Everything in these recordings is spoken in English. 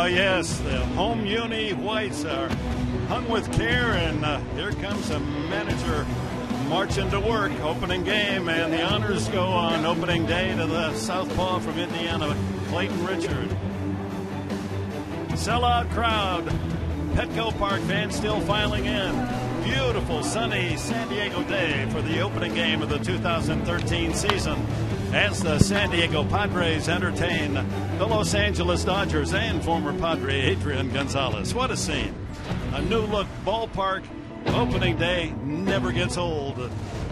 Oh, yes, the home uni whites are hung with care, and here comes a manager marching to work. Opening game, and the honors go on opening day to the southpaw from Indiana, Clayton Richard. Sellout crowd. Petco Park fans still filing in. Beautiful sunny San Diego day for the opening game of the 2013 season as the San Diego Padres entertain the Los Angeles Dodgers and former Padre Adrian Gonzalez. What a scene. A new look ballpark. Opening day never gets old.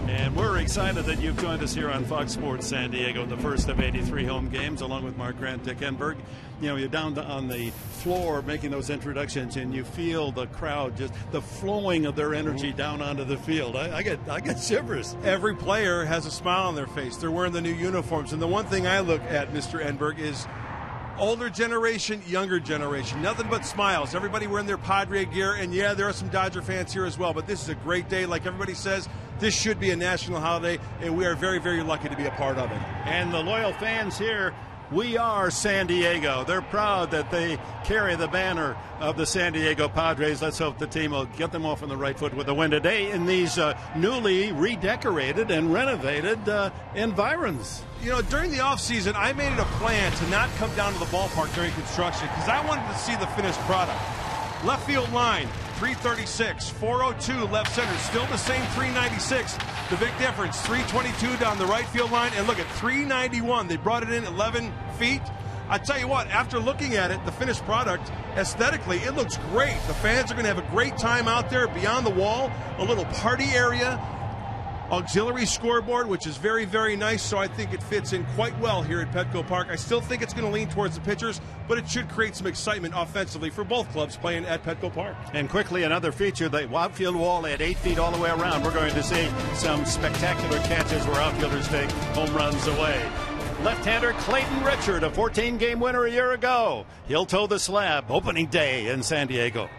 And we're excited that you've joined us here on Fox Sports San Diego, the first of 83 home games, along with Mark Grant, Dick Enberg. You know, you're down on the floor making those introductions, and you feel the crowd, just the flowing of their energy down onto the field. I get shivers. Every player has a smile on their face. They're wearing the new uniforms. And the one thing I look at, Mr. Enberg, is older generation, younger generation. Nothing but smiles. Everybody wearing their Padre gear. And, yeah, there are some Dodger fans here as well. But this is a great day. Like everybody says, this should be a national holiday, and we are very, very lucky to be a part of it. And the loyal fans here, we are San Diego. They're proud that they carry the banner of the San Diego Padres. Let's hope the team will get them off on the right foot with a win today in these newly redecorated and renovated environs. You know, during the offseason, I made it a plan to not come down to the ballpark during construction because I wanted to see the finished product. Left field line, 336, 402 left center, still the same 396. The big difference, 322 down the right field line, and look at 391. They brought it in 11 feet. I tell you what, after looking at it, the finished product, aesthetically, it looks great. The fans are going to have a great time out there beyond the wall, a little party area, auxiliary scoreboard, which is very, very nice, so I think it fits in quite well here at Petco Park. I still think it's going to lean towards the pitchers, but it should create some excitement offensively for both clubs playing at Petco Park. And quickly, another feature, the outfield wall at 8 feet all the way around. We're going to see some spectacular catches where outfielders take home runs away. Left-hander Clayton Richard, a 14-game winner a year ago. He'll toe the slab opening day in San Diego.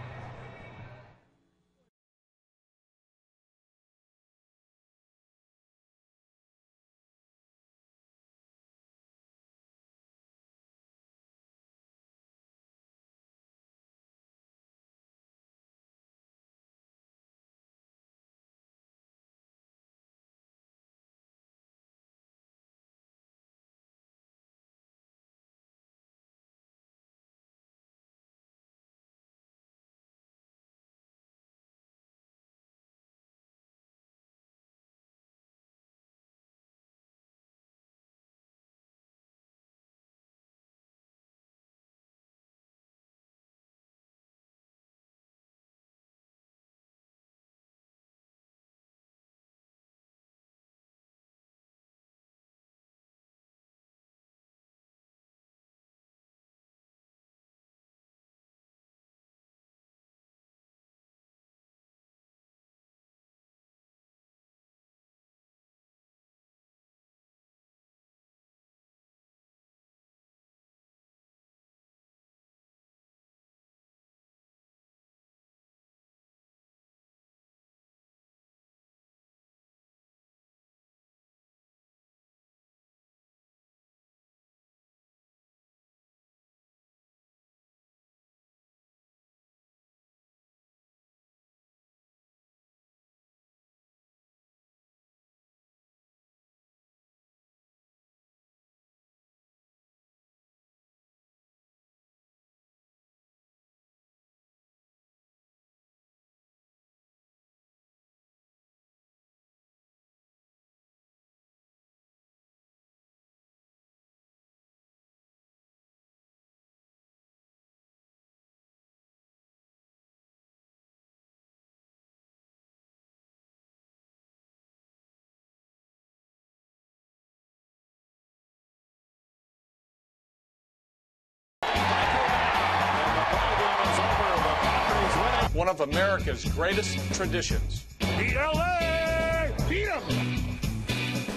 One of America's greatest traditions. Beat LA! Beat 'em!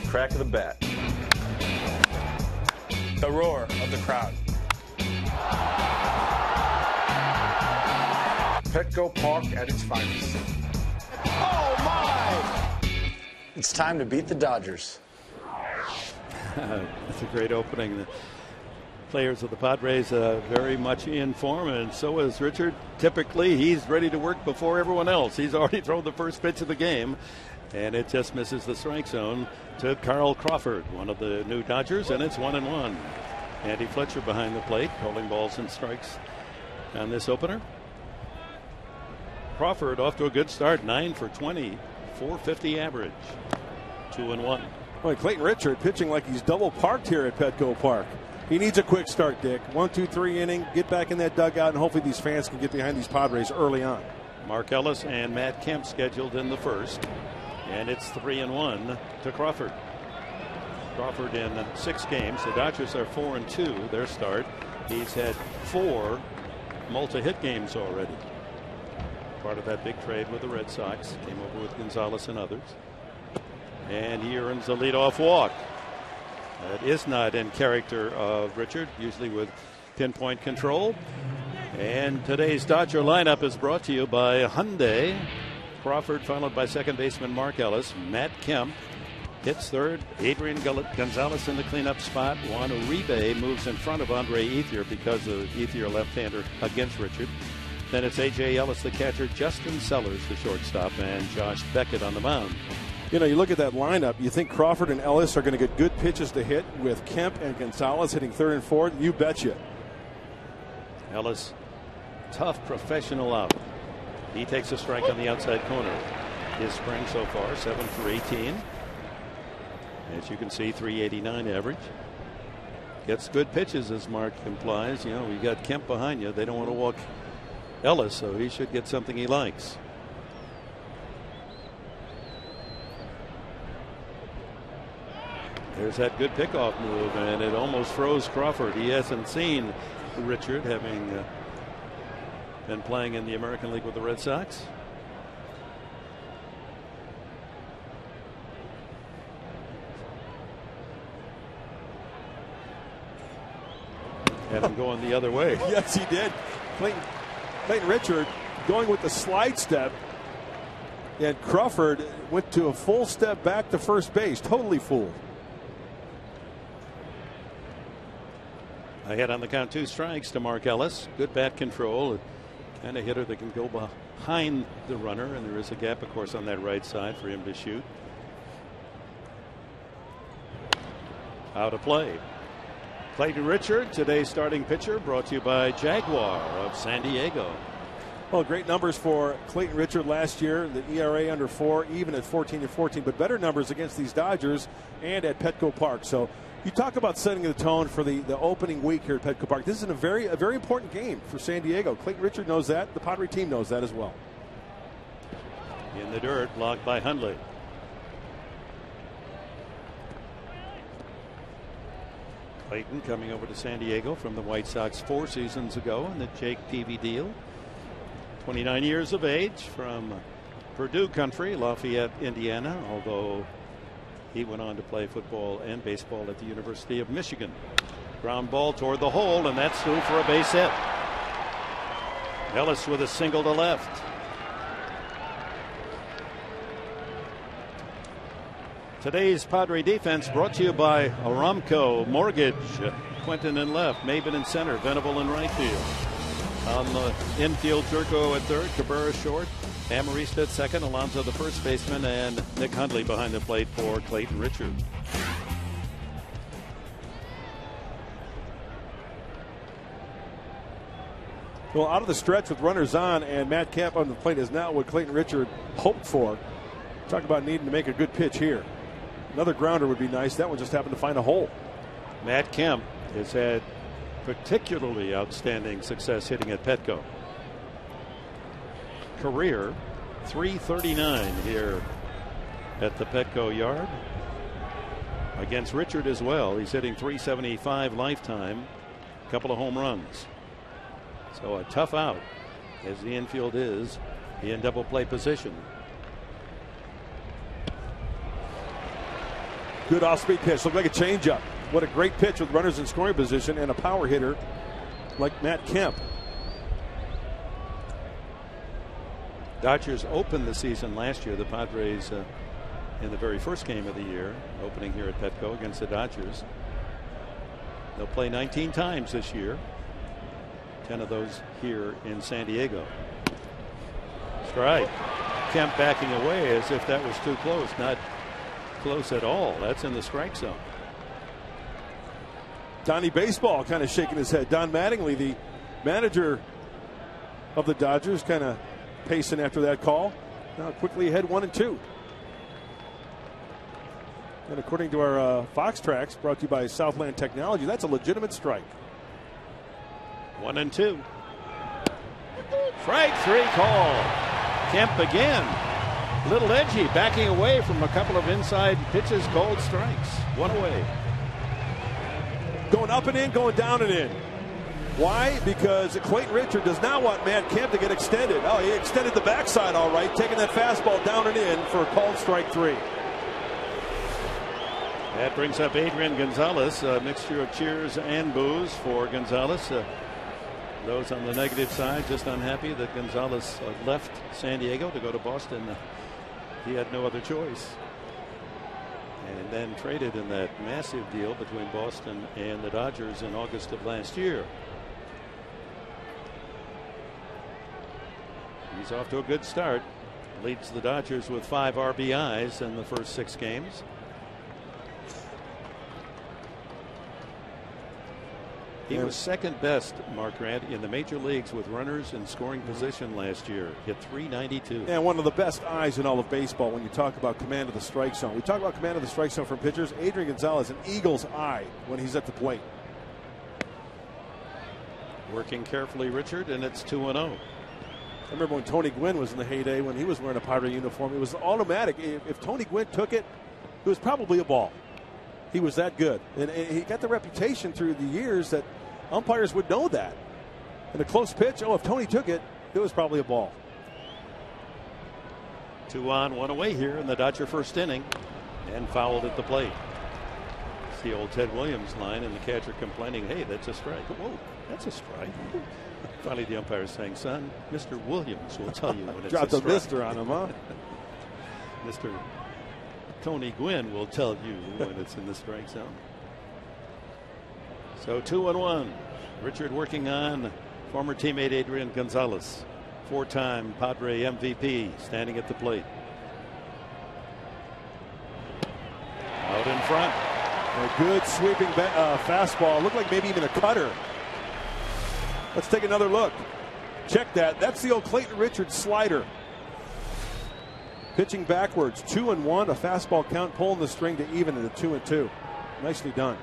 Crack of the bat. The roar of the crowd. Petco Park at its finest. Oh, my! It's time to beat the Dodgers. That's a great opening. players of the Padres very much in form, and so is Richard. Typically, he's ready to work before everyone else. He's already thrown the first pitch of the game, and it just misses the strike zone to Carl Crawford, one of the new Dodgers, and it's 1-1. Andy Fletcher behind the plate, calling balls and strikes on this opener. Crawford off to a good start, 9 for 20, 450 average, 2-1. Boy, Clayton Richard pitching like he's double parked here at Petco Park. He needs a quick start, Dick. 1, 2, 3 inning, get back in that dugout, and hopefully these fans can get behind these Padres early on. Mark Ellis and Matt Kemp scheduled in the first, and it's 3-1 to Crawford. Crawford in 6 games. The Dodgers are 4-2 their start. He's had 4 multi-hit games already. Part of that big trade with the Red Sox. Came over with Gonzalez and others. And he earns the leadoff walk. That is not in character of Richard, usually with pinpoint control. And today's Dodger lineup is brought to you by Hyundai. Crawford followed by second baseman Mark Ellis. Matt Kemp hits third. Adrian Gonzalez in the cleanup spot. Juan Uribe moves in front of Andre Ethier because of Ethier left-hander against Richard. Then it's A.J. Ellis, the catcher, Justin Sellers, the shortstop, and Josh Beckett on the mound. You know, you look at that lineup, you think Crawford and Ellis are going to get good pitches to hit with Kemp and Gonzalez hitting third and fourth. You betcha. Ellis, tough professional out. He takes a strike on the outside corner. His spring so far, 7 for 18. As you can see, 389 average. Gets good pitches, as Mark implies. You know, you got Kemp behind you. They don't want to walk Ellis, so he should get something he likes. There's that good pickoff move, and it almost froze Crawford. He hasn't seen Richard, having been playing in the American League with the Red Sox. Had him going the other way. Yes, he did. Clayton Richard going with the slide step, and Crawford went to a full step back to first base. Totally fooled. Ahead on the count, 2 strikes to Mark Ellis. Good bat control. Kind of hitter that can go behind the runner, and there is a gap, of course, on that right side for him to shoot. Out of play. Clayton Richard, today's starting pitcher, brought to you by Jaguar of San Diego. Well, great numbers for Clayton Richard last year. The ERA under 4, even at 14-14, but better numbers against these Dodgers and at Petco Park. So you talk about setting the tone for the opening week here at Petco Park. This is a very important game for San Diego. Clayton Richard knows that. The Padre team knows that as well. In the dirt, blocked by Hundley. Clayton coming over to San Diego from the White Sox 4 seasons ago in the Jake Peavy deal. 29 years of age, from Purdue country, Lafayette, Indiana, although he went on to play football and baseball at the University of Michigan. Ground ball toward the hole, and that's through for a base hit. Ellis with a single to left. Today's Padre defense brought to you by Aramco Mortgage. Quentin in left, Maben in center, Venable in right field. On the infield, Turco at third, Cabrera short, Amarista at second, Alonso the first baseman, and Nick Hundley behind the plate for Clayton Richard. Well, out of the stretch with runners on and Matt Kemp on the plate is not what Clayton Richard hoped for. Talk about needing to make a good pitch here. Another grounder would be nice. That one just happened to find a hole. Matt Kemp has had particularly outstanding success hitting at Petco. Career .339 here at the Petco yard. Against Richard as well. He's hitting .375 lifetime. A couple of home runs. So a tough out as the infield is in double play position. Good off-speed pitch. Looked like a changeup. What a great pitch with runners in scoring position and a power hitter like Matt Kemp. Dodgers opened the season last year. The Padres in the very first game of the year, opening here at Petco against the Dodgers. They'll play 19 times this year. 10 of those here in San Diego. Strike. Kemp backing away as if that was too close. Not close at all. That's in the strike zone. Donnie Baseball kind of shaking his head. Don Mattingly, the manager of the Dodgers, kind of pacing after that call. Now quickly ahead 1-2. And according to our Fox Tracks, brought to you by Southland Technology, that's a legitimate strike. 1-2. Strike 3 call. Kemp again. A little edgy, backing away from a couple of inside pitches, called strikes. One away. Going up and in, going down and in. Why? Because Clayton Richard does not want Matt Kemp to get extended. Oh, he extended the backside all right, taking that fastball down and in for a called strike 3. That brings up Adrian Gonzalez. A mixture of cheers and boos for Gonzalez. Those on the negative side just unhappy that Gonzalez left San Diego to go to Boston. He had no other choice. And then traded in that massive deal between Boston and the Dodgers in August of last year. He's off to a good start. Leads the Dodgers with 5 RBIs in the first 6 games. He was second best, Mark Grant, in the major leagues with runners in scoring position last year. Hit .392. And one of the best eyes in all of baseball when you talk about command of the strike zone. We talk about command of the strike zone from pitchers. Adrian Gonzalez, an eagle's eye when he's at the plate. Working carefully, Richard, and it's 2-0. I remember when Tony Gwynn was in the heyday when he was wearing a Padres uniform. It was automatic. If Tony Gwynn took it, it was probably a ball. He was that good. And he got the reputation through the years that umpires would know that. In a close pitch, if Tony took it, it was probably a ball. 2 on, 1 away here in the Dodger first inning. And fouled at the plate. It's the old Ted Williams line, and the catcher complaining, hey, that's a strike. Whoa, that's a strike. Finally, the umpire saying, son, Mr. Williams will tell you when it's dropped a strike. Mr. on him, huh? Mr. Tony Gwynn will tell you when it's in the strike zone. So 2-1. Richard working on former teammate Adrian Gonzalez. 4-time Padre MVP standing at the plate. Out in front. A good sweeping fastball. Looked like maybe even a cutter. Let's take another look. Check that. That's the old Clayton Richard slider. Pitching backwards. 2-1. A fastball count, pulling the string to even at a 2-2. Nicely done.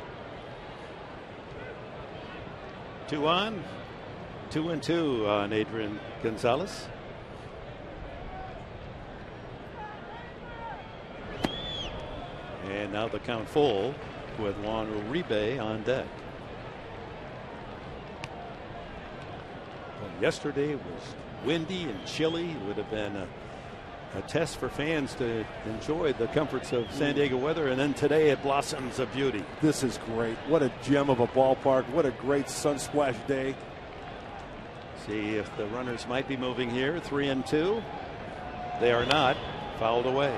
2 on. 2-2 on Adrian Gonzalez. And now the count full with Juan Uribe on deck. Well, yesterday it was windy and chilly. It would have been a test for fans to enjoy the comforts of San Diego weather, and then today it blossoms of beauty. This is great. What a gem of a ballpark. What a great sunsplash day. See if the runners might be moving here. 3-2. They are not. Fouled away.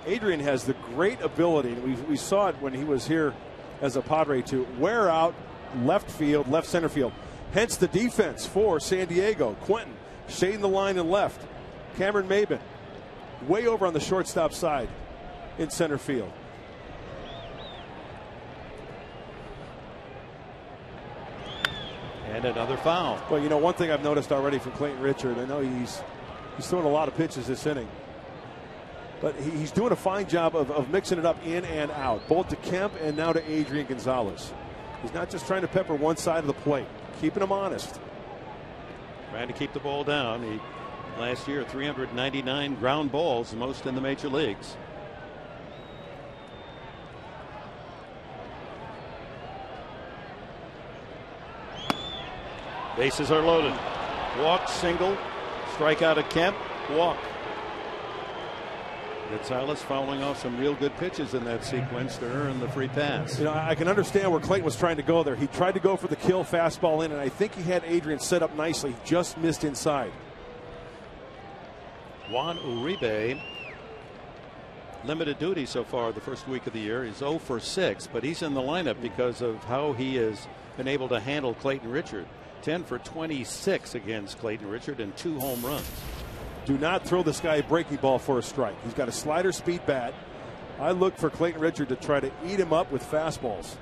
Adrian has the great ability, we saw it when he was here as a Padre, to wear out left field, left center field. Hence the defense for San Diego. Quentin shading the line and left. Cameron Maben way over on the shortstop side in center field. And another foul. Well, you know, one thing I've noticed already from Clayton Richard, I know he's throwing a lot of pitches this inning, but he's doing a fine job of mixing it up in and out, both to Kemp and now to Adrian Gonzalez. He's not just trying to pepper one side of the plate, keeping him honest. Trying to keep the ball down. He last year 399 ground balls, most in the major leagues. Bases are loaded. Walk, single, strikeout at Kemp, walk. Gonzalez fouling off some real good pitches in that sequence to earn the free pass. You know, I can understand where Clayton was trying to go there. He tried to go for the kill fastball in, and I think he had Adrian set up nicely. He just missed inside. Juan Uribe, limited duty so far the first week of the year. He's 0 for 6, but he's in the lineup because of how he has been able to handle Clayton Richard. 10 for 26 against Clayton Richard and 2 home runs. Do not throw this guy a breaking ball for a strike. He's got a slider speed bat. I look for Clayton Richard to try to eat him up with fastballs.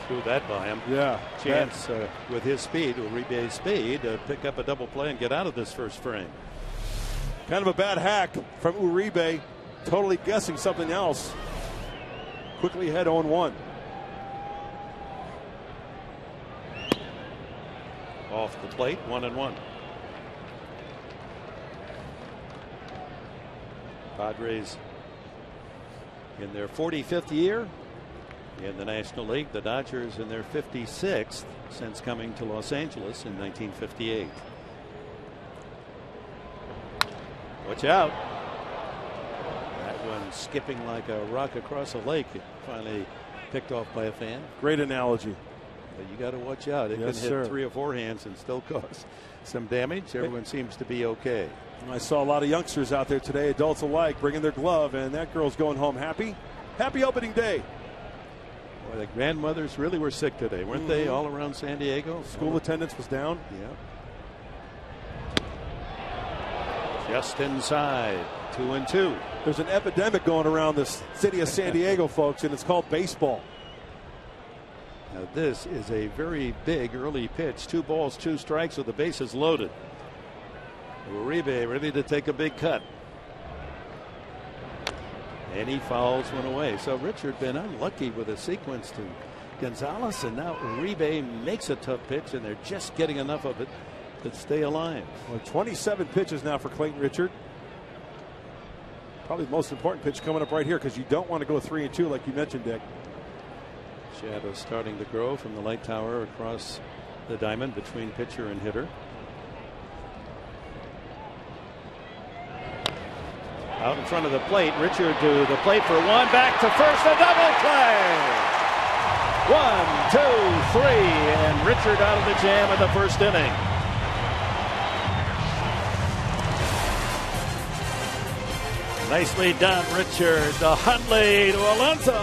Threw that by him. Yeah. Chance with his speed, Uribe's speed, to pick up a double play and get out of this first frame. Kind of a bad hack from Uribe. Totally guessing something else. Quickly ahead 0-1. Off the plate, 1-1. Padres in their 45th year in the National League. The Dodgers in their 56th since coming to Los Angeles in 1958. Watch out. That one skipping like a rock across a lake. Finally picked off by a fan. Great analogy. But you got to watch out. It can hit 3 or 4 hands and still cause some damage. Everyone seems to be okay. I saw a lot of youngsters out there today, adults alike, bringing their glove, and that girl's going home happy. Happy opening day. Boy, the grandmothers really were sick today, weren't they, all around San Diego? School attendance was down. Yeah. Just inside, 2-2. There's an epidemic going around the city of San Diego, folks, and it's called baseball. Now this is a very big early pitch. 2 balls, 2 strikes with the bases loaded. Uribe ready to take a big cut. And he fouls one away. So Richard been unlucky with a sequence to Gonzalez, and now Uribe makes a tough pitch, and they're just getting enough of it to stay alive. Well, 27 pitches now for Clayton Richard. Probably the most important pitch coming up right here, because you don't want to go 3-2 like you mentioned, Dick. Shadows starting to grow from the light tower across the diamond between pitcher and hitter. Out in front of the plate, Richard to the plate for 1, back to first, a double play. 1, 2, 3, and Richard out of the jam in the first inning. Nicely done, Richard. To Huntley, to Alonso.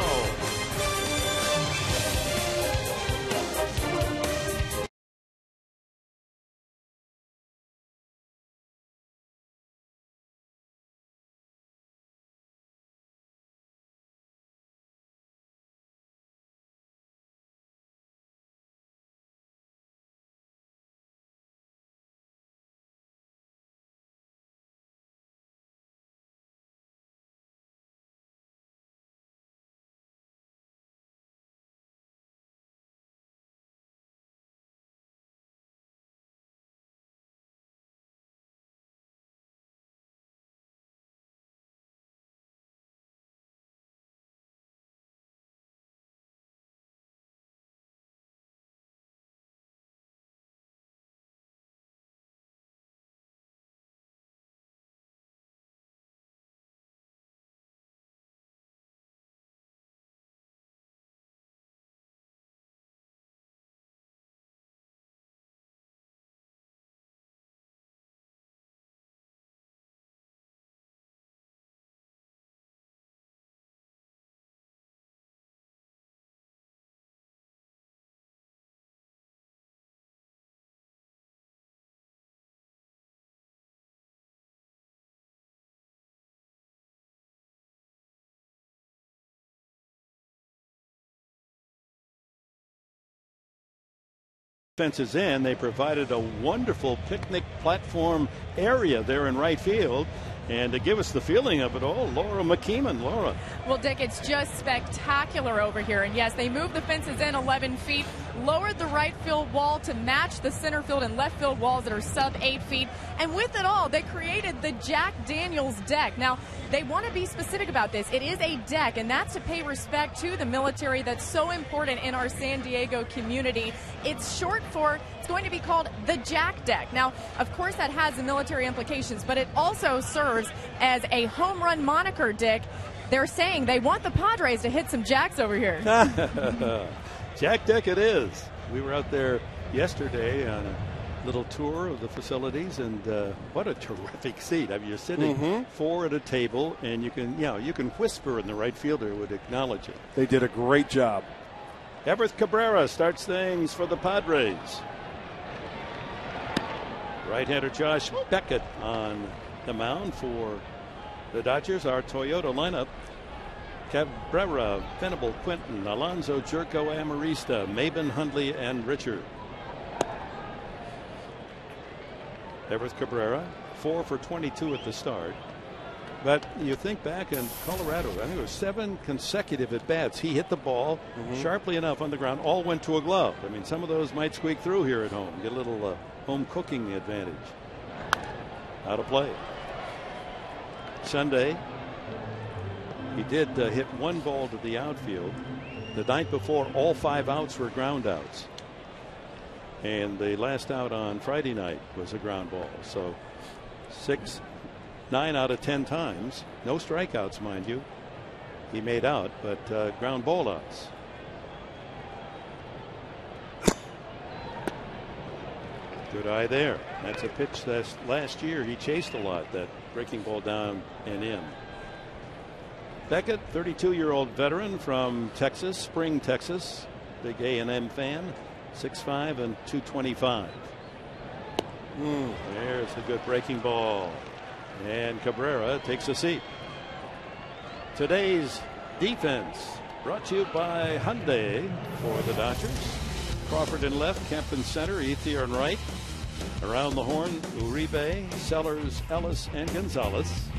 Fences in. They provided a wonderful picnic platform area there in right field. And to give us the feeling of it all, Laura McKeeman. Laura. Well, Dick, it's just spectacular over here. And yes, they moved the fences in 11 feet, lowered the right field wall to match the center field and left field walls that are sub 8 feet. And with it all, they created the Jack Daniels deck. Now, they want to be specific about this. It is a deck, and that's to pay respect to the military that's so important in our San Diego community. It's short for, it's going to be called the Jack Deck. Now, of course, that has the military implications, but it also serves as a home run moniker, Dick. They're saying they want the Padres to hit some jacks over here. Jack Deck it is. We were out there yesterday on a little tour of the facilities, and what a terrific seat. I mean, you're sitting 4 at a table, and you can whisper, and the right fielder would acknowledge it. They did a great job. Everett Cabrera starts things for the Padres. Right-hander Josh Beckett on the mound for the Dodgers. Our Toyota lineup: Cabrera, Venable, Quinton, Alonso, Jerko, Amarista, Maben, Hundley, and Richard. Everett Cabrera, 4 for 22 at the start. But you think back in Colorado, I think it was 7 consecutive at bats. He hit the ball sharply enough on the ground, all went to a glove. I mean, some of those might squeak through here at home, get a little home cooking advantage. Out of play. Sunday, he did hit 1 ball to the outfield. The night before, all 5 outs were ground outs. And the last out on Friday night was a ground ball. So 9 out of 10 times, no strikeouts, mind you, he made out, but ground ball outs. Good eye there. That's a pitch that last year he chased a lot, that breaking ball down and in. Beckett, 32-year-old veteran from Texas, Spring, Texas, big A&M fan, 6'5" and 225. There's a good breaking ball. And Cabrera takes a seat. Today's defense brought to you by Hyundai for the Dodgers. Crawford in left, Kemp in center, Ethier in right. Around the horn, Uribe, Sellers, Ellis, and Gonzalez.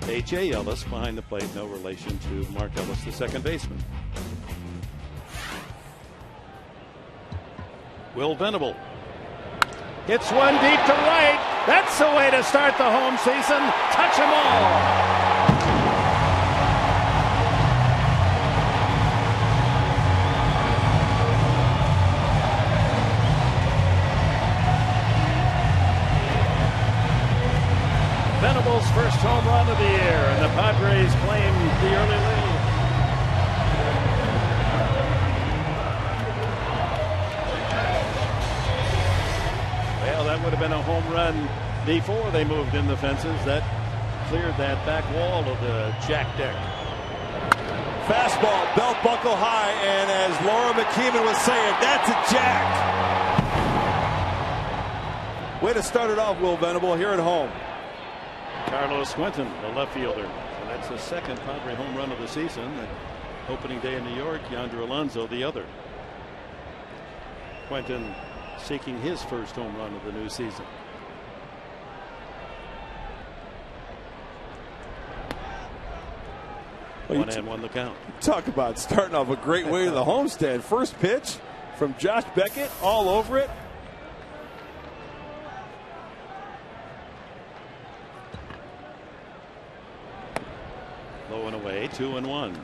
A.J. Ellis behind the plate, no relation to Mark Ellis, the second baseman. Will Venable hits one deep to right. That's the way to start the home season. Touch 'em all. Venable's first home run of the year, and the Padres claim the early lead. Well, that would have been a home run before they moved in the fences. That cleared that back wall of the jack deck. Fastball, belt buckle high, and as Laura McKeeman was saying, that's a jack. Way to start it off, Will Venable, here at home. Carlos Quinton, the left fielder. So that's the second Padre home run of the season. The opening day in New York, Yonder Alonso the other. Quinton seeking his first home run of the new season. Well, 1-1 the count. Talk about starting off a great way to the homestand. First pitch from Josh Beckett, all over it. Low and away, 2-1.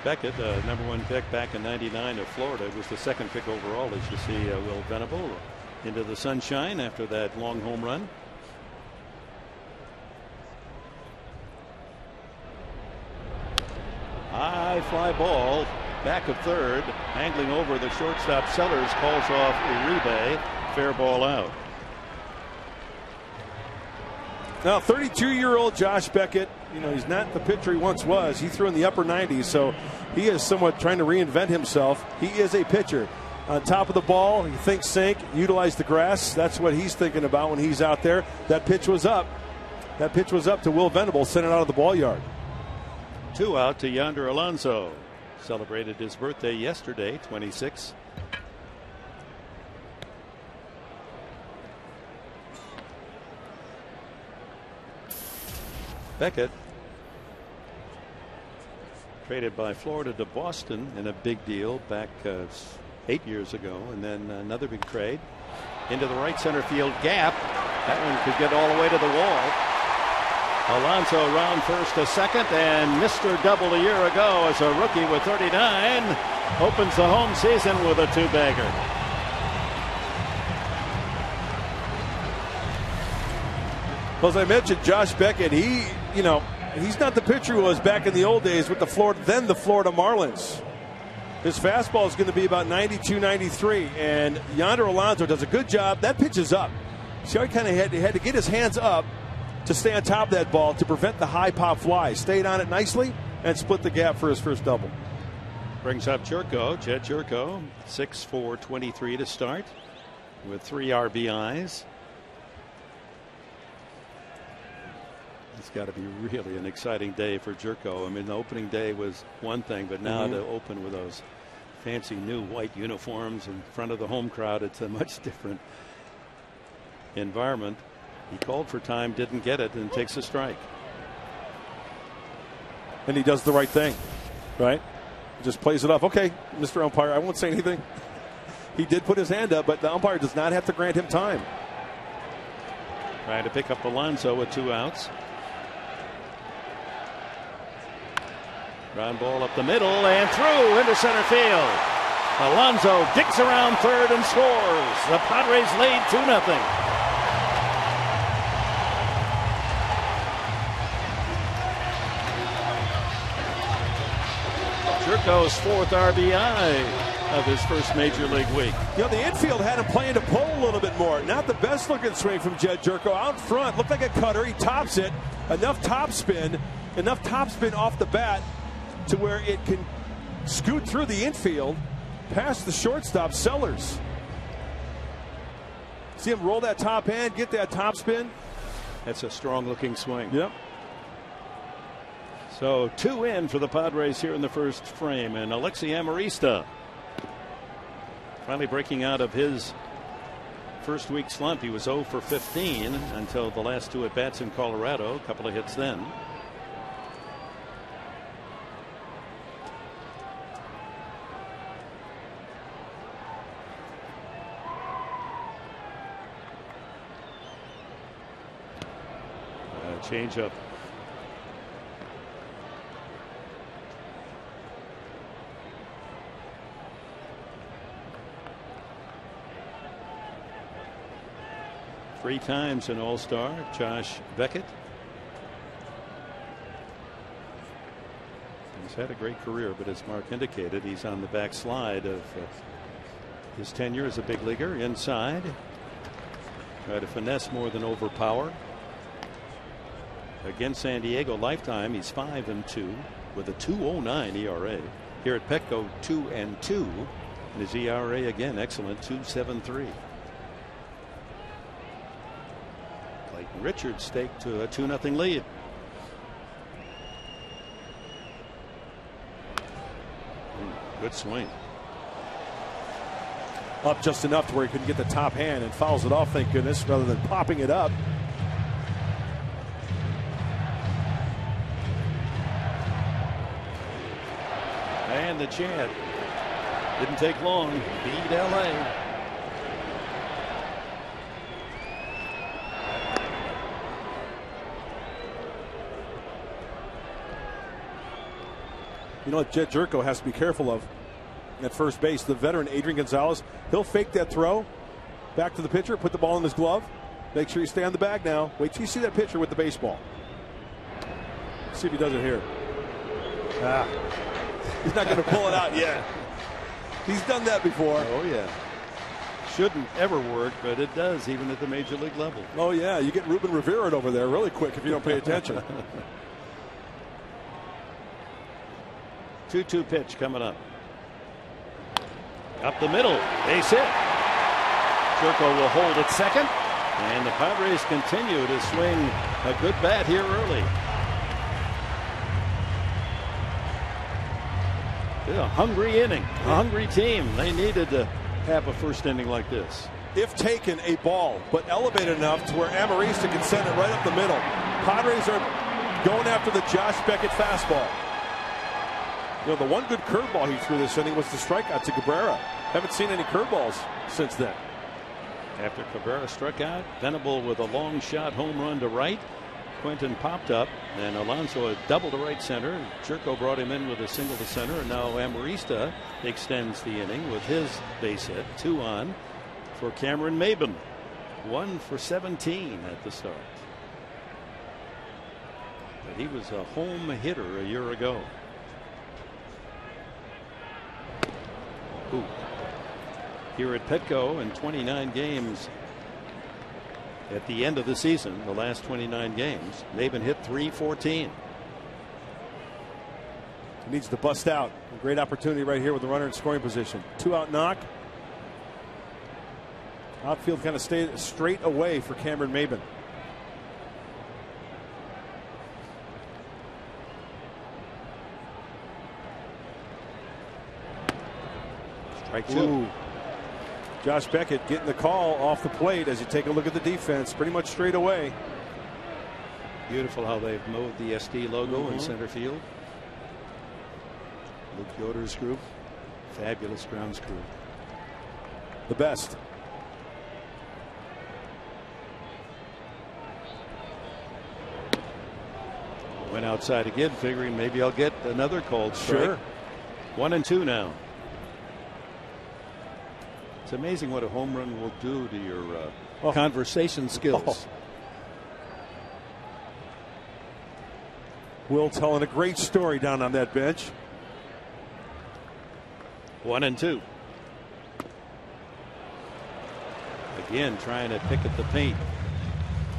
Beckett, #1 pick back in '99 of Florida, was the second pick overall. As you see, Will Venable into the sunshine after that long home run. High fly ball, back of third, angling over the shortstop. Sellers calls off Uribe. Fair ball out. Now, 32-year-old Josh Beckett, you know, he's not the pitcher he once was. He threw in the upper 90s, so he is somewhat trying to reinvent himself. He is a pitcher. On top of the ball, he thinks sink, utilize the grass. That's what he's thinking about when he's out there. That pitch was up. That pitch was up to Will Venable, sent it out of the ball yard. 2 out to Yonder Alonso. Celebrated his birthday yesterday, 26. Beckett traded by Florida to Boston in a big deal back 8 years ago, and then another big trade into the right center field gap. That one could get all the way to the wall. Alonso around first to second, and Mr. Double a year ago as a rookie with 39 opens the home season with a 2-bagger. Well, as I mentioned, Josh Beckett, he's not the pitcher he was back in the old days with the Florida Marlins. His fastball is going to be about 92, 93, and Yonder Alonso does a good job. That pitch is up. See how he kind of had to get his hands up to stay on top of that ball to prevent the high pop fly. Stayed on it nicely and split the gap for his first double. Brings up Jerko, Jed Jerko, 6 for 23 to start with 3 RBIs. It's got to be really an exciting day for Jerko. I mean, the opening day was one thing, but now to open with those fancy new white uniforms in front of the home crowd, it's a much different environment. He called for time, didn't get it, and takes a strike. And he does the right thing, right? He just plays it off. Okay, Mr. Umpire, I won't say anything. He did put his hand up, but the umpire does not have to grant him time. Trying to pick up Alonso with 2 outs. Ground ball up the middle and through into center field. Alonso digs around third and scores. The Padres lead 2-0. Jerko's 4th RBI of his first major league week. You know, the infield had him playing to pull a little bit more. Not the best looking swing from Jed Jerko. Out front, looked like a cutter. He tops it. Enough topspin off the bat to where it can scoot through the infield past the shortstop Sellers. See him roll that top hand, get that topspin. That's a strong looking swing. Yep. So 2 in for the Padres here in the first frame, and Alexi Amarista finally breaking out of his first week slump. He was 0 for 15 until the last 2 at bats in Colorado. A couple of hits then. Change up. Three times an All-Star, Josh Beckett. He's had a great career, but as Mark indicated, he's on the backslide of his tenure as a big leaguer. Inside, try to finesse more than overpower. Against San Diego lifetime, he's 5-2 with a 2.09 ERA. Here at Petco, 2-2, and his ERA again excellent, 2.73. Clayton Richards staked to a 2-0 lead. Good swing. Up just enough to where he couldn't get the top hand and fouls it off, thank goodness, rather than popping it up. And the chant didn't take long. Beat LA. You know what Jed Jerko has to be careful of at first base. The veteran Adrian Gonzalez, he'll fake that throw back to the pitcher, put the ball in his glove, make sure you stay on the bag now. Wait till you see that pitcher with the baseball. See if he does it here. He's not going to pull it out yet. He's done that before. Oh, yeah. Shouldn't ever work, but it does, even at the major league level. Oh, yeah. You get Ruben Rivera over there really quick if you don't pay attention. 2-2 pitch coming up. Up the middle. Base hit. Jerko will hold at second. And the Padres continue to swing a good bat here early. A hungry inning, a hungry team. They needed to have a first inning like this. If taken, a ball, but elevated enough to where Amarista can send it right up the middle. Padres are going after the Josh Beckett fastball. You know, the one good curveball he threw this inning was the strikeout to Cabrera. Haven't seen any curveballs since then. After Cabrera struck out, Venable with a long shot home run to right. Quinton popped up, and Alonso a double to right center. Jerko brought him in with a single to center, and now Amarista extends the inning with his base hit. 2 on for Cameron Maben. 1 for 17 at the start. But he was a home hitter a year ago. Ooh. Here at Petco in 29 games at the end of the season, the last 29 games, Maben hit .314. He needs to bust out. A great opportunity right here with the runner in scoring position. 2-out knock. Outfield kind of stayed straight away for Cameron Maben. Strike 2. Ooh. Josh Beckett getting the call off the plate as you take a look at the defense. Pretty much straight away. Beautiful how they've mowed the SD logo in center field. Luke Yoder's group. Fabulous grounds crew. The best. Went outside again, figuring maybe I'll get another called strike. Sure. 1-2 now. It's amazing what a home run will do to your conversation skills. Will telling a great story down on that bench. 1-2. Again, trying to pick at the paint.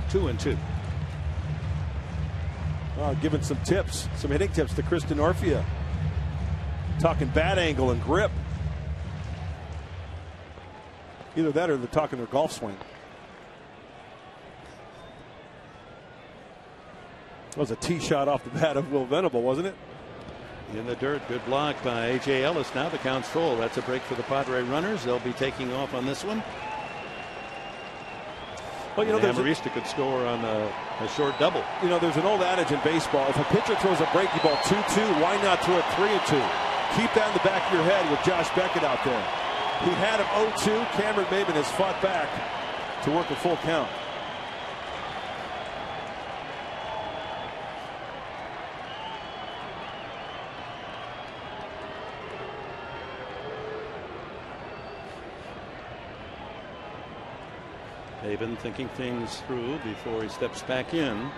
2-2. Giving some tips, some hitting tips to Kristen Orfia. Talking bat angle and grip. Either that or they're talking their golf swing. That was a tee shot off the bat of Will Venable, wasn't it? In the dirt, good block by A.J. Ellis. Now the count's full. That's a break for the Padre runners. They'll be taking off on this one. Well, you know, Amarista could score on a short double. You know, there's an old adage in baseball. If a pitcher throws a breaking ball 2-2, why not throw it 3-2? Keep that in the back of your head with Josh Beckett out there. He had him 0-2. Cameron Maben has fought back to work a full count. Maben thinking things through before he steps back in.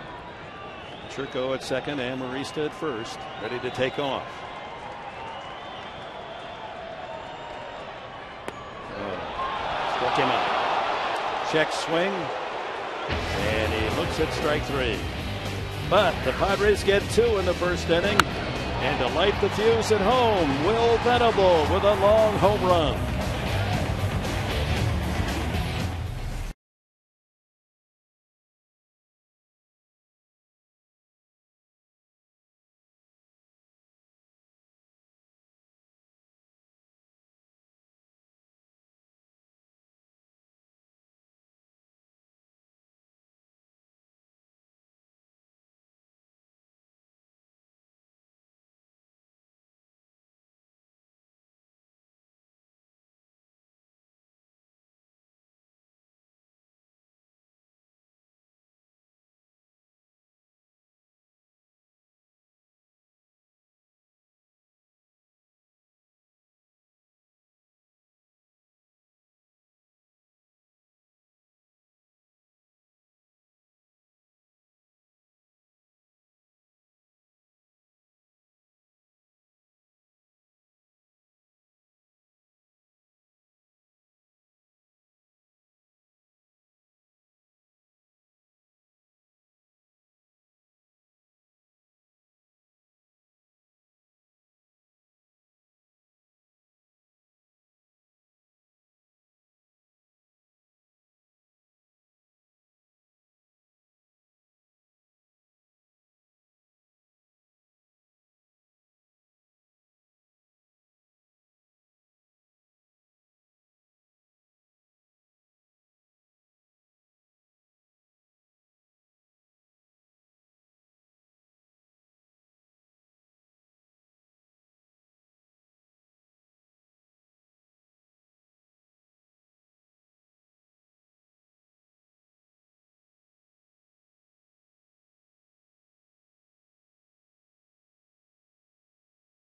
Churko at second, Amarista at first, ready to take off. Struck him out. Check swing, and he looks at strike 3. But the Padres get 2 in the first inning, and to light the fuse at home, Will Venable with a long home run.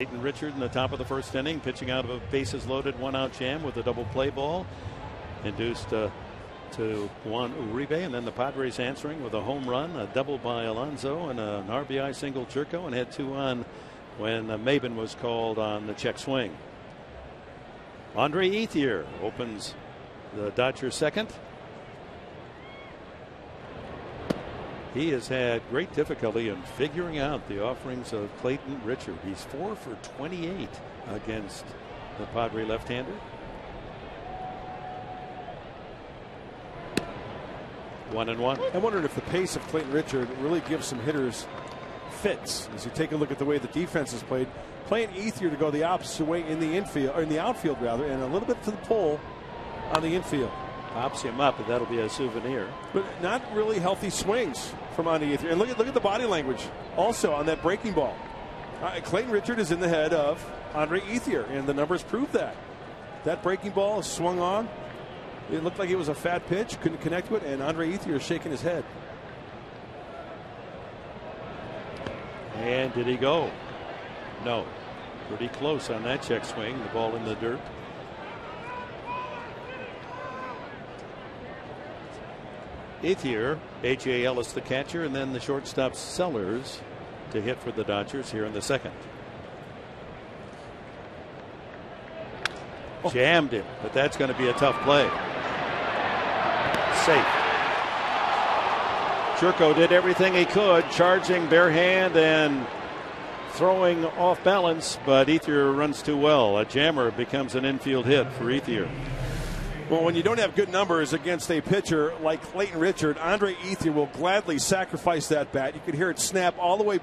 Clayton Richard in the top of the first inning, pitching out of a bases loaded 1-out jam with a double play ball, induced to Juan Uribe, and then the Padres answering with a home run, a double by Alonso, and an RBI single Churko, and had 2 on when Maben was called on the check swing. Andre Ethier opens the Dodgers second. He has had great difficulty in figuring out the offerings of Clayton Richard. He's 4 for 28 against the Padre left-hander. 1-1. I wondered if the pace of Clayton Richard really gives some hitters fits. As you take a look at the way the defense is played, playing Ethier to go the opposite way in the infield, or in the outfield rather, and a little bit to the pole on the infield. Pops him up, and that'll be a souvenir. But not really healthy swings from Andre Ethier. And look at the body language also on that breaking ball. Clayton Richard is in the head of Andre Ethier, and the numbers prove that. That breaking ball is swung on. It looked like it was a fat pitch, couldn't connect to it, and Andre Ethier is shaking his head. And did he go? No. Pretty close on that check swing. The ball in the dirt. Ethier, A.J. Ellis the catcher, and then the shortstop Sellers to hit for the Dodgers here in the second. Jammed him, but that's going to be a tough play. Safe. Jerko did everything he could, charging bare hand and throwing off balance, but Ethier runs too well. A jammer becomes an infield hit for Ethier. Well, when you don't have good numbers against a pitcher like Clayton Richard, Andre Ethier will gladly sacrifice that bat. You could hear it snap all the way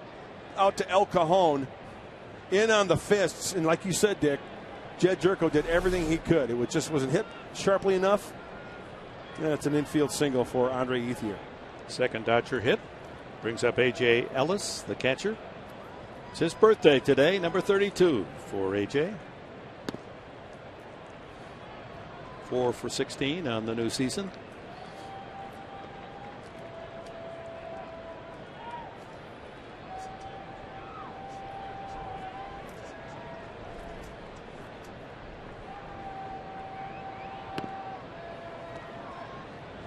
out to El Cajon, in on the fists, and like you said, Dick, Jed Jerko did everything he could. It just wasn't hit sharply enough. And it's an infield single for Andre Ethier. Second Dodger hit brings up A.J. Ellis, the catcher. It's his birthday today, number 32 for A.J. 4 for 16 on the new season.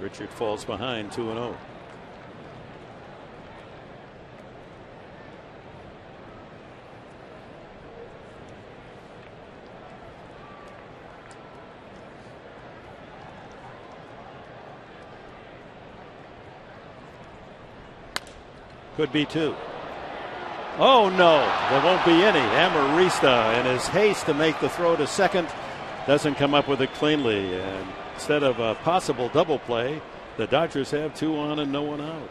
Richard falls behind 2-0. Could be two. Oh no, there won't be any. Amarista, in his haste to make the throw to second, doesn't come up with it cleanly, and instead of a possible double play, the Dodgers have 2 on and no one out.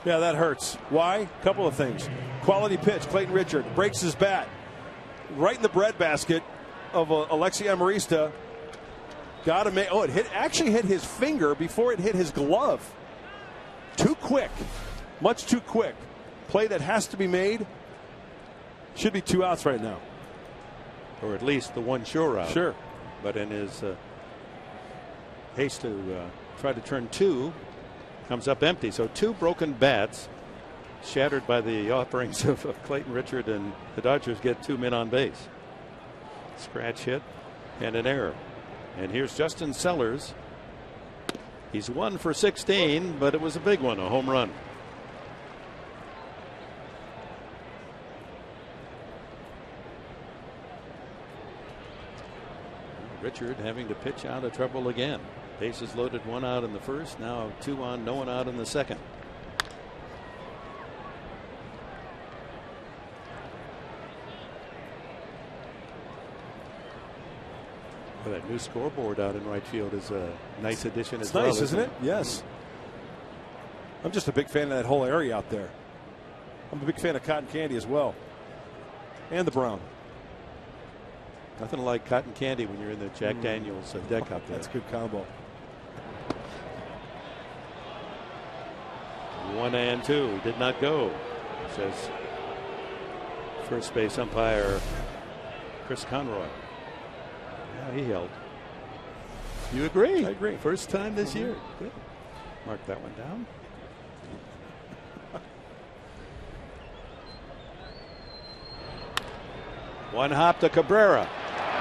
Yeah, that hurts. Why? A couple of things. Quality pitch. Clayton Richard breaks his bat right in the breadbasket of Alexi Amarista. Got to make. Oh, it actually hit his finger before it hit his glove. Too quick, much too quick. Play that has to be made. Should be 2 outs right now, or at least the one sure out. Sure, but in his haste to try to turn 2, comes up empty. So 2 broken bats, shattered by the offerings of Clayton Richard, and the Dodgers get 2 men on base. Scratch hit and an error. And here's Justin Sellers. He's 1 for 16, but it was a big one, a home run. Richard having to pitch out of trouble again. Bases loaded, 1 out in the first, now 2 on, no one out in the second. Well, that new scoreboard out in right field is a nice addition as well. It's nice, isn't it? Yes. I'm just a big fan of that whole area out there. I'm a big fan of cotton candy as well. And the brown. Nothing like cotton candy when you're in the Jack Daniels deck out there. That's a good combo. 1-2. He did not go, says first base umpire Chris Conroy. Yeah, he held. You agree? I agree. First time this year. Good. Mark that one down. One hop to Cabrera.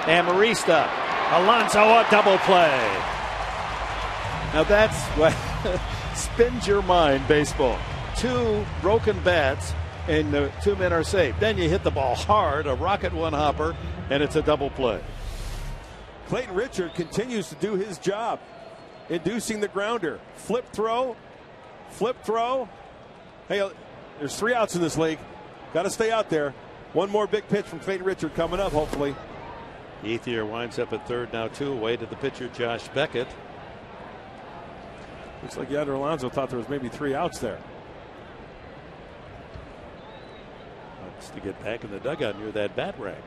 Amarista. Alonso, a double play. Now that's what spins your mind, baseball. 2 broken bats and the 2 men are safe. Then you hit the ball hard, a rocket one hopper, and it's a double play. Clayton Richard continues to do his job, inducing the grounder. Flip throw. Hey, there's 3 outs in this league. Got to stay out there. One more big pitch from Clayton Richard coming up, hopefully. Ethier winds up at third, now 2 away to the pitcher, Josh Beckett. Looks like Yadier Alonso thought there was maybe 3 outs there. Wants to get back in the dugout near that bat rack.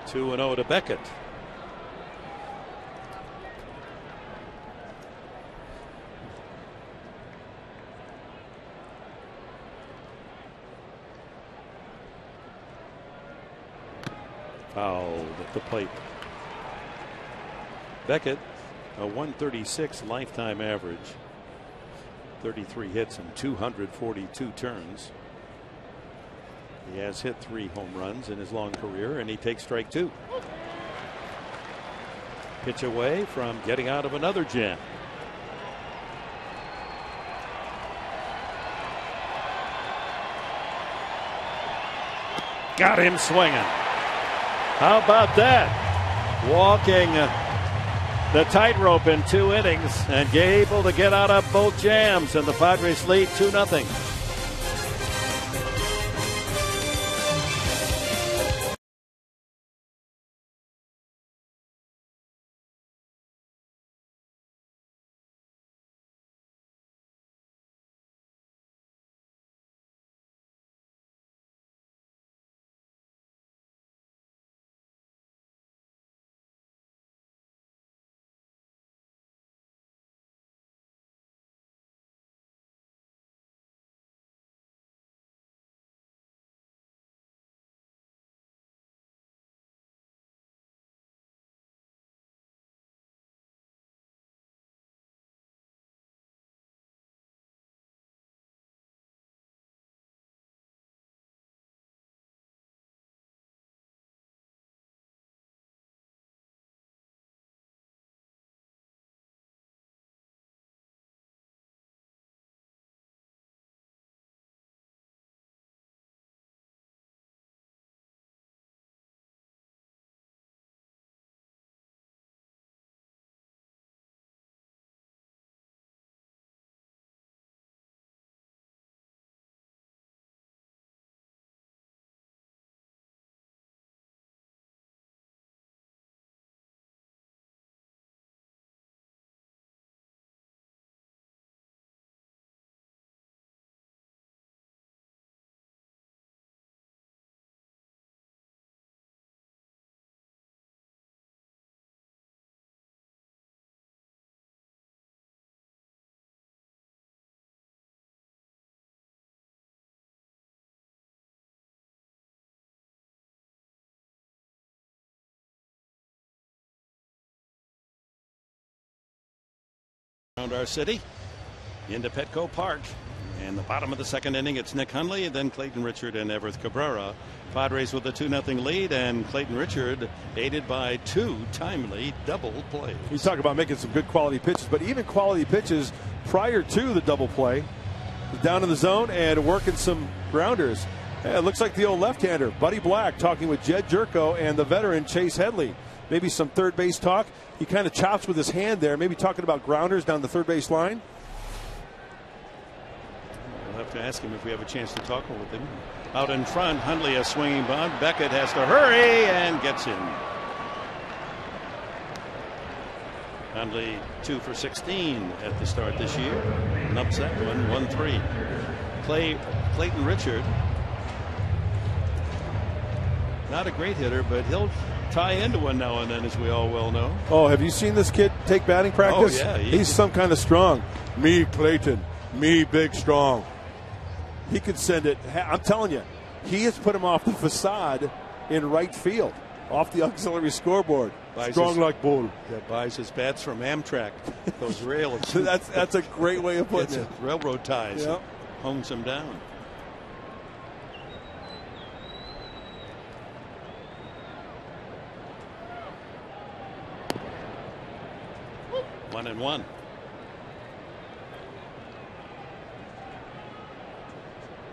2-0 to Beckett. Fouled at the plate. Beckett, a 136 lifetime average, 33 hits and 242 turns. He has hit 3 home runs in his long career, and he takes strike 2. Pitch away from getting out of another jam. Got him swinging. How about that? Walking the tightrope in 2 innings and able to get out of both jams, and the Padres lead 2-0. Around our city into Petco Park. In the bottom of the 2nd inning, it's Nick Hundley, and then Clayton Richard and Everth Cabrera. Padres with a 2-0 lead, and Clayton Richard aided by 2 timely double plays. You talk about making some good quality pitches, but even quality pitches prior to the double play. Down in the zone and working some grounders. It looks like the old left-hander, Buddy Black, talking with Jed Jerko and the veteran Chase Headley. Maybe some third base talk. He kind of chops with his hand there, maybe talking about grounders down the third base line. We'll have to ask him if we have a chance to talk with him. Out in front, Hundley a swinging bunt. Beckett has to hurry and gets in. Hundley 2 for 16 at the start this year. An upset one, 1-3. Clayton Richard, not a great hitter, but he'll tie into one now and then, as we all well know. Oh, have you seen this kid take batting practice? Oh, yeah. He's some kind of strong. Me, Clayton. Me, big strong. He could send it. I'm telling you, he has put him off the facade in right field, off the auxiliary scoreboard. Strong like bull. Yeah, buys his bats from Amtrak. Those rails. that's a great way of putting it. Railroad ties. Yep. Hones him down. One and one.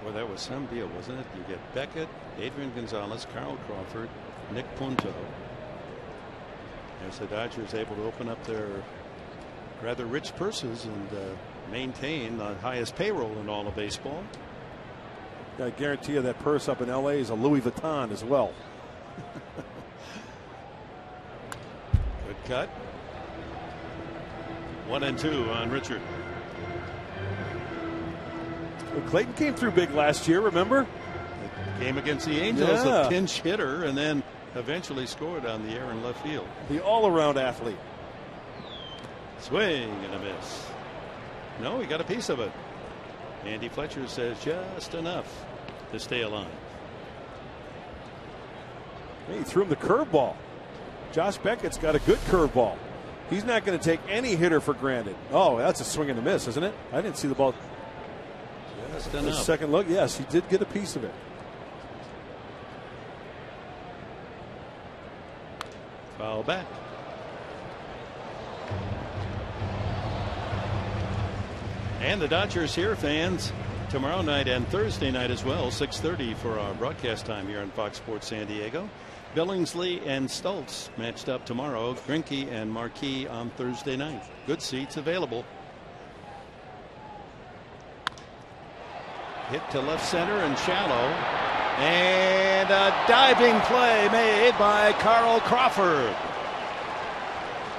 Well, that was some deal, wasn't it? You get Beckett, Adrian Gonzalez, Carl Crawford, Nick Punto. As the Dodgers able to open up their rather rich purses and maintain the highest payroll in all of baseball. I guarantee you that purse up in LA is a Louis Vuitton as well. Good cut. 1-2 on Richard. Well, Clayton came through big last year, remember? The game against the Angels, a pinch hitter, and then eventually scored on the air in left field. The all-around athlete. Swing and a miss. No, he got a piece of it. Andy Fletcher says just enough to stay alive. He threw him the curveball. Josh Beckett's got a good curveball. He's not going to take any hitter for granted. Oh, that's a swing and a miss, isn't it? I didn't see the ball. Just The enough. second look, yes, he did get a piece of it. Foul back. And the Dodgers here, fans, tomorrow night and Thursday night as well, 6:30 for our broadcast time here on Fox Sports San Diego. Billingsley and Stultz matched up tomorrow. Greinke and Marquis on Thursday night. Good seats available. Hit to left center and shallow. And a diving play made by Carl Crawford.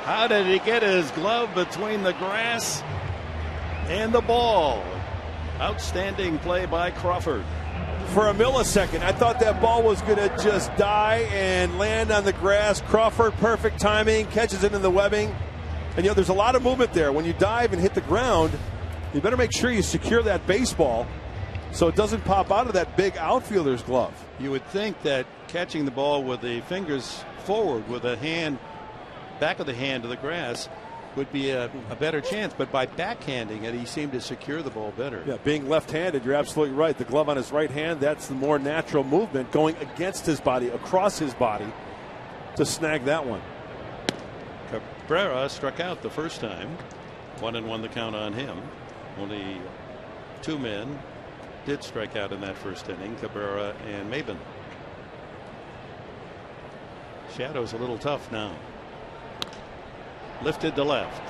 How did he get his glove between the grass and the ball? Outstanding play by Crawford. For a millisecond, I thought that ball was going to just die and land on the grass. Crawford, perfect timing, catches it in the webbing. And you know, there's a lot of movement there. When you dive and hit the ground, you better make sure you secure that baseball so it doesn't pop out of that big outfielder's glove. You would think that catching the ball with the fingers forward with a hand, back of the hand to the grass, would be a better chance, but by backhanding it, he seemed to secure the ball better. Yeah, being left-handed, you're absolutely right. The glove on his right hand, that's the more natural movement, going against his body, across his body, to snag that one. Cabrera struck out the first time. 1-1 the count on him. Only two men did strike out in that first inning, Cabrera and Maben. Shadow's a little tough now. Lifted to left.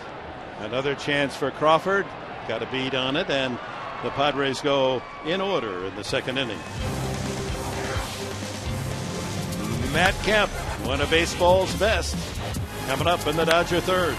Another chance for Crawford. Got a beat on it, and the Padres go in order in the second inning. Matt Kemp, one of baseball's best, coming up in the Dodger third.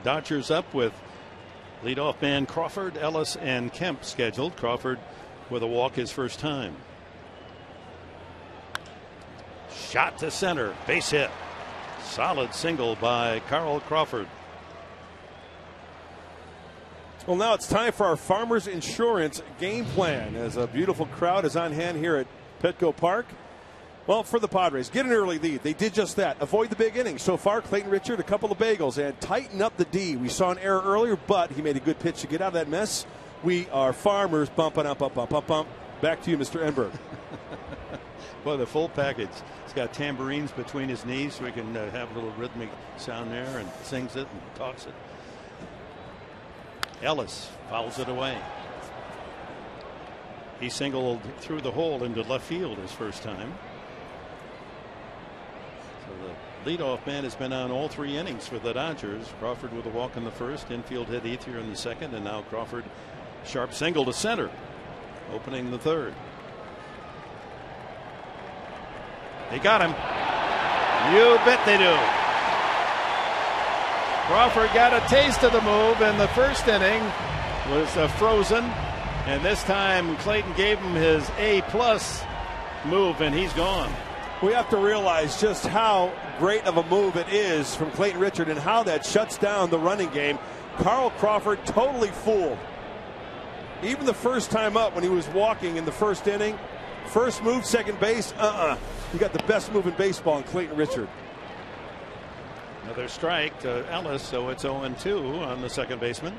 Dodgers up with leadoff man Crawford, Ellis, and Kemp scheduled. Crawford with a walk his first time. Shot to center. Base hit. Solid single by Carl Crawford. Well, now it's time for our Farmers Insurance game plan as a beautiful crowd is on hand here at Petco Park. Well, for the Padres, get an early lead. They did just that. Avoid the big innings. So far, Clayton Richard, a couple of bagels, and tighten up the D. We saw an error earlier, but he made a good pitch to get out of that mess. We are Farmers. Bump. Back to you, Mr. Enberg. Well, the full package. He's got tambourines between his knees so he can have a little rhythmic sound there and sings it and talks it. Ellis fouls it away. He singled through the hole into left field his first time. So the leadoff man has been on all 3 innings for the Dodgers. Crawford with a walk in the first, infield hit Ethier in the second, and now Crawford sharp single to center, opening the third. They got him. You bet they do. Crawford got a taste of the move in the first inning. Was frozen, and this time Clayton gave him his A+ move, and he's gone. We have to realize just how great of a move it is from Clayton Richard and how that shuts down the running game. Carl Crawford totally fooled. Even the first time up when he was walking in the first inning, first move, second base, You got the best move in baseball in Clayton Richard. Another strike to Ellis, so it's 0-2 on the second baseman.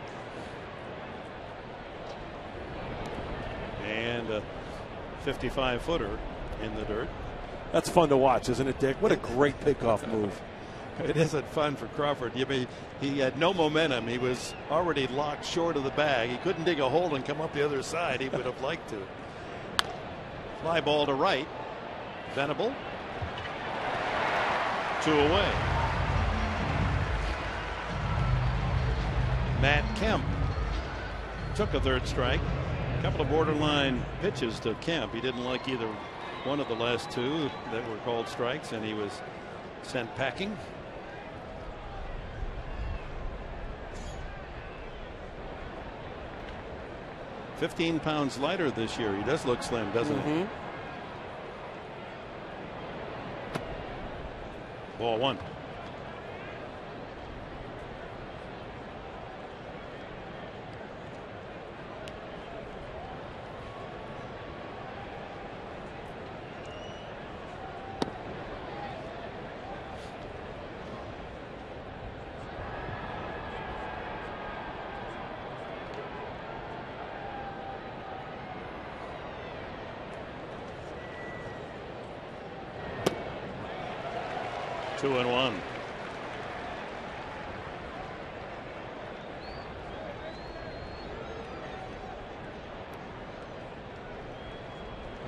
And a 55-footer in the dirt. That's fun to watch, isn't it, Dick? What a great pickoff move. It isn't fun for Crawford. He had no momentum. He was already locked short of the bag. He couldn't dig a hole and come up the other side. He would have liked to. Fly ball to right. Venable. 2 away. Matt Kemp took a third strike. A couple of borderline pitches to Kemp. He didn't like either one of the last 2 that were called strikes, and he was sent packing. $15 pounds lighter this year. He does look slim, doesn't he? Ball 1. Two and one.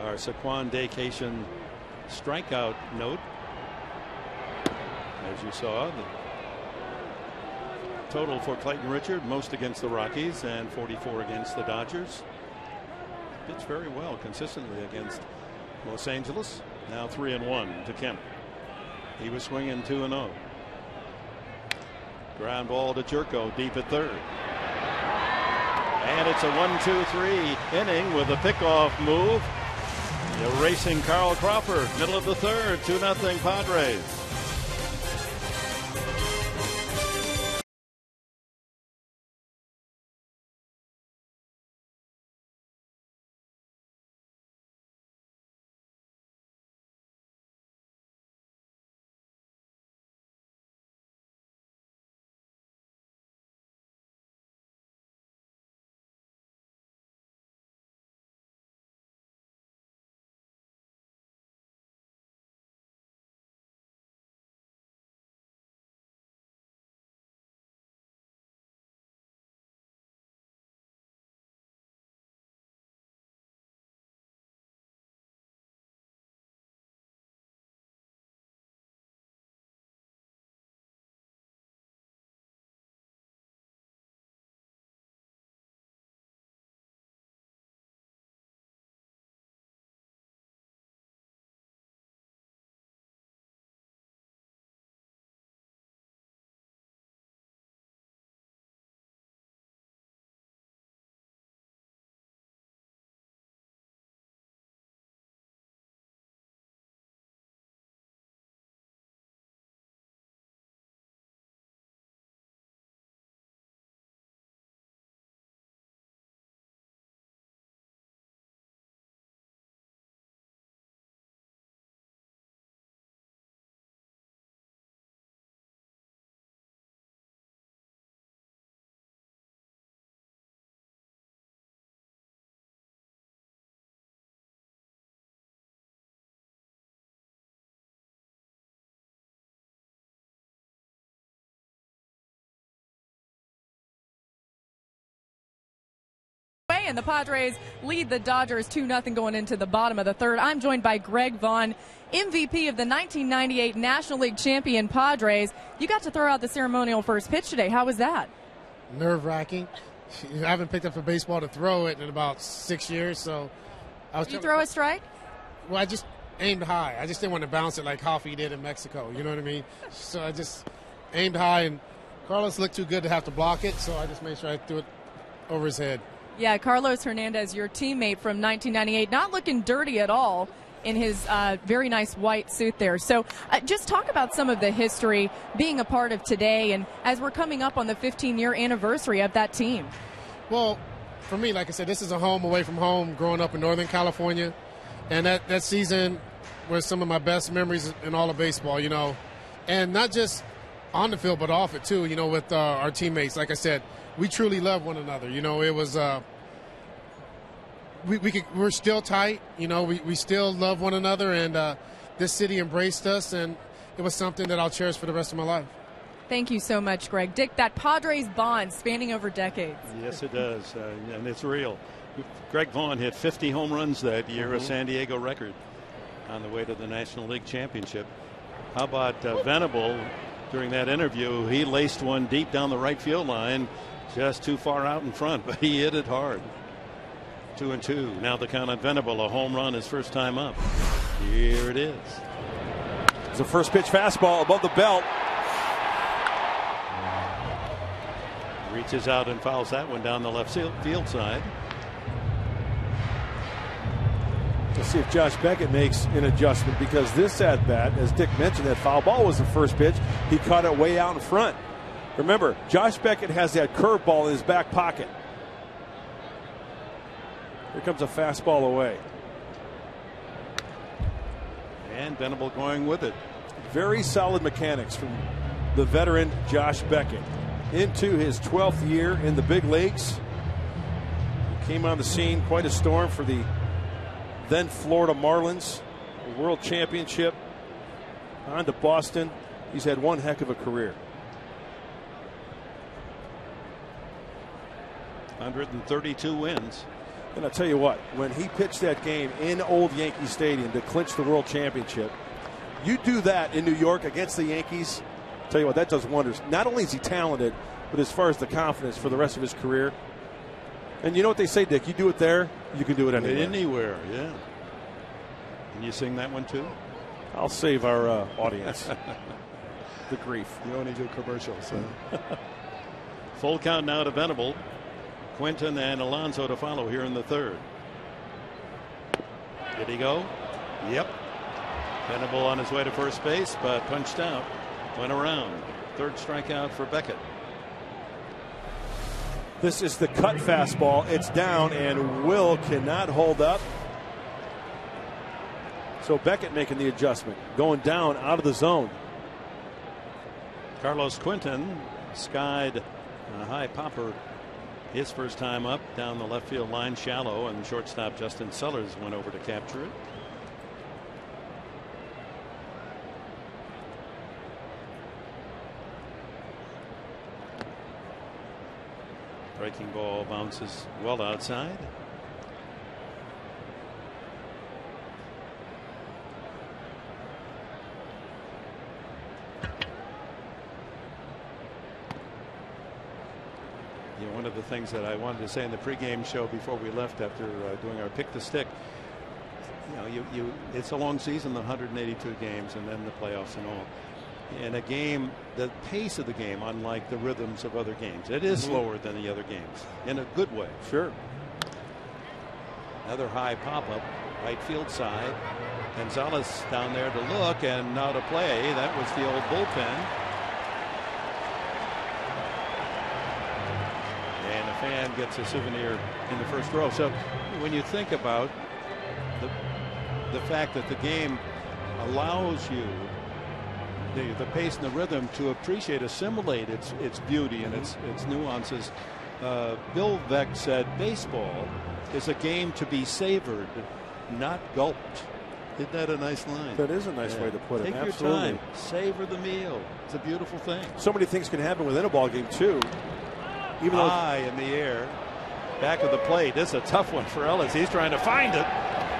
Our Saquon Daycation strikeout note. As you saw, the total for Clayton Richard, most against the Rockies and 44 against the Dodgers. Pitched very well consistently against Los Angeles. Now 3-1 to Kemp. He was swinging 2-0. Ground ball to Jerko deep at third. And it's a 1-2-3 inning with a pickoff move. Erasing Carl Crawford. Middle of the third. 2-0 Padres. and the Padres lead the Dodgers 2-0 going into the bottom of the third. I'm joined by Greg Vaughn, MVP of the 1998 National League champion Padres. You got to throw out the ceremonial first pitch today. How was that? Nerve-wracking. I haven't picked up a baseball to throw it in about 6 years, so I was. Did you throw a strike? Well, I just aimed high. I just didn't want to bounce it like Hoffy did in Mexico. You know what I mean? So I just aimed high, and Carlos looked too good to have to block it, so I just made sure I threw it over his head. Yeah, Carlos Hernandez, your teammate from 1998, not looking dirty at all in his very nice white suit there. So just talk about some of the history being a part of today, and as we're coming up on the 15-year anniversary of that team. Well, for me, like I said, this is a home away from home growing up in Northern California, and that season was some of my best memories in all of baseball, you know, and not just on the field but off it too, you know, with our teammates. Like I said, we truly love one another. You know, it was we're still tight. You know, we still love one another, and this city embraced us, and it was something that I'll cherish for the rest of my life. Thank you so much, Greg. Dick, that Padres bond spanning over decades. Yes, it does, and it's real. Greg Vaughn hit 50 home runs that year, a San Diego record, on the way to the National League Championship. How about Venable? During that interview, he laced one deep down the right field line, just too far out in front, but he hit it hard. 2-2. Now the count on Venable, a home run his first time up. Here it is. It's a first pitch fastball above the belt. Reaches out and fouls that one down the left field side. Let's see if Josh Beckett makes an adjustment, because this at bat, as Dick mentioned, that foul ball was the first pitch. He caught it way out in front. Remember, Josh Beckett has that curveball in his back pocket. Here comes a fastball away. And Venable going with it. Very solid mechanics from the veteran Josh Beckett. Into his 12th year in the big leagues. He came on the scene, quite a storm for the then Florida Marlins, a world championship, on to Boston. He's had one heck of a career. 132 wins. And I'll tell you what, when he pitched that game in Old Yankee Stadium to clinch the world championship, you do that in New York against the Yankees, I'll tell you what, that does wonders. Not only is he talented, but as far as the confidence for the rest of his career. And you know what they say, Dick? You do it there, you can do it anywhere. Anywhere, yeah. Can you sing that one too? I'll save our audience the grief. You only do commercials. Full count now to Venable. Quinton and Alonso to follow here in the third. Did he go? Yep. Venable on his way to first base, but punched out. Went around. Third strikeout for Beckett. This is the cut fastball. It's down, and Will cannot hold up. So Beckett making the adjustment, going down out of the zone. Carlos Quinton skied a high popper his first time up down the left field line, shallow, and shortstop Justin Sellers went over to capture it. Breaking ball bounces well outside. You know, one of the things that I wanted to say in the pregame show before we left after doing our pick the stick, you know, it's a long season, the 182 games, and then the playoffs and all. In a game, the pace of the game, unlike the rhythms of other games, it is slower than the other games in a good way. Sure. Another high pop-up, right field side. Gonzalez down there to look, and now to play. That was the old bullpen. And a fan gets a souvenir in the first row. So when you think about the fact that the game allows you the pace and the rhythm to appreciate, assimilate its beauty and its nuances. Bill Veeck said baseball is a game to be savored, not gulped. Isn't that a nice line? That is a nice way to put it. Take Absolutely. your time. Savor the meal. It's a beautiful thing. So many things can happen within a ball game too. Even high in the air. back of the plate. This is a tough one for Ellis. He's trying to find it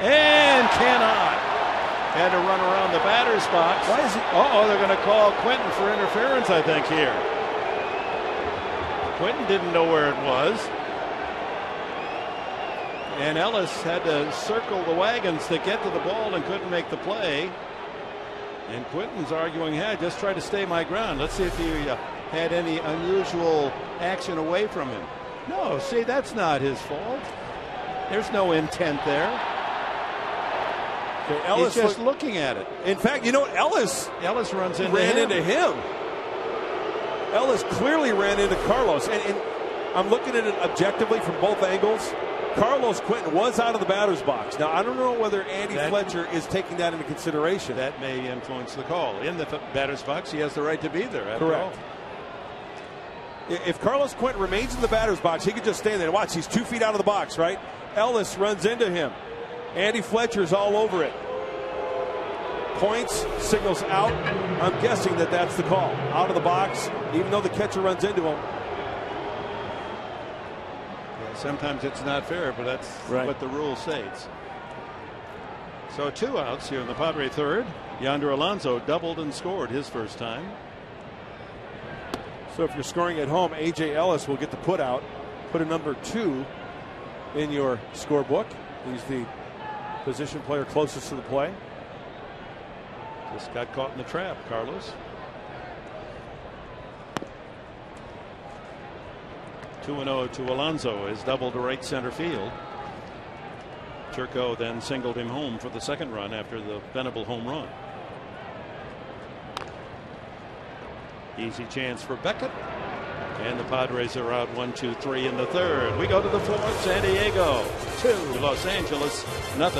and cannot. Had to run around the batter's box. Why is he? They're going to call Quentin for interference, I think, here. Quentin didn't know where it was. And Ellis had to circle the wagons to get to the ball and couldn't make the play. And Quentin's arguing, hey, just try to stay my ground. Let's see if he had any unusual action away from him. No, see, that's not his fault. There's no intent there. Okay, Ellis He's just looking at it. In fact, you know, Ellis runs into ran him. into him. Ellis clearly ran into Carlos. And I'm looking at it objectively from both angles. Carlos Quentin was out of the batter's box. Now, I don't know whether Andy Fletcher is taking that into consideration. That may influence the call. In the batter's box, he has the right to be there. Correct. If Carlos Quentin remains in the batter's box, he could just stand there. Watch, he's 2 feet out of the box, right? Ellis runs into him. Andy Fletcher's all over it. Points, signals out. I'm guessing that that's the call. Out of the box, even though the catcher runs into him. Sometimes it's not fair, but that's what the rule states. So 2 outs here in the Padre third. Yonder Alonso doubled and scored his first time. So if you're scoring at home, A.J. Ellis will get the put out. Put a number 2 in your scorebook. He's the position player closest to the play. Just got caught in the trap, Carlos. 2-0 to Alonso is double to right center field. Turco then singled him home for the second run after the Venable home run. Easy chance for Beckett. And the Padres are out 1-2-3 in the third. We go to the fourth. San Diego 2, Los Angeles 0.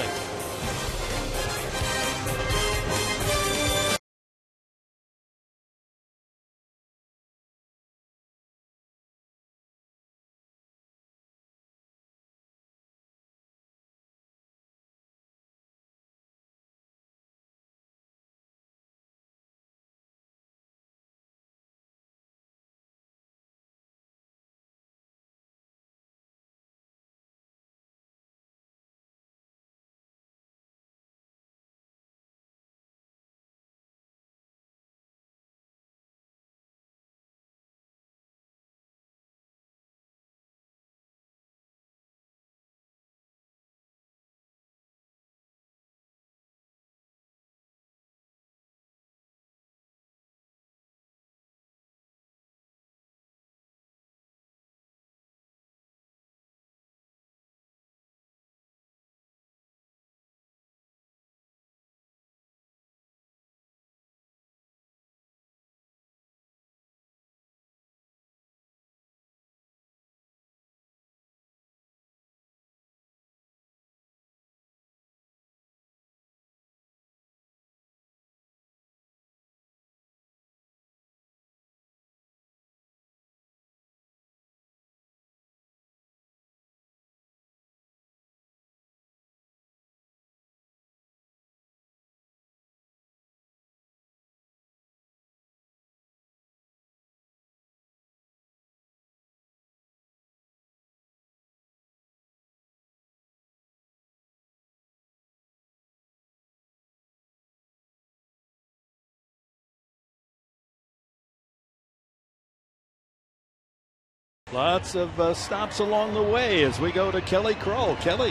Lots of stops along the way as we go to Kelly Kroll. Kelly.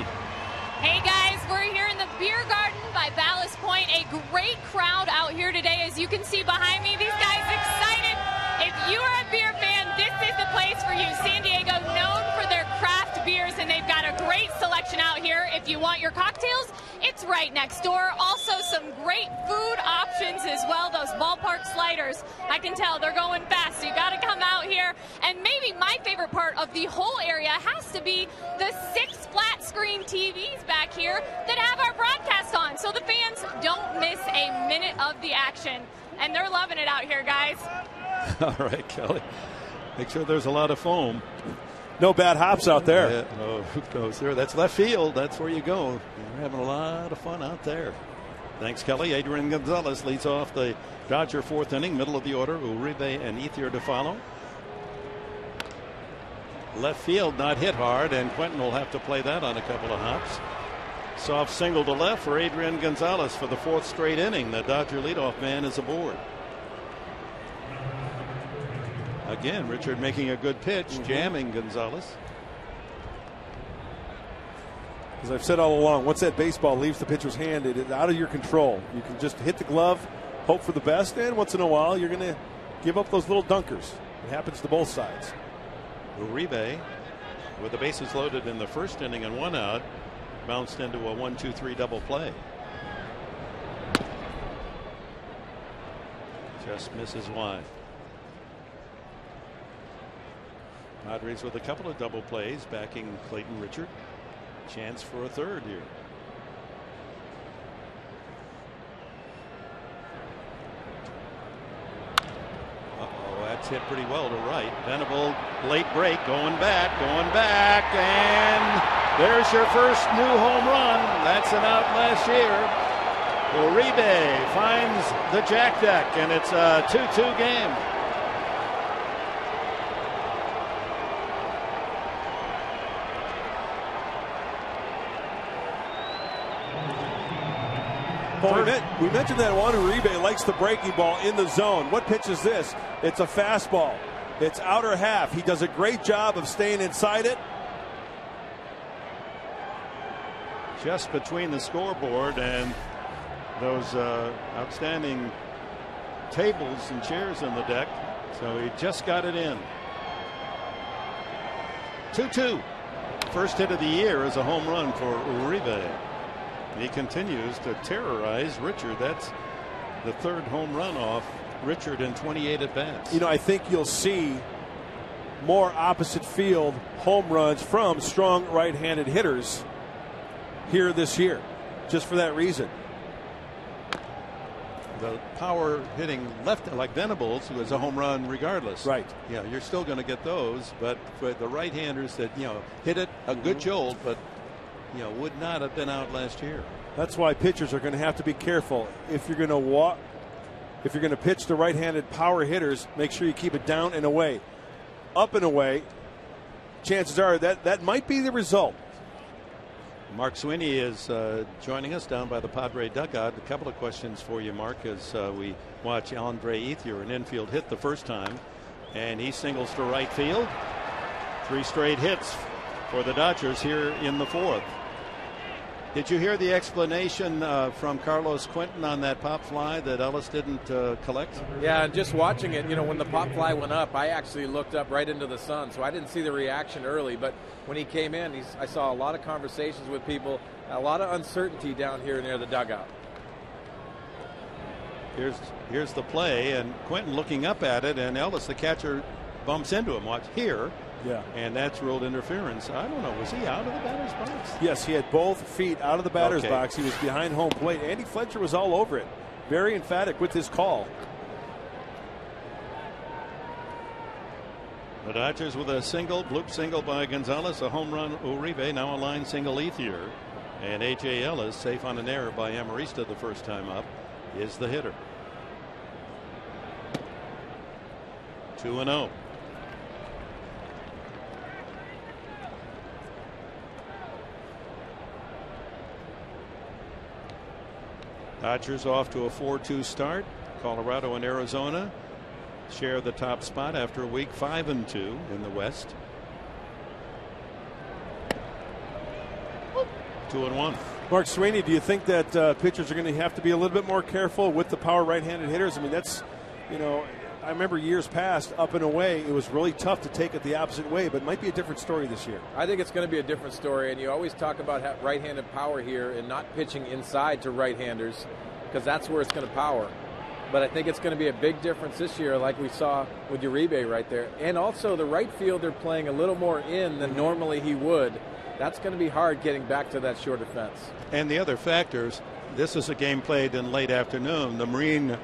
Hey guys, we're here in the beer garden by Ballast Point. A great crowd out here today, as you can see behind me. These guys excited. If you are a beer fan, this is the place for you. San Diego, known for their craft beers, and they've got a great selection out here. If you want your cocktails, it's right next door. Also, some great food options as well. Those ballpark sliders, I can tell they're going fast. So you got to come out here. And maybe my favorite part of the whole area has to be the 6 flat screen TVs back here that have our broadcast on, so the fans don't miss a minute of the action. And they're loving it out here, guys. All right, Kelly. Make sure there's a lot of foam. No bad hops out there. Yeah, no, who goes there? That's left field. That's where you go. We're having a lot of fun out there. Thanks, Kelly. Adrian Gonzalez leads off the Dodger fourth inning. Middle of the order, Uribe and Ethier to follow. Left field not hit hard, and Quentin will have to play that on a couple of hops. Soft single to left for Adrian Gonzalez for the 4th straight inning. The Dodger leadoff man is aboard. Again, Richard making a good pitch, jamming Gonzalez. As I've said all along, once that baseball leaves the pitcher's hand, it is out of your control. You can just hit the glove, hope for the best, and once in a while you're going to give up those little dunkers. It happens to both sides. Uribe, with the bases loaded in the 1st inning and 1 out, bounced into a 1-2-3 double play. Just misses wide. Padres with a couple of double plays backing Clayton Richard. Chance for a 3rd here. That's hit pretty well to right. Venable late break, going back, and there's your first new home run. That's an out last year. Uribe finds the jack deck, and it's a 2-2 game. We mentioned that Juan Uribe likes the breaking ball in the zone. What pitch is this? It's a fastball. It's outer half. He does a great job of staying inside it. Just between the scoreboard and those outstanding tables and chairs on the deck. So he just got it in. 2-2. First hit of the year is a home run for Uribe. He continues to terrorize Richard. That's the 3rd home run off Richard in 28 at bats. You know, I think you'll see more opposite field home runs from strong right-handed hitters here this year, just for that reason. The power hitting left, like Venables, who is a home run regardless. Right. Yeah, you're still going to get those, but for the right-handers that hit it a good jolt, but would not have been out last year. That's why pitchers are going to have to be careful. If you're going to pitch to right-handed power hitters, make sure you keep it down and away. Up and away, chances are that might be the result. Mark Sweeney is joining us down by the Padre dugout. A couple of questions for you, Mark, as we watch Andre Ethier, an infield hit the first time, and he singles to right field. 3 straight hits for the Dodgers here in the 4th. Did you hear the explanation from Carlos Quentin on that pop fly that Ellis didn't collect? Yeah, just watching it, when the pop fly went up, I actually looked up right into the sun, so I didn't see the reaction early. But when he came in, I saw a lot of conversations with people, a lot of uncertainty down here near the dugout. Here's the play, and Quentin looking up at it, and Ellis, the catcher, bumps into him. Watch here. Yeah. And that's ruled interference. I don't know. Was he out of the batter's box? Yes, he had both feet out of the batter's box. He was behind home plate. Andy Fletcher was all over it. Very emphatic with his call. The Dodgers with a single, bloop single by Gonzalez, a home run Uribe, now a line single Ethier. And A.J. Ellis, safe on an error by Amarista the first time up, is the hitter. 2-0. Dodgers off to a 4-2 start. Colorado and Arizona share the top spot after a week 5-2 in the West. 2-1. Mark Sweeney, do you think that pitchers are going to have to be a little bit more careful with the power right-handed hitters? I mean, that's, I remember years past, up and away, it was really tough to take it the opposite way, but it might be a different story this year. I think it's going to be a different story, and you always talk about right-handed power here and not pitching inside to right-handers because that's where it's going to power. But I think it's going to be a big difference this year, like we saw with Uribe right there. And also the right fielder playing a little more in than normally he would. That's going to be hard getting back to that shorter fence. And the other factors, this is a game played in late afternoon. The Marine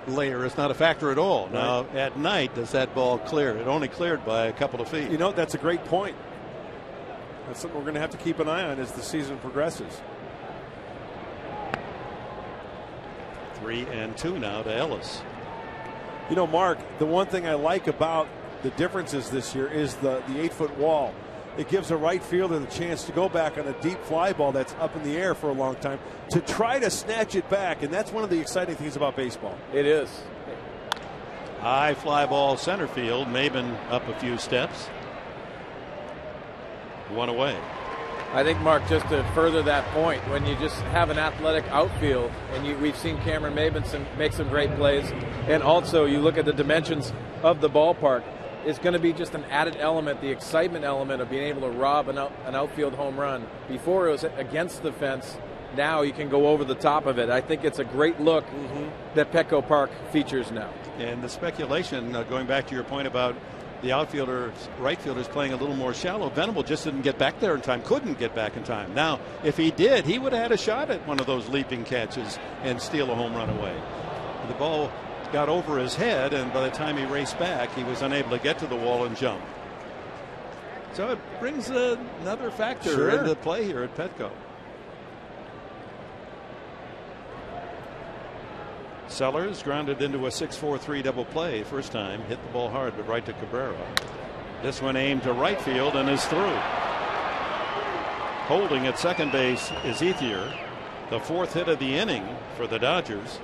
layer is not a factor at all. Right. Now, at night, does that ball clear? It only cleared by a couple of feet. That's a great point. That's something we're going to have to keep an eye on as the season progresses. 3-2 now to Ellis. Mark, the one thing I like about the differences this year is the 8-foot wall. It gives a right fielder the chance to go back on a deep fly ball that's up in the air for a long time to try to snatch it back, and that's one of the exciting things about baseball. It is. High fly ball center field. Maben up a few steps. One away. I think, Mark, just to further that point, when you just have an athletic outfield, and we've seen Cameron Maben make some great plays, and also you look at the dimensions of the ballpark, it's going to be just an added element, the excitement element of being able to rob an outfield home run. Before it was against the fence, now you can go over the top of it. I think it's a great look that Petco Park features now. And the speculation, going back to your point about the outfielders, right fielders playing a little more shallow, Venable just didn't get back there in time, couldn't get back in time. Now, if he did, he would have had a shot at one of those leaping catches and steal a home run away. The ball got over his head, and by the time he raced back, he was unable to get to the wall and jump. So it brings another factor into play here at Petco. Sellers grounded into a 6-4-3 double play first time, hit the ball hard but right to Cabrera. This one aimed to right field and is through. Holding at second base is Ethier, the 4th hit of the inning for the Dodgers,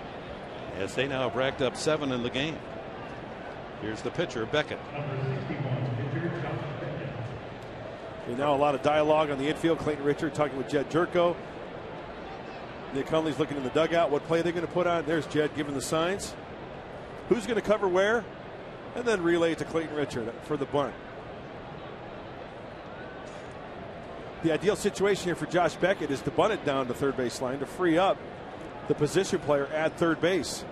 as they now have racked up 7 in the game. Here's the pitcher, Beckett. And now a lot of dialogue on the infield. Clayton Richard talking with Jed Jerko. Nick Hundley's looking in the dugout. What play are they going to put on? There's Jed giving the signs. Who's going to cover where? And then relay to Clayton Richard for the bunt. The ideal situation here for Josh Beckett is to bunt it down to third base line to free up the position player at third base.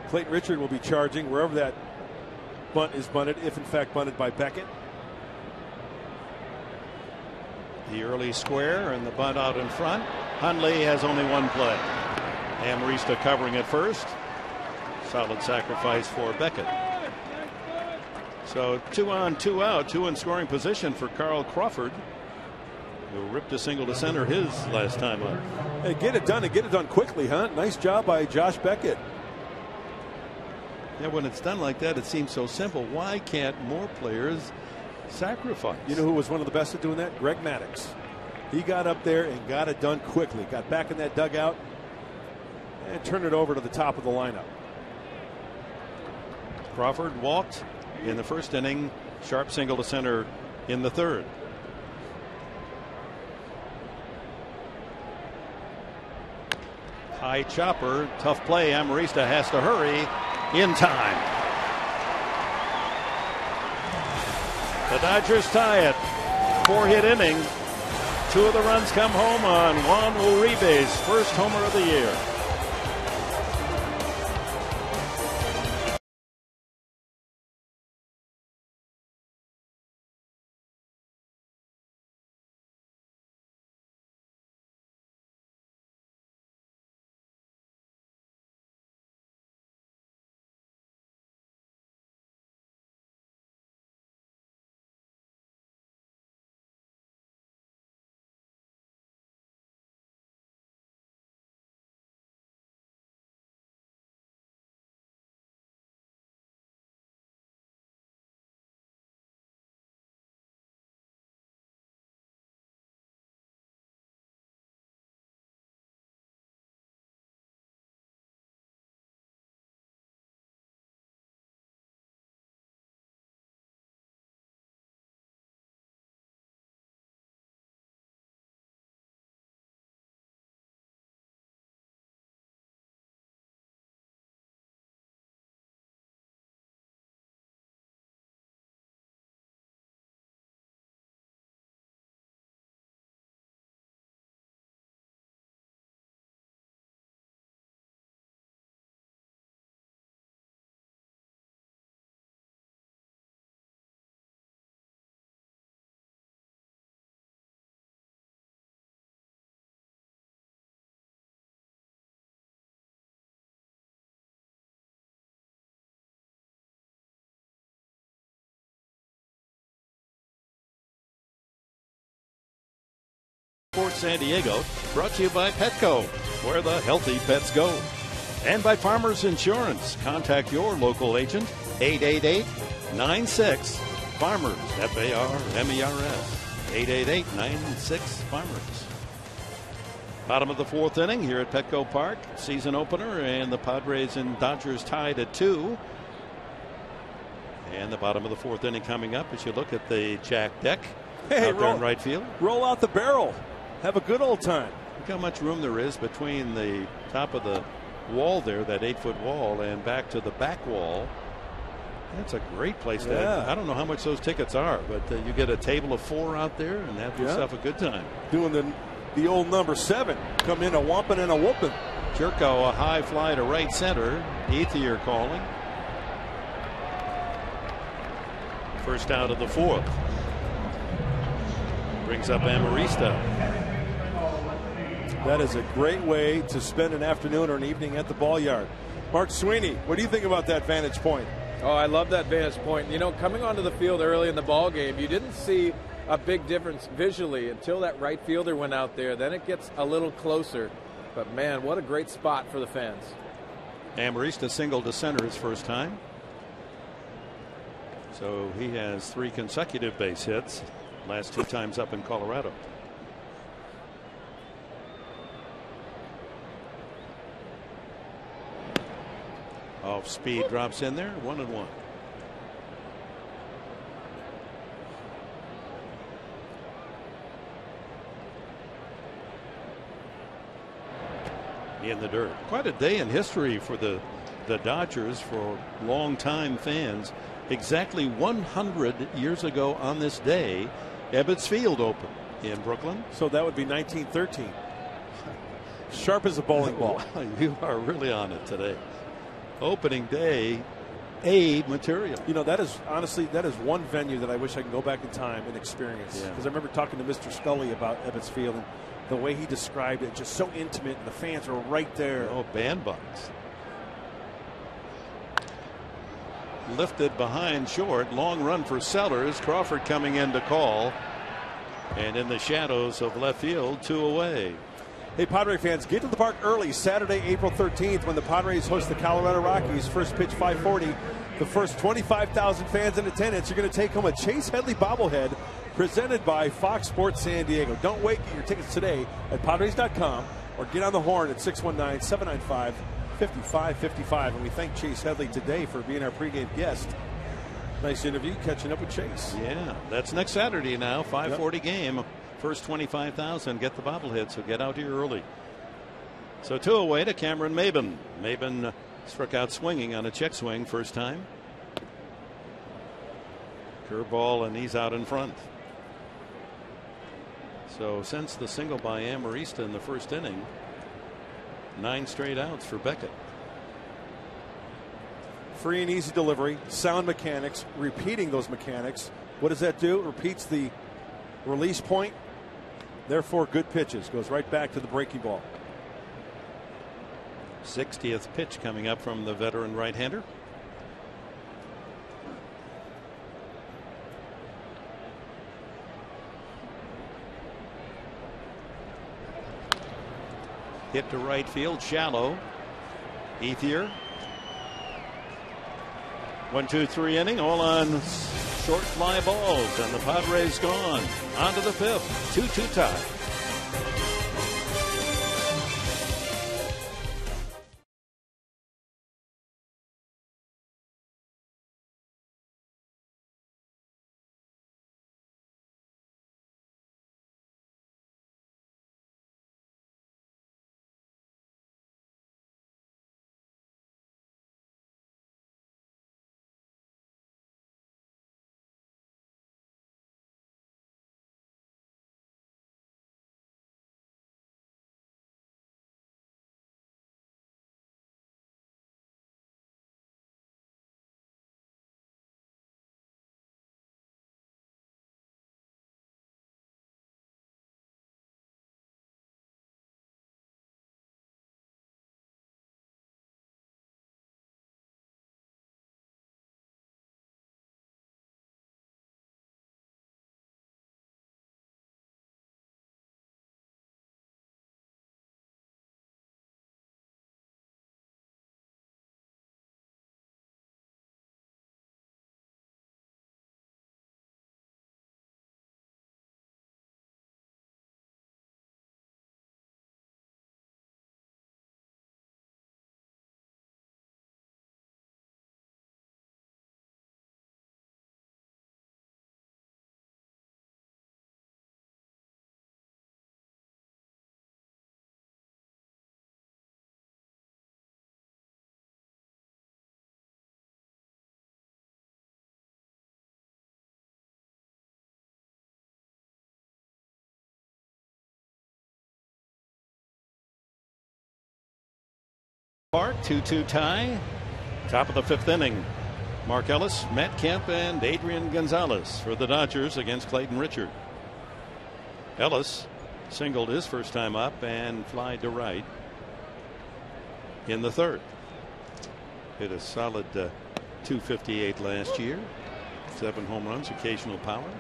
Clayton Richard will be charging wherever that bunt is bunted, if in fact bunted by Beckett. The early square and the bunt out in front. Hundley has only one play. Amarista covering at first. Solid sacrifice for Beckett. So 2 on, 2 out, 2 in scoring position for Carl Crawford, who ripped a single to center his last time up. Hey, get it done and get it done quickly, huh? Nice job by Josh Beckett. Yeah, when it's done like that, it seems so simple. Why can't more players sacrifice? You know who was one of the best at doing that? Greg Maddux. He got up there and got it done quickly. Got back in that dugout and turned it over to the top of the lineup. Crawford walked in the first inning. Sharp single to center in the third. High chopper, tough play. Amarista has to hurry in time. The Dodgers tie it. 4-hit inning. 2 of the runs come home on Juan Uribe's first homer of the year. Sports San Diego, brought to you by Petco, where the healthy pets go. And by Farmers Insurance. Contact your local agent, 888-96-FARMERS, FARMERS, 888-96-FARMERS. Bottom of the fourth inning here at Petco Park. Season opener, and the Padres and Dodgers tied at 2. And the bottom of the fourth inning coming up as you look at the Jack deck out there in right field. Roll out the barrel. Have a good old time. Look how much room there is between the top of the wall there, that 8-foot wall, and back to the back wall. That's a great place to have. I don't know how much those tickets are, but you get a table of 4 out there and have yourself a good time. Doing the old number 7. Come in a whomping and a whooping. Jerko, a high fly to right center. Ethier calling. First out of the fourth. Brings up Amarista. That is a great way to spend an afternoon or an evening at the ball yard. Mark Sweeney, what do you think about that vantage point? Oh, I love that vantage point. You know, coming onto the field early in the ball game, you didn't see a big difference visually until that right fielder went out there. Then it gets a little closer. But, man, what a great spot for the fans. Amarista singled to center his first time. So he has 3 consecutive base hits. Last 2 times up in Colorado. Off speed, drops in there, 1-1. In the dirt. Quite a day in history for the Dodgers, for longtime fans. Exactly 100 years ago on this day, Ebbets Field opened in Brooklyn. So that would be 1913. Sharp as a bowling ball. Wow, you are really on it today. Opening day aid material. You know, that is honestly, that is one venue that I wish I could go back in time and experience. Because I remember talking to Mr. Scully about Ebbets Field, and the way he described it, just so intimate, and the fans were right there. Oh, bandbox. Lifted behind short. Long run for Sellers. Crawford coming in to call. And in the shadows of left field, 2 away. Hey, Padre fans, get to the park early Saturday, April 13th, when the Padres host the Colorado Rockies. First pitch 5:40. The first 25,000 fans in attendance are going to take home a Chase Headley bobblehead presented by Fox Sports San Diego. Don't wait. Get your tickets today at Padres.com or get on the horn at 619-795-5555. And we thank Chase Headley today for being our pregame guest. Nice interview, catching up with Chase. Yeah, that's next Saturday now, 5:40 game. First 25,000 get the bobblehead, so get out here early. So 2 away to Cameron Maben. Maben struck out swinging on a check swing first time. Curveball, and he's out in front. So since the single by Amarista in the first inning, 9 straight outs for Beckett. Free and easy delivery, sound mechanics, repeating those mechanics. What does that do? It repeats the release point. Therefore, good pitches. Goes right back to the breaking ball. 60th pitch coming up from the veteran right-hander. Hit to right field, shallow. Ethier. 1-2-3 inning, all on short fly balls, and the Padres gone. On to the 5th, 2-2 tie. Park 2-2 tie. Top of the 5th inning. Mark Ellis, Matt Kemp, and Adrian Gonzalez for the Dodgers against Clayton Richard. Ellis singled his first time up and flied to right in the 3rd. Hit a solid .258 last year. 7 home runs, occasional power.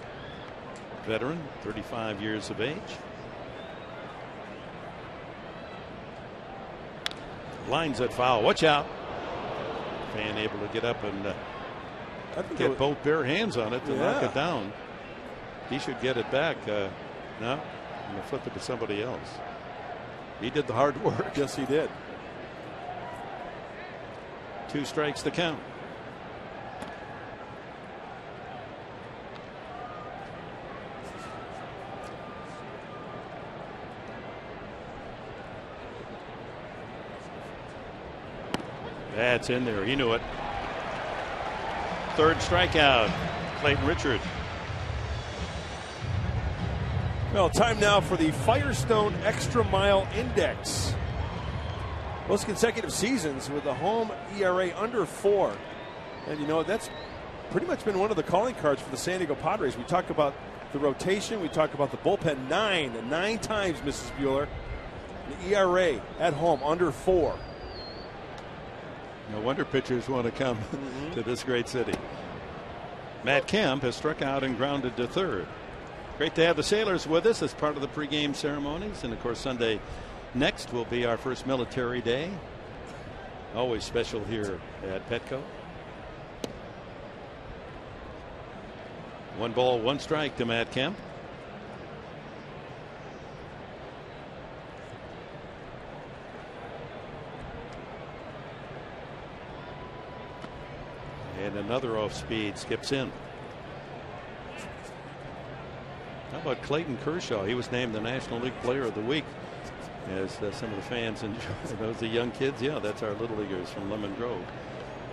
Veteran, 35 years of age. Lines at foul. Watch out. Fan able to get up and get both bare hands on it to knock it down. He should get it back. No, I'm going to flip it to somebody else. He did the hard work. Yes, he did. 2 strikes to count. That's in there. He knew it. 3rd strikeout. Clayton Richard. Well, time now for the Firestone Extra Mile Index. Most consecutive seasons with a home ERA under 4. And you know, that's pretty much been one of the calling cards for the San Diego Padres. We talk about the rotation. We talk about the bullpen. Nine times, Mrs. Bueller. The ERA at home under 4. No wonder pitchers want to come to this great city. Matt Kemp has struck out and grounded to 3rd. Great to have the Sailors with us as part of the pregame ceremonies. And of course, Sunday next will be our first military day. Always special here at Petco. 1 ball, 1 strike to Matt Kemp. And another off speed skips in. How about Clayton Kershaw? He was named the National League Player of the Week, as some of the fans enjoy. Those the young kids. Yeah, that's our little leaguers from Lemon Grove.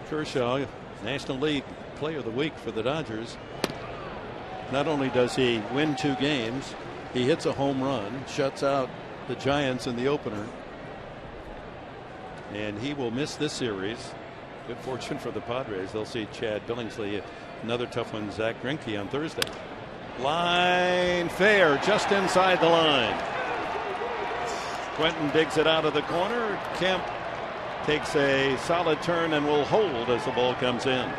Kershaw, National League Player of the Week for the Dodgers. Not only does he win 2 games, he hits a home run, shuts out the Giants in the opener, and he will miss this series. Good fortune for the Padres. They'll see Chad Billingsley, another tough one, Zach Greinke on Thursday. Line fair, just inside the line. Quentin digs it out of the corner. Kemp takes a solid turn and will hold as the ball comes in.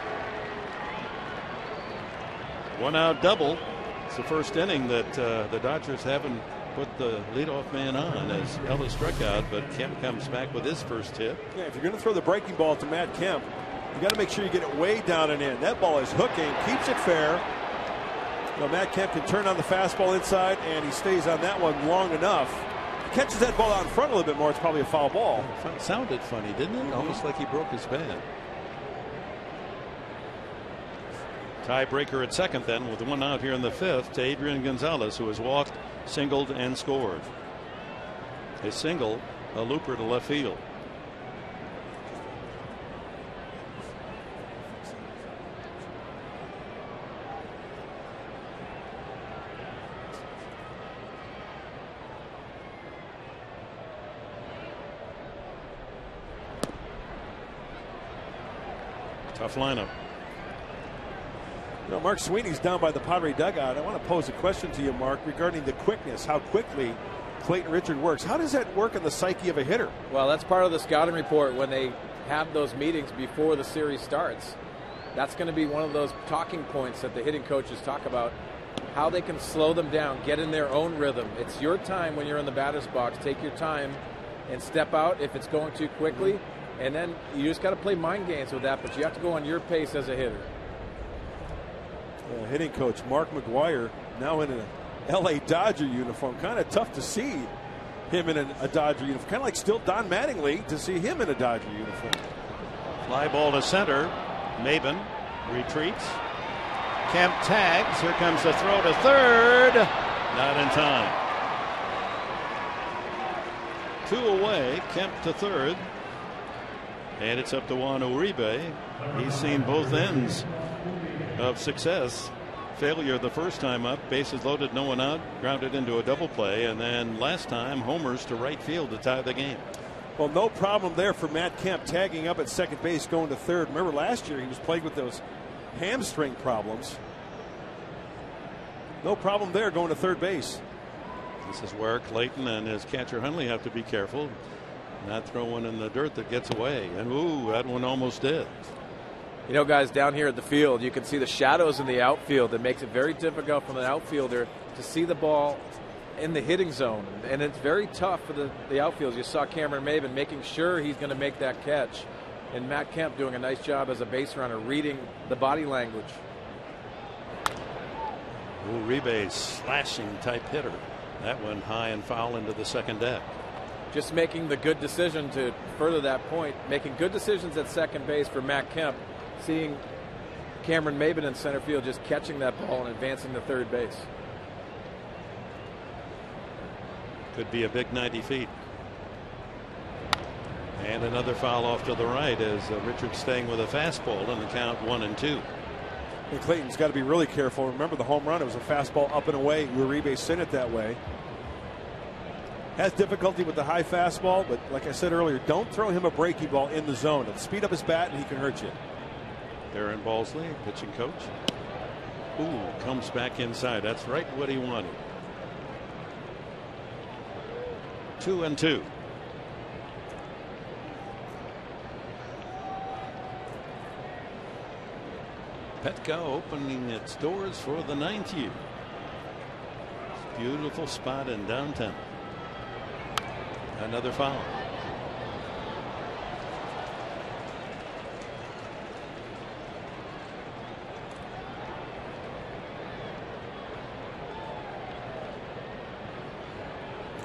1 out double. It's the first inning that the Dodgers haven't put the leadoff man on as Ellis struck out, but Kemp comes back with his first hit. Yeah, if you're going to throw the breaking ball to Matt Kemp, you got to make sure you get it way down and in. That ball is hooking, keeps it fair. You know, Matt Kemp can turn on the fastball inside, and he stays on that one long enough. If he catches that ball out in front a little bit more, it's probably a foul ball. It sounded funny, didn't it? Almost like he broke his bat. Tiebreaker at second then, with 1 out here in the 5th, to Adrian Gonzalez, who has walked, singled, and scored. His single, a looper to left field. Tough lineup. You know, Mark Sweeney's down by the Padre dugout. I want to pose a question to you, Mark, regarding the quickness, how quickly Clayton Richard works. How does that work on the psyche of a hitter? Well, that's part of the scouting report when they have those meetings before the series starts. That's going to be one of those talking points that the hitting coaches talk about, how they can slow them down, get in their own rhythm. It's your time when you're in the batter's box. Take your time and step out if it's going too quickly. And then you just got to play mind games with that, but you have to go on your pace as a hitter. Hitting coach Mark McGuire now in an LA Dodger uniform. Kind of tough to see him in a Dodger uniform. Kind of like still Don Mattingly to see him in a Dodger uniform. Fly ball to center. Maben retreats. Kemp tags. Here comes the throw to 3rd. Not in time. 2 away. Kemp to 3rd. And it's up to Juan Uribe. He's seen both ends of success. Failure the first time up, bases loaded, no one out, grounded into a double play, and then last time homers to right field to tie the game. Well, no problem there for Matt Kemp tagging up at second base, going to third. Remember last year he was plagued with those hamstring problems. No problem there going to third base. This is where Clayton and his catcher Hundley have to be careful. Not throw one in the dirt that gets away. And ooh, that one almost did. You know, guys, down here at the field, you can see the shadows in the outfield that makes it very difficult for the outfielder to see the ball in the hitting zone. And it's very tough for the outfield. You saw Cameron Maben making sure he's going to make that catch. And Matt Kemp doing a nice job as a base runner, reading the body language. Uribe, slashing type hitter. That one high and foul into the second deck. Just making the good decision to further that point. Making good decisions at second base for Matt Kemp. Seeing Cameron Maben in center field just catching that ball and advancing to third base. Could be a big 90 feet. And another foul off to the right as Richard staying with a fastball in the count 1-2. And Clayton's got to be really careful. Remember the home run, it was a fastball up and away. Uribe sent it that way. Has difficulty with the high fastball, but like I said earlier, don't throw him a breaky ball in the zone. It'll speed up his bat and he can hurt you. Darren Balsley, pitching coach. Ooh, comes back inside. That's right what he wanted. 2-2. Petco opening its doors for the 9th year. Beautiful spot in downtown. Another foul.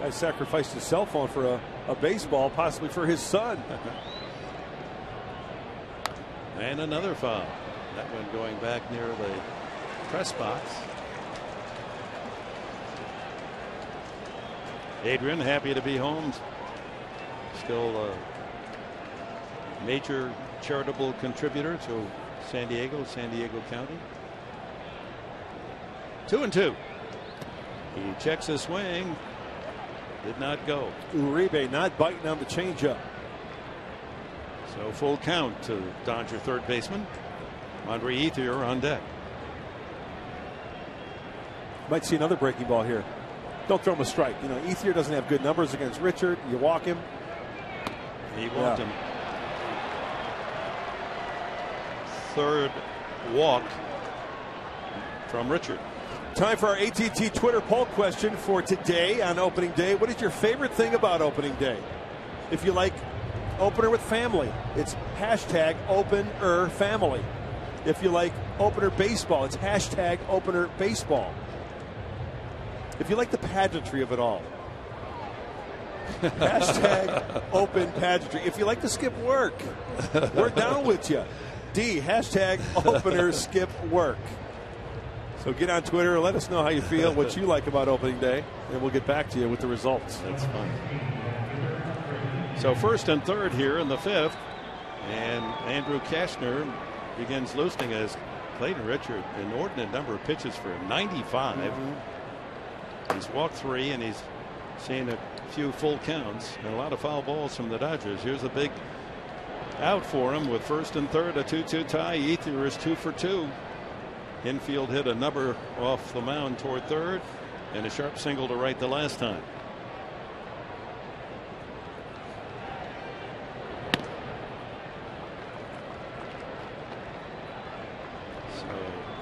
I sacrificed his cell phone for a baseball, possibly for his son. And another foul. That one going back near the press box. Adrian happy to be home. Still a major charitable contributor to San Diego County. 2-2. He checks his swing. Did not go. Uribe not biting on the changeup. So full count to Dodger third baseman Andre Ethier on deck. Might see another breaking ball here. Don't throw him a strike. You know, Ethier doesn't have good numbers against Richard. You walk him. He walked him. Third walk from Richard. Time for our AT&T Twitter poll question for today on opening day. What is your favorite thing about opening day? If you like opener with family, it's hashtag opener family. If you like opener baseball, it's hashtag opener baseball. If you like the pageantry of it all, hashtag open pageantry. If you like to skip work, we're down with you. D, hashtag opener skip work. So get on Twitter, let us know how you feel, what you like about opening day, and we'll get back to you with the results. That's fun. So first and third here in the 5th, and Andrew Kashner begins loosening as Clayton Richard, inordinate number of pitches for him, 95. He's walked 3 and he's seen a few full counts and a lot of foul balls from the Dodgers. Here's a big out for him with first and third, a 2-2 tie. Ethier is 2 for 2. Infield hit a number off the mound toward third and a sharp single to right the last time.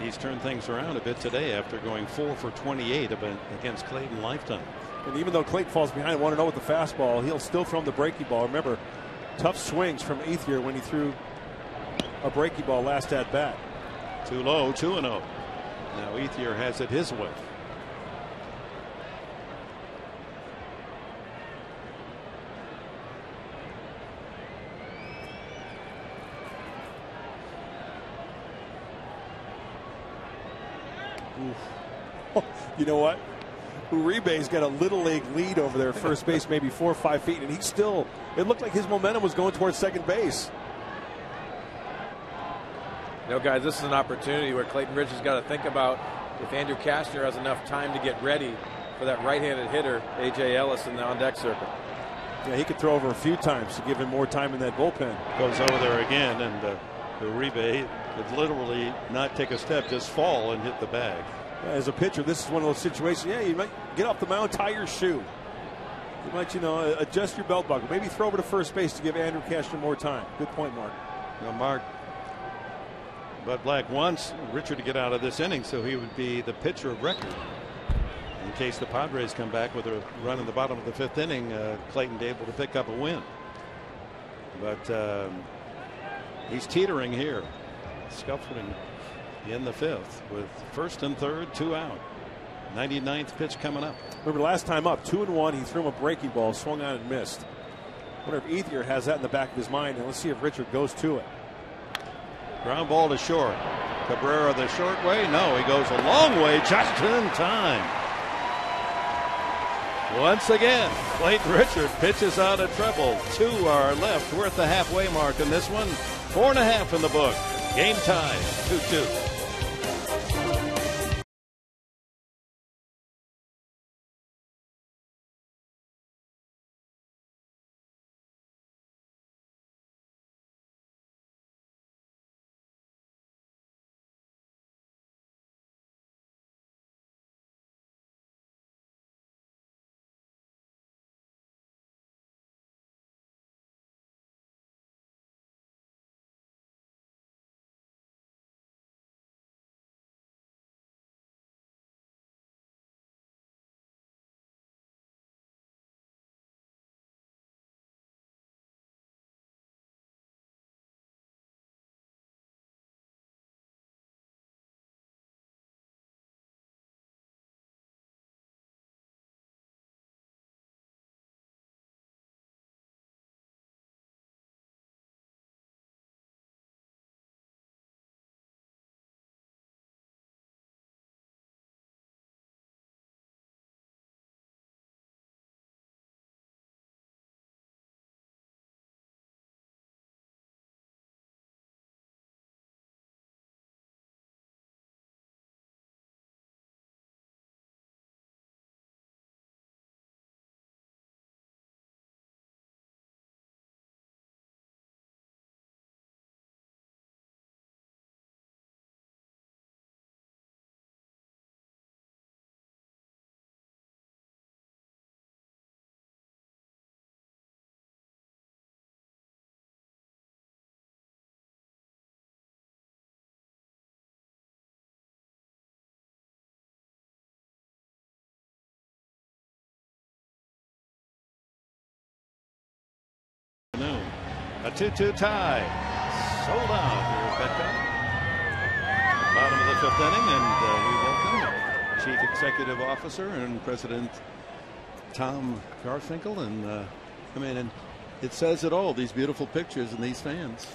He's turned things around a bit today after going 4 for 28 against Clayton lifetime. And even though Clayton falls behind 1-0 with the fastball, he'll still throw him the breaky ball. Remember, tough swings from Ethier when he threw a breaky ball last at bat. Too low, 2-0. Now Ethier has it his way. You know what? Uribe's got a little league lead over there at first base, maybe 4 or 5 feet, and he's still, it looked like his momentum was going towards second base. You know, guys, this is an opportunity where Clayton Richard's got to think about if Andrew Kashner has enough time to get ready for that right-handed hitter, A.J. Ellis, in the on-deck circle. Yeah, he could throw over a few times to give him more time in that bullpen. Goes over there again, and Uribe could literally not take a step, just fall and hit the bag. As a pitcher, this is one of those situations. Yeah, you might get off the mound, tie your shoe. You might, adjust your belt buckle. Maybe throw over to first base to give Andrew Cashner more time. Good point, Mark. Now, Mark, Bud Black wants Richard to get out of this inning so he would be the pitcher of record. In case the Padres come back with a run in the bottom of the 5th inning, Clayton able to pick up a win. But he's teetering here, scuffling in the 5th with 1st and 3rd, 2 out. 99th pitch coming up. Remember last time up, 2-1, he threw him a breaking ball, swung on and missed. Wonder if Ethier has that in the back of his mind, and let's see if Richard goes to it. Ground ball to short. Cabrera the short way. No, he goes a long way just in time. Once again, Clayton Richard pitches out a treble. 2 are left. We're at the halfway mark in this one. 4.5 in the book. Game tie, 2-2. A 2-2 tie. Sold out here at Petco. Bottom of the 5th inning, and we welcome Chief Executive Officer and President Tom Garfinkel. And and it says it all, these beautiful pictures and these fans.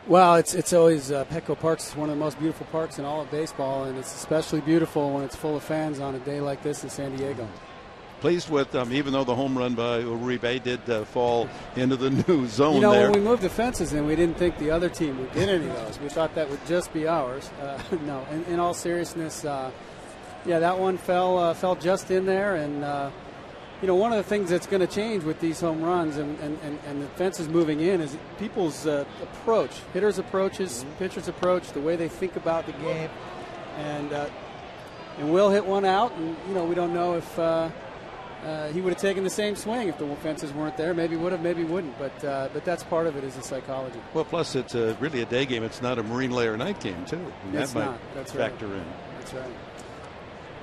Well, it's always Petco Park's one of the most beautiful parks in all of baseball, and it's especially beautiful when it's full of fans on a day like this in San Diego. Pleased with even though the home run by Uribe did fall into the new zone. When we moved the fences in, we didn't think the other team would get any of those. We thought that would just be ours. No, in all seriousness, that one fell just in there. And one of the things that's going to change with these home runs and the fences moving in is people's approach, hitters' approaches, pitchers' approach, the way they think about the game. And Will hit one out, and we don't know if. He would have taken the same swing if the fences weren't there. Maybe would have, maybe wouldn't. But that's part of it, is the psychology. Well, plus it's really a day game. It's not a Marine Layer night game, too. It's that not. might That's factor right. in. That's right.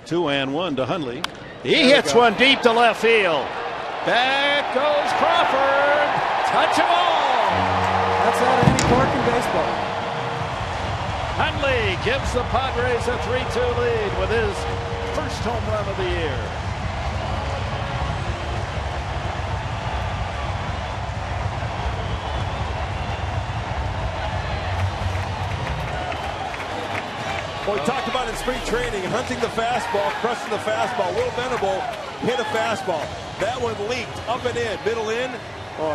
2-1 to Hundley. He hits one deep to left field. Back goes Crawford. Touch them all. That's out of any park in baseball. Hundley gives the Padres a 3-2 lead with his first home run of the year. Well, we talked about in spring training, hunting the fastball, crushing the fastball. Will Venable hit a fastball. That one leaked up and in, middle in.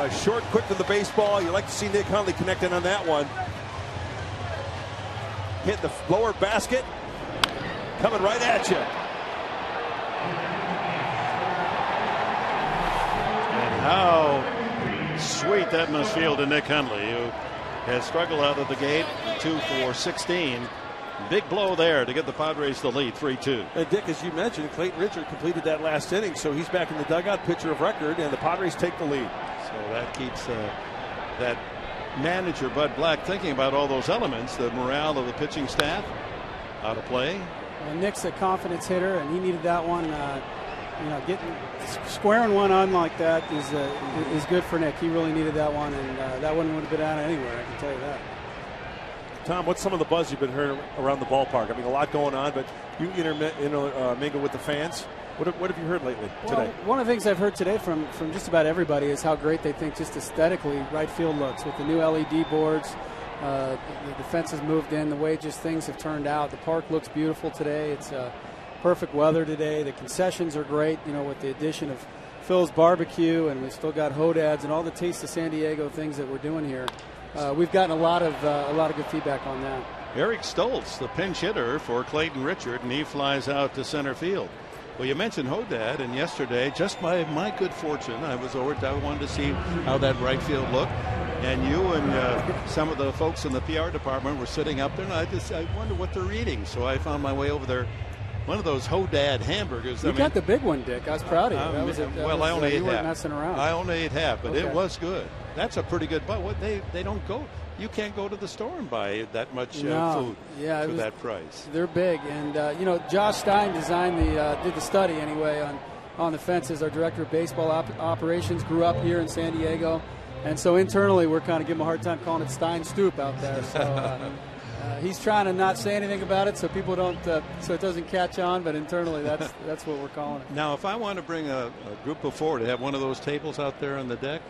Short, quick to the baseball. You like to see Nick Hundley connecting on that one. Hit the lower basket. Coming right at you. And How sweet that must feel to Nick Hundley, who has struggled out of the gate, 2 for 16. Big blow there to get the Padres the lead, 3-2. And Dick, as you mentioned, Clayton Richard completed that last inning, so he's back in the dugout, pitcher of record, and the Padres take the lead. So that keeps that manager, Bud Black, thinking about all those elements, the morale of the pitching staff, how to play. Well, Nick's a confidence hitter, and he needed that one. Squaring one on like that is good for Nick. He really needed that one, and that one would have been out anywhere, I can tell you that. Tom, what's some of the buzz you've been hearing around the ballpark? I mean, a lot going on, but you mingle with the fans. What have you heard lately today? Well, one of the things I've heard today from just about everybody is how great they think just aesthetically right field looks with the new LED boards. The fences moved in, the way just things have turned out. The park looks beautiful today. It's perfect weather today. The concessions are great, with the addition of Phil's Barbecue, and we've still got Hodads and all the Taste of San Diego things that we're doing here. We've gotten a lot of good feedback on that. Eric Stoltz, the pinch hitter for Clayton Richard, and he flies out to center field. Well, you mentioned Hodad, and yesterday, just by my good fortune, I was over. I wanted to see how that right field looked, and you and some of the folks in the PR department were sitting up there, and I wonder what they're eating. So I found my way over there. One of those Hodad hamburgers. You got the big one, Dick. I was proud of you. I only ate half. Messing around. I only ate half, but it was good. That's a pretty good buy. They don't go. You can't go to the store and buy that much food for that price. They're big, and Josh Stein designed did the study anyway on the fences. Our director of baseball operations grew up here in San Diego, and so internally we're kind of giving him a hard time calling it Stein Stoop out there. So he's trying to not say anything about it so people don't, so it doesn't catch on. But internally, that's what we're calling it. Now, if I want to bring a group of 4 to have one of those tables out there on the deck.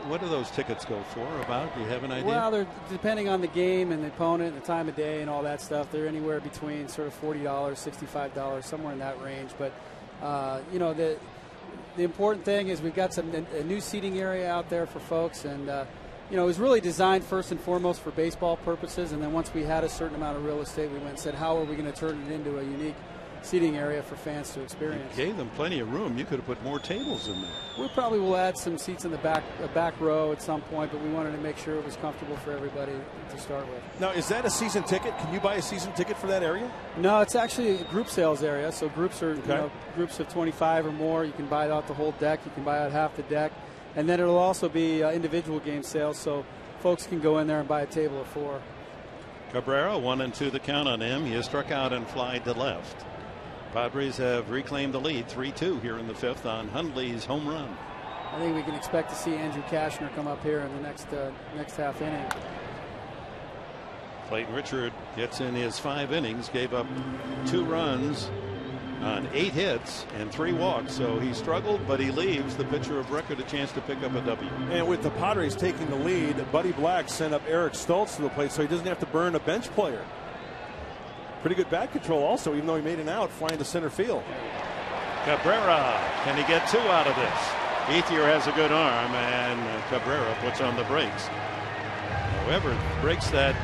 What do those tickets go for about? Do you have an idea? Well, they're depending on the game and the opponent and the time of day and all that stuff. They're anywhere between sort of $40, $65, somewhere in that range. But, the important thing is we've got a new seating area out there for folks. And, it was really designed first and foremost for baseball purposes. And then once we had a certain amount of real estate, we went and said, how are we going to turn it into a unique seating area for fans to experience? You gave them plenty of room. You could have put more tables in there. We probably will add some seats in the back row at some point, but we wanted to make sure it was comfortable for everybody to start with. Now, is that a season ticket? Can you buy a season ticket for that area? No, it's actually a group sales area. So groups are groups of 25 or more. You can buy out the whole deck. You can buy out half the deck, and then it'll also be individual game sales, so folks can go in there and buy a table of 4. Cabrera 1-2 the count on him. He has struck out and fly to left. Padres have reclaimed the lead 3-2 here in the 5th on Hundley's home run. I think we can expect to see Andrew Kashner come up here in the next half inning. Clayton Richard gets in his 5 innings, gave up 2 runs on 8 hits and 3 walks. So he struggled, but he leaves the pitcher of record a chance to pick up a W. And with the Padres taking the lead, Buddy Black sent up Eric Stoltz to the plate so he doesn't have to burn a bench player. Pretty good bat control also, even though he made an out flying to center field. Cabrera, can he get 2 out of this? Ethier has a good arm, and Cabrera puts on the brakes. However, breaks that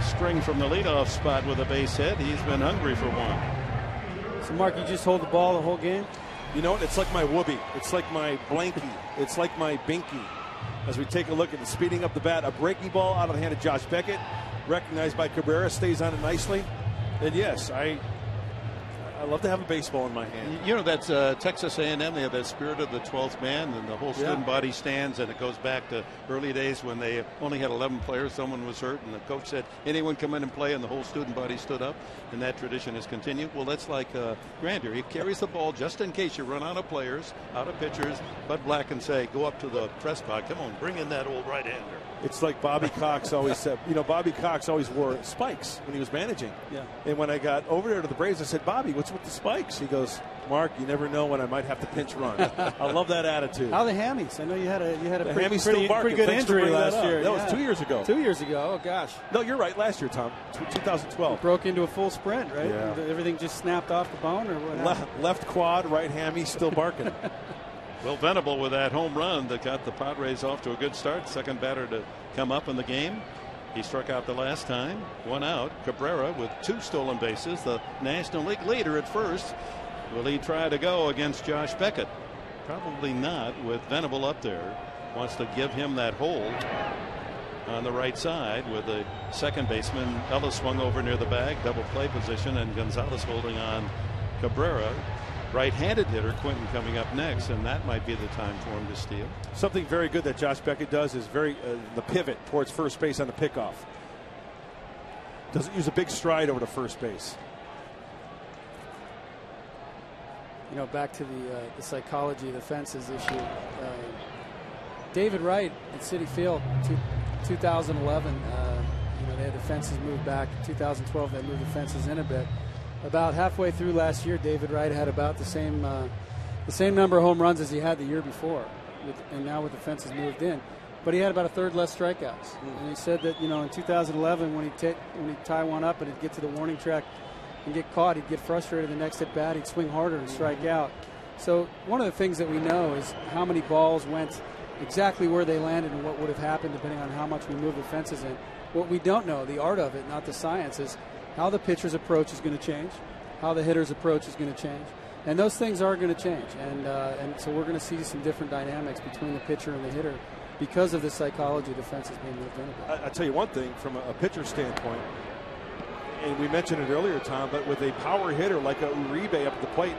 string from the leadoff spot with a base hit. He's been hungry for one. So, Mark, you just hold the ball the whole game? You know what? It's like my whoopee. It's like my blankie. It's like my binky. As we take a look at the speeding up the bat, a breaking ball out of the hand of Josh Beckett. Recognized by Cabrera, stays on it nicely. And yes, I love to have a baseball in my hand. That's Texas A&M. They have that spirit of the 12th man, and the whole student body stands, and it goes back to early days when they only had 11 players. Someone was hurt, and the coach said, anyone come in and play, and the whole student body stood up, and that tradition has continued. Well, that's like Grander. He carries the ball just in case you run out of players, out of pitchers. Bud Black can say, go up to the press box, come on, bring in that old right-hander. It's like Bobby Cox always said. Bobby Cox always wore spikes when he was managing. Yeah. And when I got over there to the Braves, I said, Bobby, what's with the spikes? He goes, Mark, you never know when I might have to pinch run. I love that attitude. How are the hammies? I know you had a pretty good injury last year. That was 2 years ago. 2 years ago. Oh gosh. No, you're right. Last year, Tom, 2012. You broke into a full sprint, right? Yeah. Everything just snapped off the bone, or what? Left quad, right hammy, still barking. Will Venable with that home run that got the Padres off to a good start. Second batter to come up in the game. He struck out the last time. 1 out. Cabrera with 2 stolen bases. The National League leader at first. Will he try to go against Josh Beckett? Probably not with Venable up there. Wants to give him that hold on the right side with the second baseman. Ellis swung over near the bag, double play position, and Gonzalez holding on Cabrera. Right-handed hitter Quinton coming up next, and that might be the time for him to steal. Something very good that Josh Beckett does is the pivot towards first base on the pickoff. Doesn't use a big stride over to first base. You know, back to the psychology of the fences issue. David Wright at Citi Field, 2011. You know, they had the fences moved back. 2012, they moved the fences in a bit. About halfway through last year, David Wright had about the same number of home runs as he had the year before, and now with the fences moved in. But he had about a third less strikeouts. And he said that, you know, in 2011, when he'd tie one up and he'd get to the warning track and get caught, he'd get frustrated the next at bat, he'd swing harder and strike out. So one of the things that we know is how many balls went exactly where they landed and what would have happened depending on how much we move the fences in. What we don't know, the art of it, not the science, is how the pitcher's approach is going to change, how the hitter's approach is going to change. And those things are going to change. And so we're going to see some different dynamics between the pitcher and the hitter because of the psychology of the fences being moved in. I'll tell you one thing from a pitcher standpoint, and we mentioned it earlier, Tom, but with a power hitter like a Uribe up at the plate,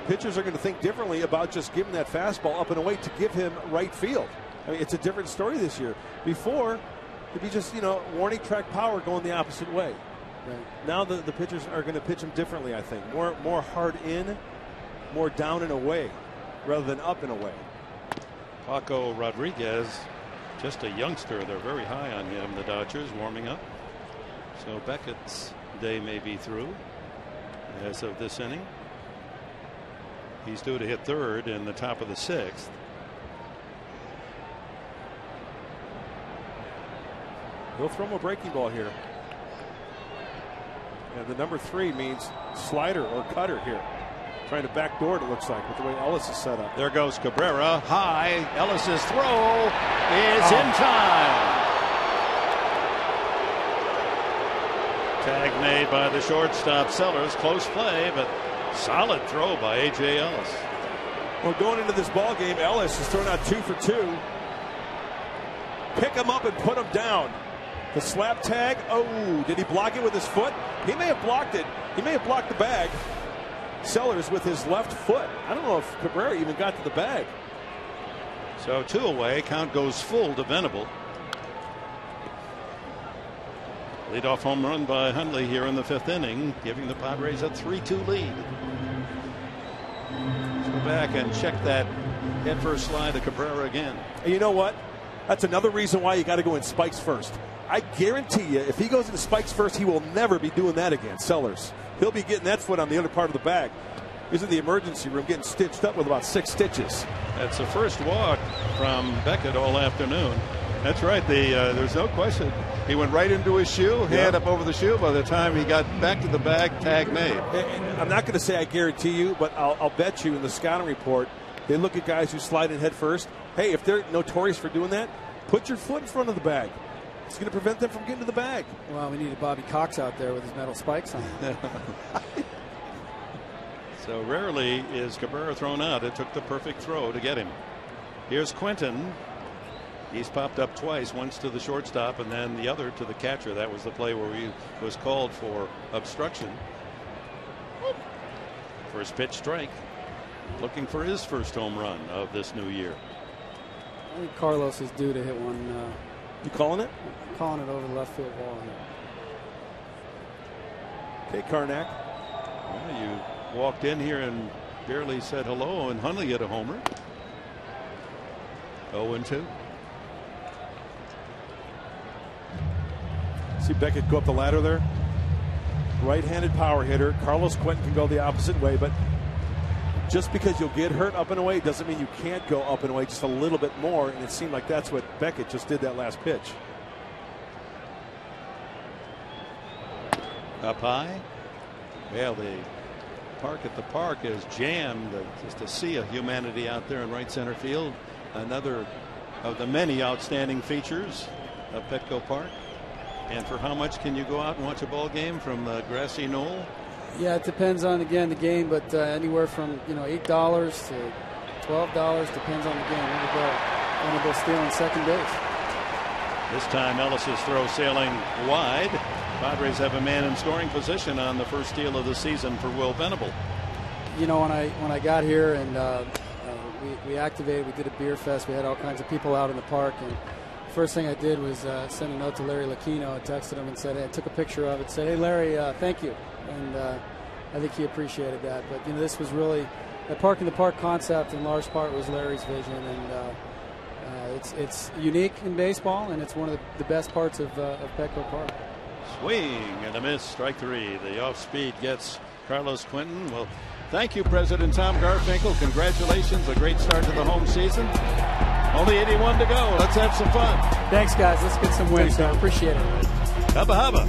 pitchers are going to think differently about just giving that fastball up and away to give him right field. I mean, it's a different story this year. Before, it'd be just, you know, warning track power going the opposite way. Right. Now the pitchers are going to pitch them differently, I think. More hard in, more down and away, rather than up and away. Paco Rodriguez, just a youngster. They're very high on him, the Dodgers, warming up. So Beckett's day may be through as of this inning. He's due to hit third in the top of the sixth. He'll throw him a breaking ball here. And the number 3 means slider or cutter here. Trying to backdoor it, looks like, with the way Ellis is set up. There goes Cabrera. High. Ellis's throw is in time. Tag made by the shortstop Sellers. Close play, but solid throw by A.J. Ellis. Well, going into this ball game, Ellis has thrown out 2 for 2. Pick him up and put him down. The slap tag. Oh, did he block it with his foot? He may have blocked it. He may have blocked the bag. Sellers with his left foot. I don't know if Cabrera even got to the bag. So 2 away. Count goes full to Venable. Leadoff home run by Hundley here in the 5th inning, giving the Padres a 3-2 lead. Let's go back and check that headfirst slide to Cabrera again. And you know what? That's another reason why you got to go in spikes first. I guarantee you, if he goes into spikes first, he will never be doing that again. Sellers. He'll be getting that foot on the other part of the bag. He's in the emergency room getting stitched up with about 6 stitches. That's the first walk from Beckett all afternoon. That's right. There's no question. He went right into his shoe, hand up over the shoe. By the time he got back to the bag, tag made. I'm not going to say I guarantee you, but I'll bet you in the scouting report, they look at guys who slide in head first. Hey, if they're notorious for doing that, put your foot in front of the bag. It's going to prevent them from getting to the bag. Well, we needed Bobby Cox out there with his metal spikes on. So rarely is Cabrera thrown out. It took the perfect throw to get him. Here's Quinton. He's popped up twice, once to the shortstop and then the other to the catcher. That was the play where he was called for obstruction. First pitch strike. Looking for his first home run of this new year. I think Carlos is due to hit one. You calling it? I'm calling it over the left field wall Okay, here. Karnak. Well, you walked in here and barely said hello, and Hundley hit a homer. 0-2. See Beckett go up the ladder there. Right-handed power hitter. Carlos Quentin can go the opposite way, but just because you'll get hurt up and away doesn't mean you can't go up and away just a little bit more, and it seemed like that's what Beckett just did that last pitch. Up high. Well, the park at the park is jammed. Just to see a humanity out there in right center field. Another of the many outstanding features of Petco Park. And for how much can you go out and watch a ball game from the grassy knoll? Yeah, it depends on, again, the game, but anywhere from $8 to $12, depends on the game. There we go. Venable stealing second base. This time Ellis's throw sailing wide. Padres have a man in scoring position on the first steal of the season for Will Venable. You know, when I got here and we activated, we did a beer fest. We had all kinds of people out in the park, and the first thing I did was send a note to Larry Lucchino. I texted him and said, hey, I took a picture of it, said, hey Larry, thank you. And I think he appreciated that. But you know, this was really the park in the park concept in large part was Larry's vision, and it's unique in baseball, and it's one of the best parts of Petco Park. Swing and a miss, strike three. The off speed gets Carlos Quentin. Well, thank you, President Tom Garfinkel. Congratulations, a great start to the home season. Only 81 to go. Let's have some fun. Thanks, guys. Let's get some wins. I appreciate it. Hubba hubba.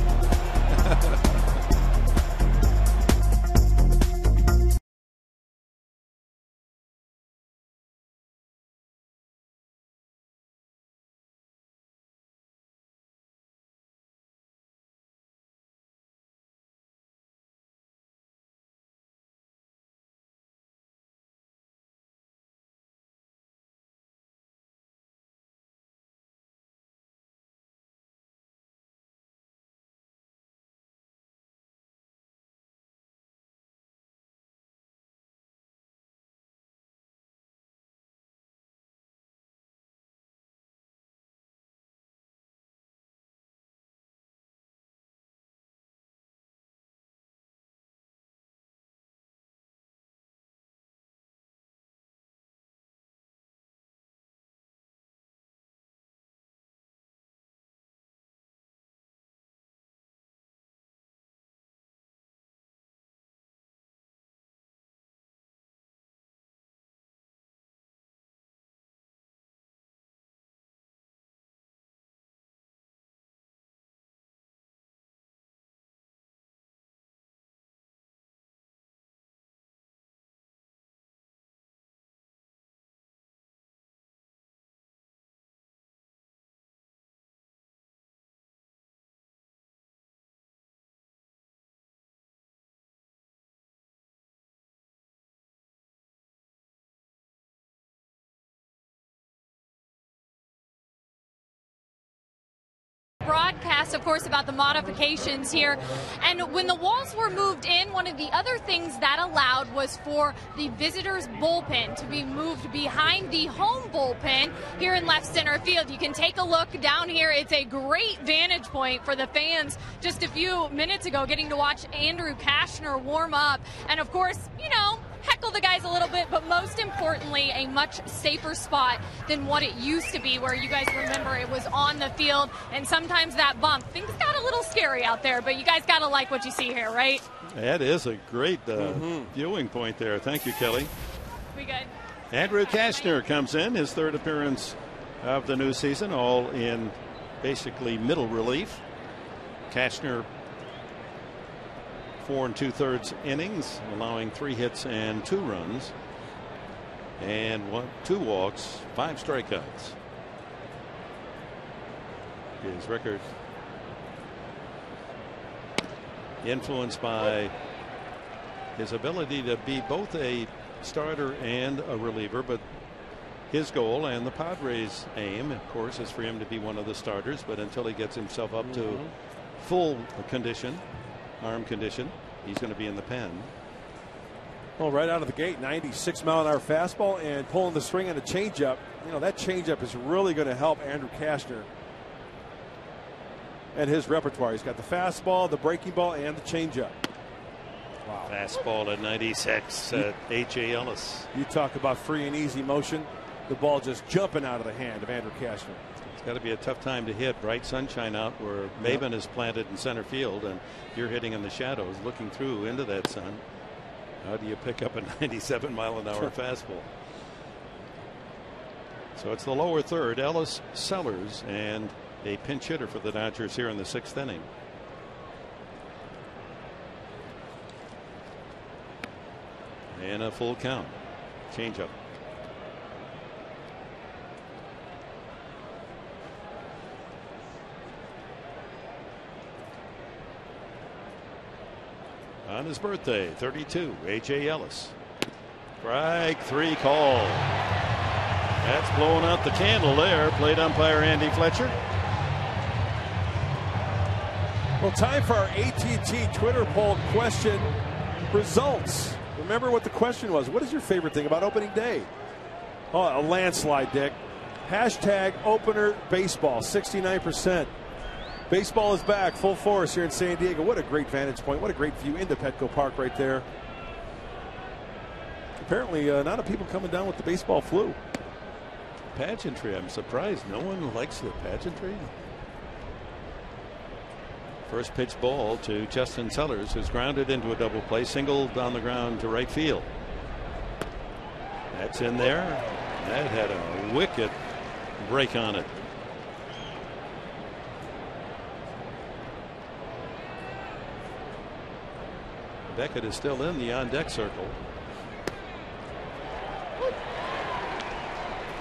Broadcast, of course, about the modifications here. And when the walls were moved in, one of the other things that allowed was for the visitors' bullpen to be moved behind the home bullpen here in left center field. You can take a look down here. It's a great vantage point for the fans just a few minutes ago getting to watch Andrew Kashner warm up. And, of course, you know, heckle the guys a little bit, but most importantly, a much safer spot than what it used to be, where you guys remember it was on the field, and sometimes that bump, things got a little scary out there, but you guys got to like what you see here, right? That is a great viewing point there. Thank you, Kelly. We good? Andrew Kashner comes in, his third appearance of the new season, all in basically middle relief. Kashner 4 2/3 innings, allowing 3 hits and 2 runs, and 2 walks, 5 strikeouts. His record influenced by his ability to be both a starter and a reliever, but his goal and the Padres' aim, of course, is for him to be one of the starters, but until he gets himself up to full condition, arm condition, he's going to be in the pen. Well, right out of the gate, 96-mile-an-hour fastball and pulling the string on a changeup. You know, that changeup is really going to help Andrew Kashner and his repertoire. He's got the fastball, the breaking ball, and the changeup. Wow. Fastball at 96 at H.A. Ellis. You talk about free and easy motion. The ball just jumping out of the hand of Andrew Kashner. It's got to be a tough time to hit. Bright sunshine out where Maven is planted in center field, and you're hitting in the shadows, looking through into that sun. How do you pick up a 97-mile-an-hour fastball? So it's the lower third. Ellis, Sellers, and a pinch hitter for the Dodgers here in the 6th inning. And a full count. Changeup. On his birthday, 32, A.J. Ellis. Strike 3 call. That's blowing out the candle there. Plate umpire Andy Fletcher. Well, time for our AT&T Twitter poll question results. Remember what the question was. What is your favorite thing about opening day? Oh, a landslide, Dick. Hashtag opener baseball, 69%. Baseball is back, full force here in San Diego. What a great vantage point. What a great view into Petco Park right there. Apparently, not a people coming down with the baseball flu. Pageantry. I'm surprised no one likes the pageantry. First pitch ball to Justin Sellers, who's grounded into a double play, singled on the ground to right field. That's in there. That had a wicked break on it. Beckett is still in the on-deck circle.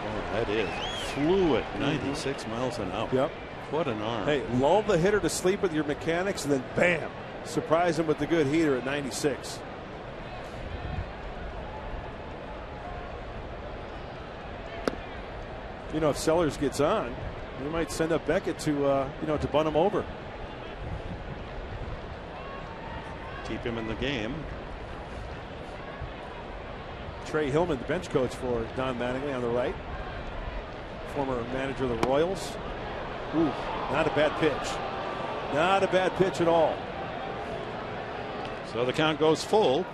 Oh, that is fluid. 96 miles an hour. Yep. What an arm. Hey, lull the hitter to sleep with your mechanics, and then bam, surprise him with the good heater at 96. You know, if Sellers gets on, we might send up Beckett to to bunt him over. Keep him in the game. Trey Hillman, the bench coach for Don Mattingly on the right. Former manager of the Royals. Ooh, not a bad pitch. Not a bad pitch at all. So the count goes full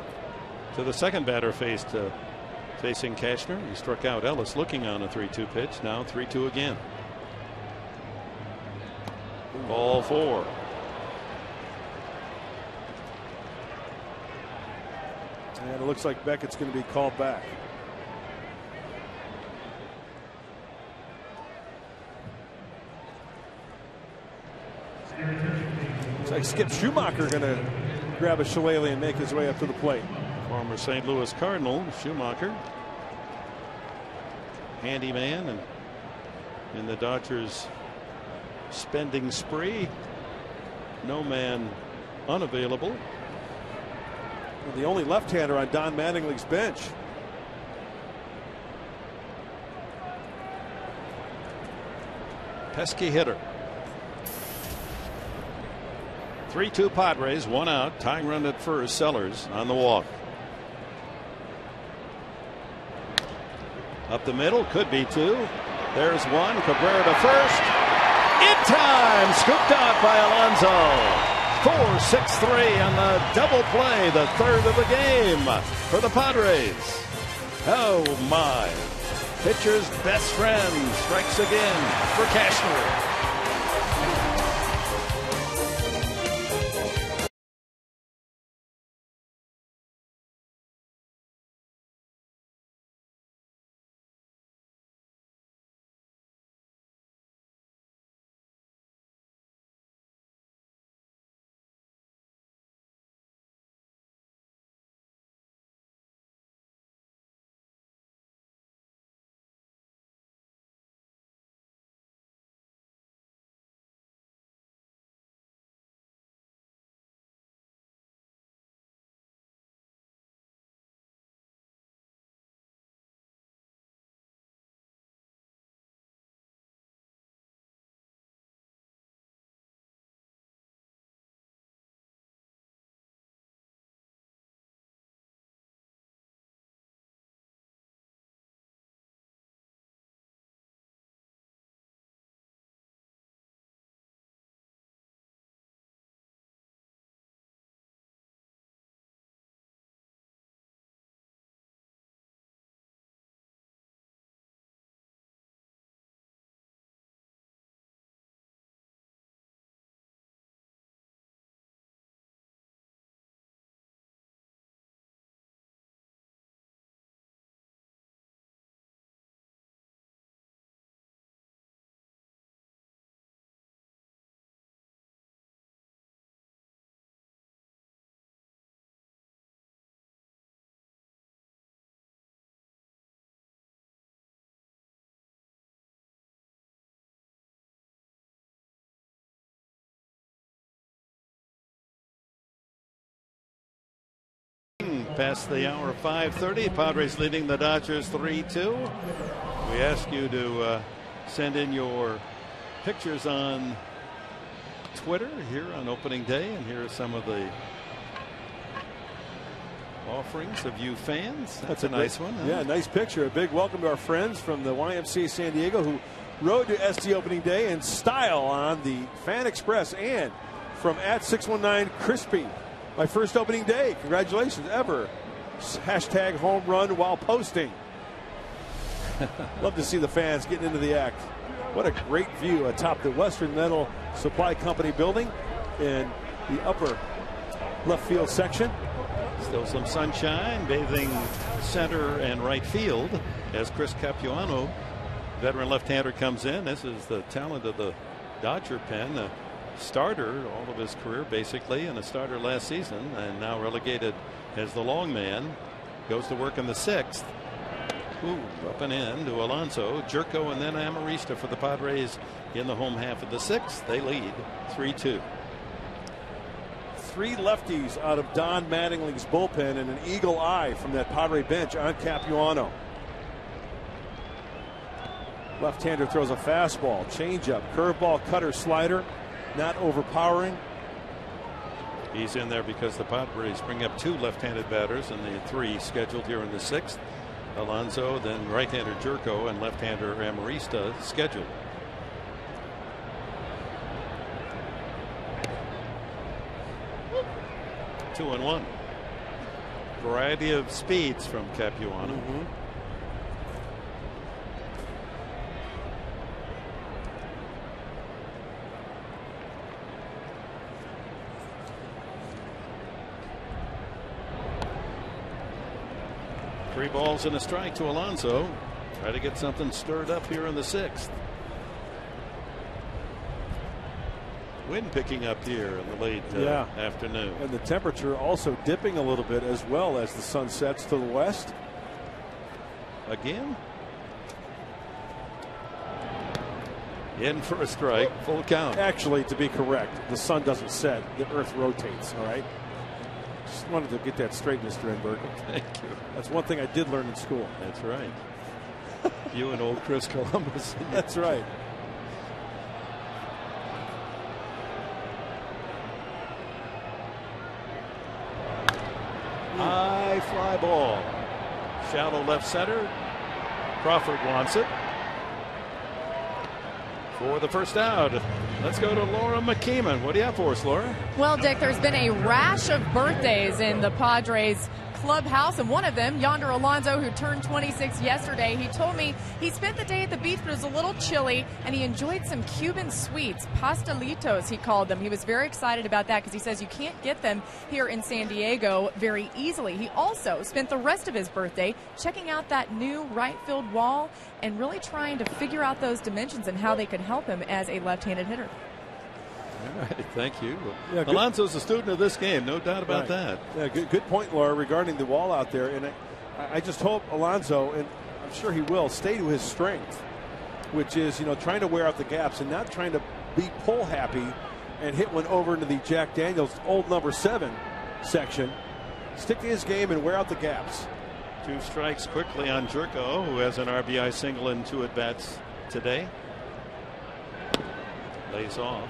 to the second batter facing Cashner. He struck out Ellis looking on a 3-2 pitch. Now 3-2 again. Ball 4. And it looks like Beckett's going to be called back. Looks like Skip Schumacher going to grab a shillelagh and make his way up to the plate. Former St. Louis Cardinal Schumacher, handyman, and in the Dodgers spending spree, no man unavailable. The only left-hander on Don Mattingly's bench. Pesky hitter. 3-2 Padres, 1 out, tying run at first. Sellers on the walk. Up the middle, could be 2. There's 1. Cabrera to first. In time, scooped out by Alonso. 4-6-3 on the double play, the third of the game for the Padres. Oh my. Pitcher's best friend strikes again for Cashner. past the hour of 5:30. Padres leading the Dodgers 3-2. We ask you to send in your pictures on Twitter here on opening day, and here are some of the offerings of you fans. That's a nice one. Huh? Yeah, nice picture. A big welcome to our friends from the YMCA San Diego who rode to SD opening day in style on the Fan Express, and from @619 Crispy. My first opening day. Congratulations ever. Hashtag home run while posting. Love to see the fans getting into the act. What a great view atop the Western Metal Supply Company building in the upper left field section. Still some sunshine bathing center and right field as Chris Capuano, veteran left-hander, comes in. This is the talent of the Dodger pen, a starter all of his career basically, and a starter last season, and now relegated as the long man. Goes to work in the 6th. Ooh, up and in to Alonso, Jerko, and then Amarista for the Padres in the home half of the 6th. They lead 3-2. 3 lefties out of Don Mattingly's bullpen, and an eagle eye from that Padre bench on Capuano. Left-hander throws a fastball, changeup, curveball, cutter, slider. Not overpowering. He's in there because the Padres bring up 2 left-handed batters and the 3 scheduled here in the 6th. Alonso, then right-hander Jerko, and left-hander Amarista scheduled. Two and one. Variety of speeds from Capuano. Three balls and a strike to Alonso. Try to get something stirred up here in the 6th. Wind picking up here in the late afternoon. And the temperature also dipping a little bit as well as the sun sets to the west. Again. In for a strike. Full count. Actually, to be correct, the sun doesn't set. The earth rotates. All right. Just wanted to get that straight, Mr. Enberg. Thank you. That's one thing I did learn in school. That's right. You and old Chris Columbus. That's right. High fly ball. Shallow left center. Crawford wants it. For the first out, let's go to Laura McKeeman. What do you have for us, Laura? Well, Dick, there's been a rash of birthdays in the Padres clubhouse, and one of them, Yonder Alonso, who turned 26 yesterday, he told me he spent the day at the beach, but it was a little chilly, and he enjoyed some Cuban sweets, pastelitos, he called them. He was very excited about that because he says you can't get them here in San Diego very easily. He also spent the rest of his birthday checking out that new right field wall and really trying to figure out those dimensions and how they could help him as a left-handed hitter. All right, thank you. Yeah, Alonso's a student of this game, no doubt about that. Yeah, good point, Laura, regarding the wall out there. And I just hope Alonso, and I'm sure he will, stay to his strength, which is, trying to wear out the gaps and not trying to be pull happy and hit one over into the Jack Daniels old number 7 section. Stick to his game and wear out the gaps. 2 strikes quickly on Jerko, who has an RBI single and 2 at-bats today. Lays off.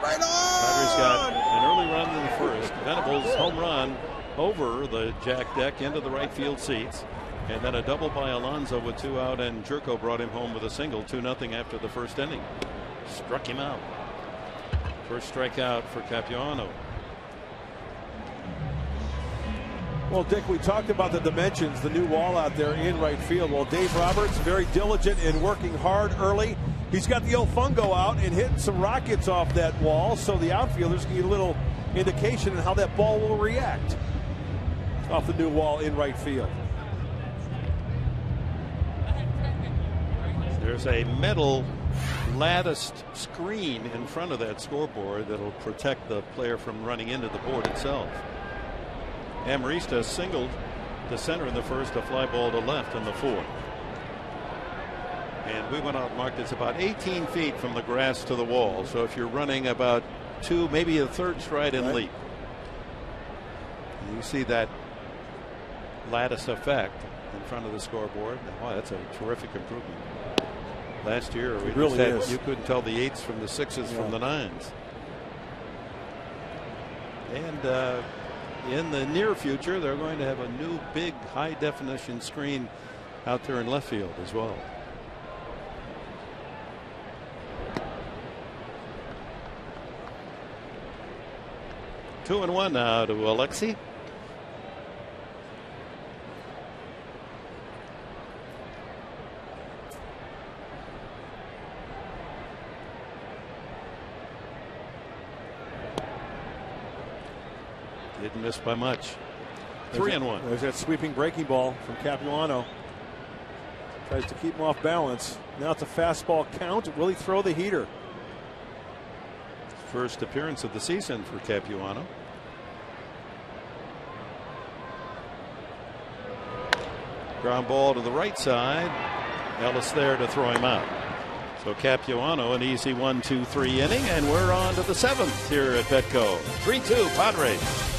Right Padres got an early run in the first. Venables home run over the Jack deck into the right field seats, and then a double by Alonso with 2 out, and Jerko brought him home with a single. 2-0 after the first inning. Struck him out. First strikeout for Capuano. Well, Dick, we talked about the dimensions, the new wall out there in right field. Well, Dave Roberts, very diligent in working hard early. He's got the old fungo out and hitting some rockets off that wall, so the outfielders can get a little indication on how that ball will react off the new wall in right field. There's a metal latticed screen in front of that scoreboard that'll protect the player from running into the board itself. Amarista singled to center in the first, a fly ball to left in the 4th. And we went out and marked it's about 18 feet from the grass to the wall. So if you're running about 2, maybe a third stride and leap. You see that lattice effect in front of the scoreboard. Wow, that's a terrific improvement. Last year, we really just had, you couldn't tell the 8s from the 6s from the 9s. And in the near future, they're going to have a new big high definition screen out there in left field as well. Two and one now to Alexi. Didn't miss by much. 3-1. There's that sweeping breaking ball from Capuano. Tries to keep him off balance. Now it's a fastball count. Will he throw the heater? First appearance of the season for Capuano. Ground ball to the right side. Ellis there to throw him out. So Capuano an easy 1-2-3 inning, and we're on to the 7th here at Petco. 3-2 Padres.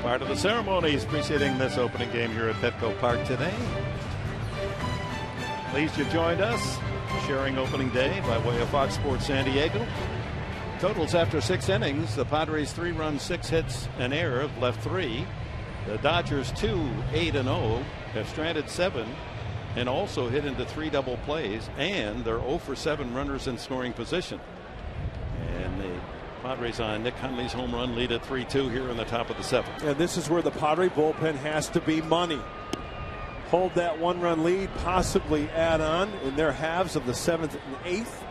Part of the ceremonies preceding this opening game here at Petco Park today. Pleased you've joined us, sharing opening day by way of Fox Sports San Diego. Totals after 6 innings: the Padres 3 runs, 6 hits, an error, have left 3. The Dodgers 2, 8-0, have stranded 7 and also hit into 3 double plays, and they're 0 for 7 runners in scoring position. And the Padres on Nick Hundley's home run lead at 3-2 here in the top of the 7th. And this is where the Padre bullpen has to be money. Hold that 1-run lead, possibly add on in their halves of the 7th and 8th.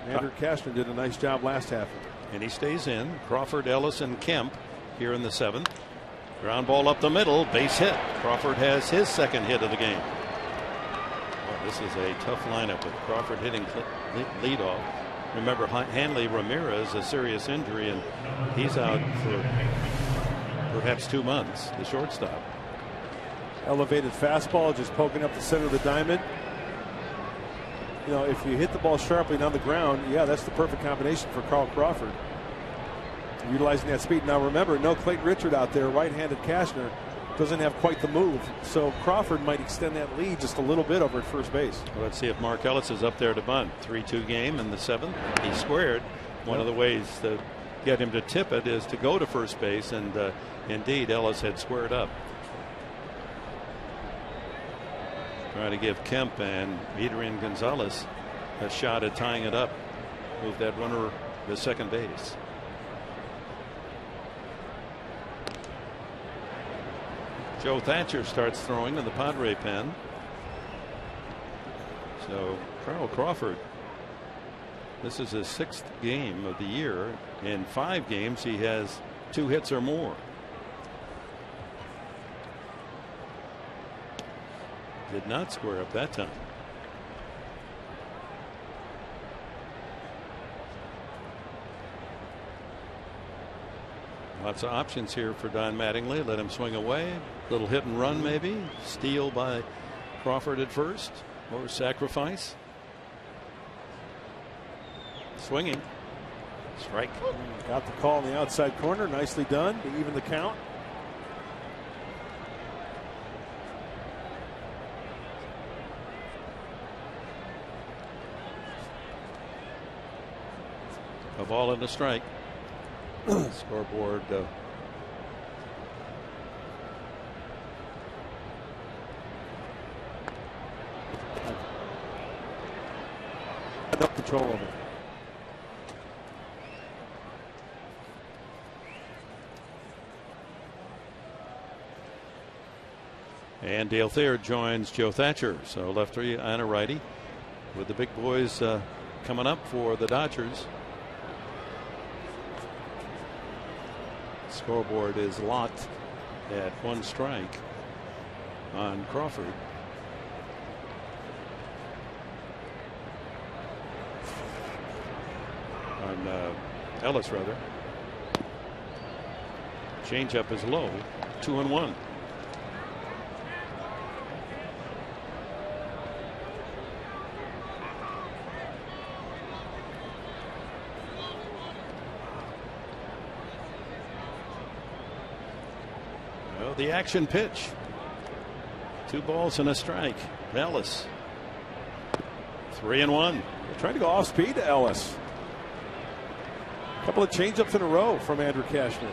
Andrew Cashner did a nice job last half. And he stays in. Crawford, Ellis, and Kemp here in the 7th. Ground ball up the middle, base hit. Crawford has his 2nd hit of the game. Well, this is a tough lineup with Crawford hitting leadoff. Remember, Hanley Ramirez, a serious injury, and he's out for perhaps 2 months, the shortstop. Elevated fastball, just poking up the center of the diamond. You know, if you hit the ball sharply down the ground, yeah, that's the perfect combination for Carl Crawford. Utilizing that speed. Now remember, no Clayton Richard out there. Right-handed Cashner doesn't have quite the move, so Crawford might extend that lead just a little bit over at first base. Well, let's see if Mark Ellis is up there to bunt. 3-2 game in the 7th. He squared. One of the ways to get him to tip it is to go to first base, and indeed Ellis had squared up. Trying to give Kemp and Adrian Gonzalez a shot at tying it up. Move that runner to second base. Joe Thatcher starts throwing in the Padre pen. So Carl Crawford, this is his 6th game of the year. In 5 games, he has 2 hits or more. Did not square up that time. Lots of options here for Don Mattingly. Let him swing away. Little hit and run, maybe. Steal by Crawford at first, or sacrifice. Swinging. Strike. Got the call in the outside corner. Nicely done to even the count. A ball and a strike. Scoreboard. Enough control over it. And Dale Thayer joins Joe Thatcher. So lefty and a righty with the big boys coming up for the Dodgers. Scoreboard is locked at 1 strike on Crawford. On Ellis, rather. Changeup is low. 2-1. The action pitch. 2 balls and a strike. Ellis. 3-1. They're trying to go off speed to Ellis. A couple of changeups in a row from Andrew Cashner.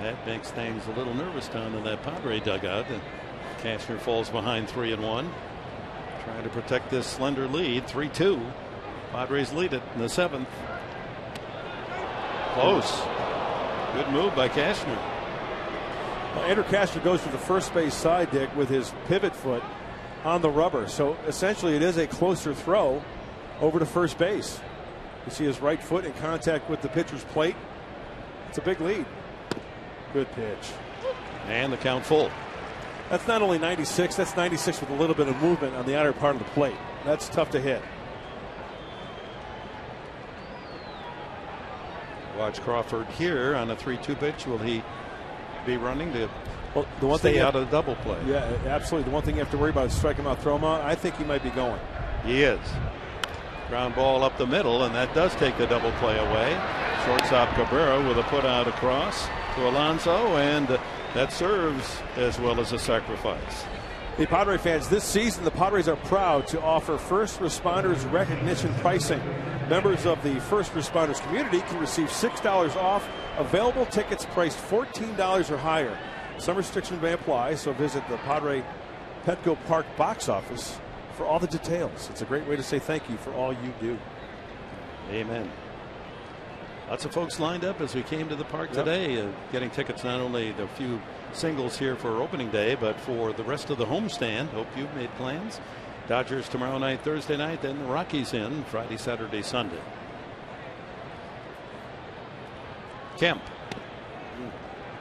That makes things a little nervous down in that Padre dugout. And Cashner falls behind 3-1. Trying to protect this slender lead. 3-2. Padres lead it in the 7th. Close. Good move by Cashner. Well, Andrew Cashner goes to the first base side, Dick, with his pivot foot on the rubber. So essentially it is a closer throw over to first base. You see his right foot in contact with the pitcher's plate. It's a big lead. Good pitch. And the count full. That's not only 96, that's 96 with a little bit of movement on the outer part of the plate. That's tough to hit. Watch Crawford here on a 3-2 pitch. Will he be running to the stay out of the double play? Yeah, absolutely. The one thing you have to worry about is strike him out, throw him out. I think he might be going. He is. Ground ball up the middle, and that does take the double play away. Shortstop Cabrera with a put out across to Alonso, and that serves as well as a sacrifice. The Padre fans, this season the Padres are proud to offer first responders recognition pricing. Members of the first responders community can receive $6 off available tickets priced $14 or higher. Some restrictions may apply, so visit the Padre Petco Park box office for all the details. It's a great way to say thank you for all you do. Amen. Lots of folks lined up as we came to the park today, getting tickets not only the few singles here for opening day, but for the rest of the homestand. Hope you've made plans. Dodgers tomorrow night, Thursday night, then the Rockies in Friday, Saturday, Sunday. Kemp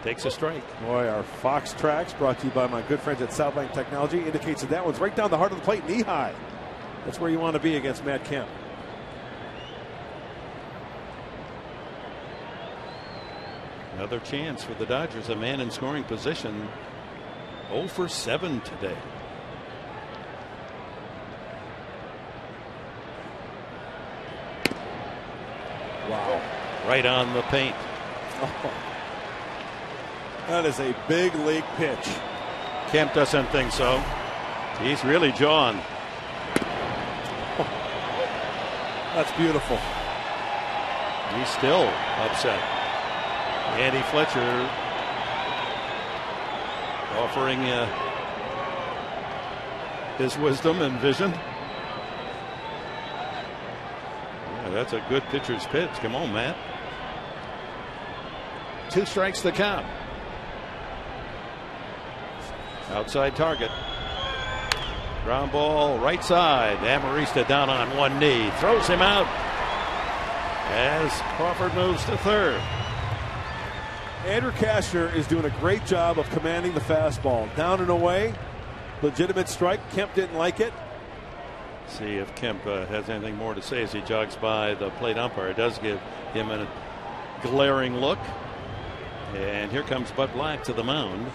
takes a strike. Boy, our Fox Tracks, brought to you by my good friends at Southbank Technology, indicates that one's right down the heart of the plate, knee high. That's where you want to be against Matt Kemp. Another chance for the Dodgers, a man in scoring position. 0 for 7 today. Wow. Right on the paint. Oh. That is a big league pitch. Kemp doesn't think so. He's really jawing. Oh. That's beautiful. He's still upset. Andy Fletcher offering his wisdom and vision. Yeah, that's a good pitcher's pitch. Come on, Matt. 2 strikes the count. Outside target. Ground ball right side. Amarista down on one knee. Throws him out as Crawford moves to third. Andrew Kashner is doing a great job of commanding the fastball. Down and away. Legitimate strike. Kemp didn't like it. See if Kemp has anything more to say as he jogs by the plate umpire. It does give him a glaring look. And here comes Bud Black to the mound.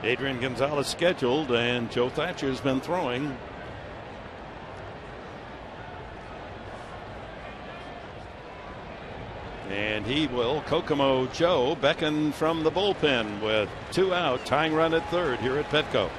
Adrian Gonzalez scheduled, and Joe Thatcher's been throwing. And he will. Kokomo Joe beckon from the bullpen with 2 out, tying run at third here at Petco.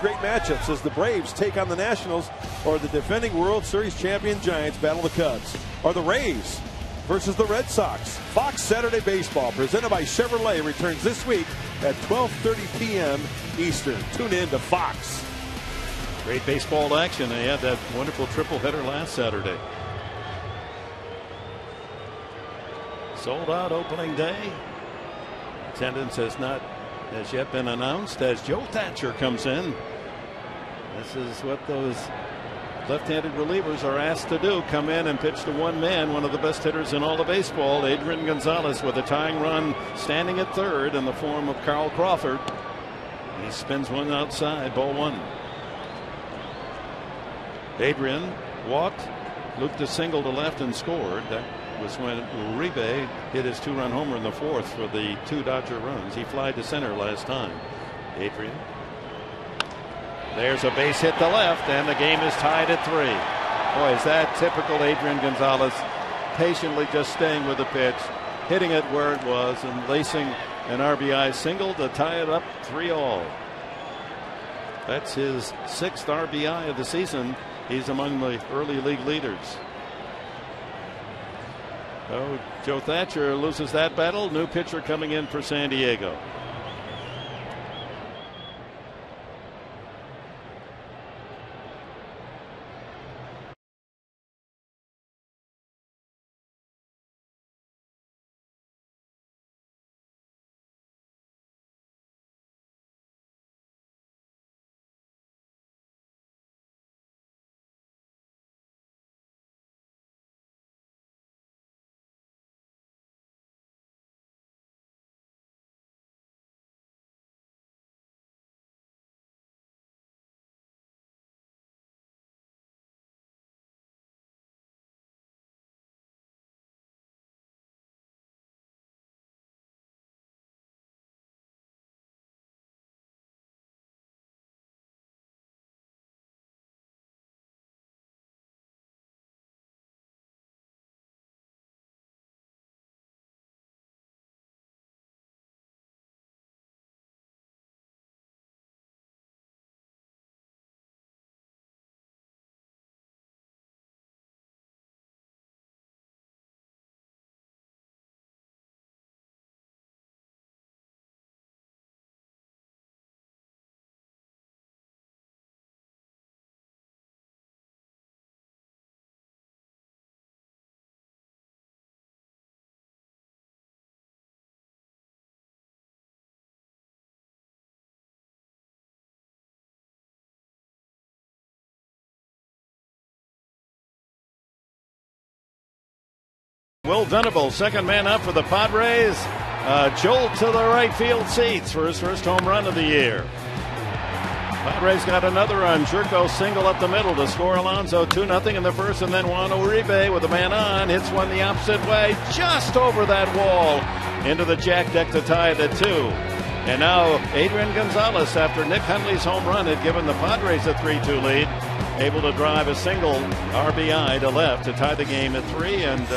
Great matchups as the Braves take on the Nationals, or the defending World Series champion Giants battle the Cubs, or the Rays versus the Red Sox. Fox Saturday Baseball, presented by Chevrolet, returns this week at 12:30 p.m. Eastern. Tune in to Fox. Great baseball action. They had that wonderful triple header last Saturday. Sold out opening day. Attendance has not as yet been announced as Joe Thatcher comes in. This is what those left-handed relievers are asked to do. Come in and pitch to one man, one of the best hitters in all of baseball, Adrian Gonzalez, with a tying run standing at third in the form of Carl Crawford. He spins one outside, ball 1. Adrian walked, looped a single to left and scored. That was when Uribe hit his 2-run homer in the 4th for the 2 Dodger runs. He flied to center last time. Adrian. There's a base hit to left, and the game is tied at 3. Boy, is that typical Adrian Gonzalez, patiently just staying with the pitch, hitting it where it was, and lacing an RBI single to tie it up 3-all. That's his 6th RBI of the season. He's among the early league leaders. So Joe Thatcher loses that battle. New pitcher coming in for San Diego. Will Venable, second man up for the Padres. Jolt to the right field seats for his first home run of the year. Padres got another run. Jerko single up the middle to score Alonso 2-0 in the first, and then Juan Uribe with a man on hits one the opposite way, just over that wall into the jack deck to tie it at 2. And now Adrian Gonzalez, after Nick Hundley's home run had given the Padres a 3-2 lead, able to drive a single RBI to left to tie the game at 3. And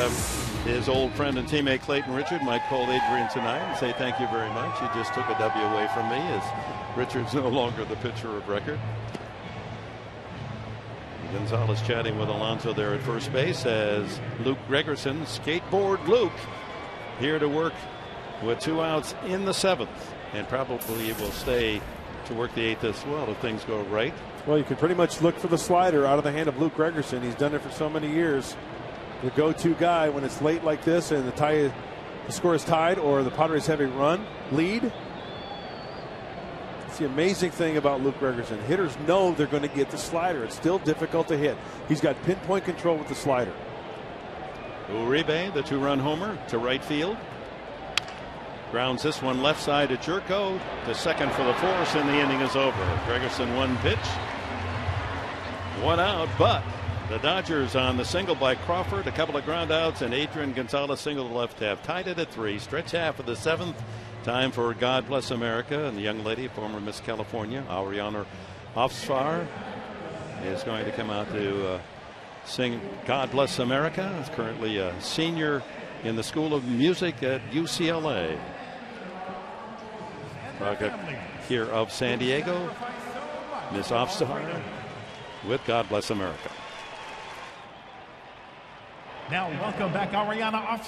his old friend and teammate Clayton Richard might call Adrian tonight and say thank you very much. You just took a W away from me, as Richard's no longer the pitcher of record. Gonzalez chatting with Alonso there at first base as Luke Gregerson, skateboard Luke, here to work with 2 outs in the 7th, and probably will stay to work the 8th as well if things go right. Well, you can pretty much look for the slider out of the hand of Luke Gregerson. He's done it for so many years. The go-to guy when it's late like this and the score is tied or the Padres have a lead. It's the amazing thing about Luke Gregerson. Hitters know they're going to get the slider. It's still difficult to hit. He's got pinpoint control with the slider. Uribe, the 2-run homer to right field. Grounds this one left side to Jerko to second for the force, and the inning is over. Gregerson 1 pitch, 1 out, but the Dodgers on the single by Crawford, a couple of ground outs, and Adrian Gonzalez single to left half, tied it at 3. Stretch half of the 7th. Time for God Bless America, and the young lady, former Miss California, Ariana Hofsvar, is going to come out to sing God Bless America. Is currently a senior in the School of Music at UCLA. Project here of San Diego, Miss Hofsvar with God Bless America. Now welcome back Ariana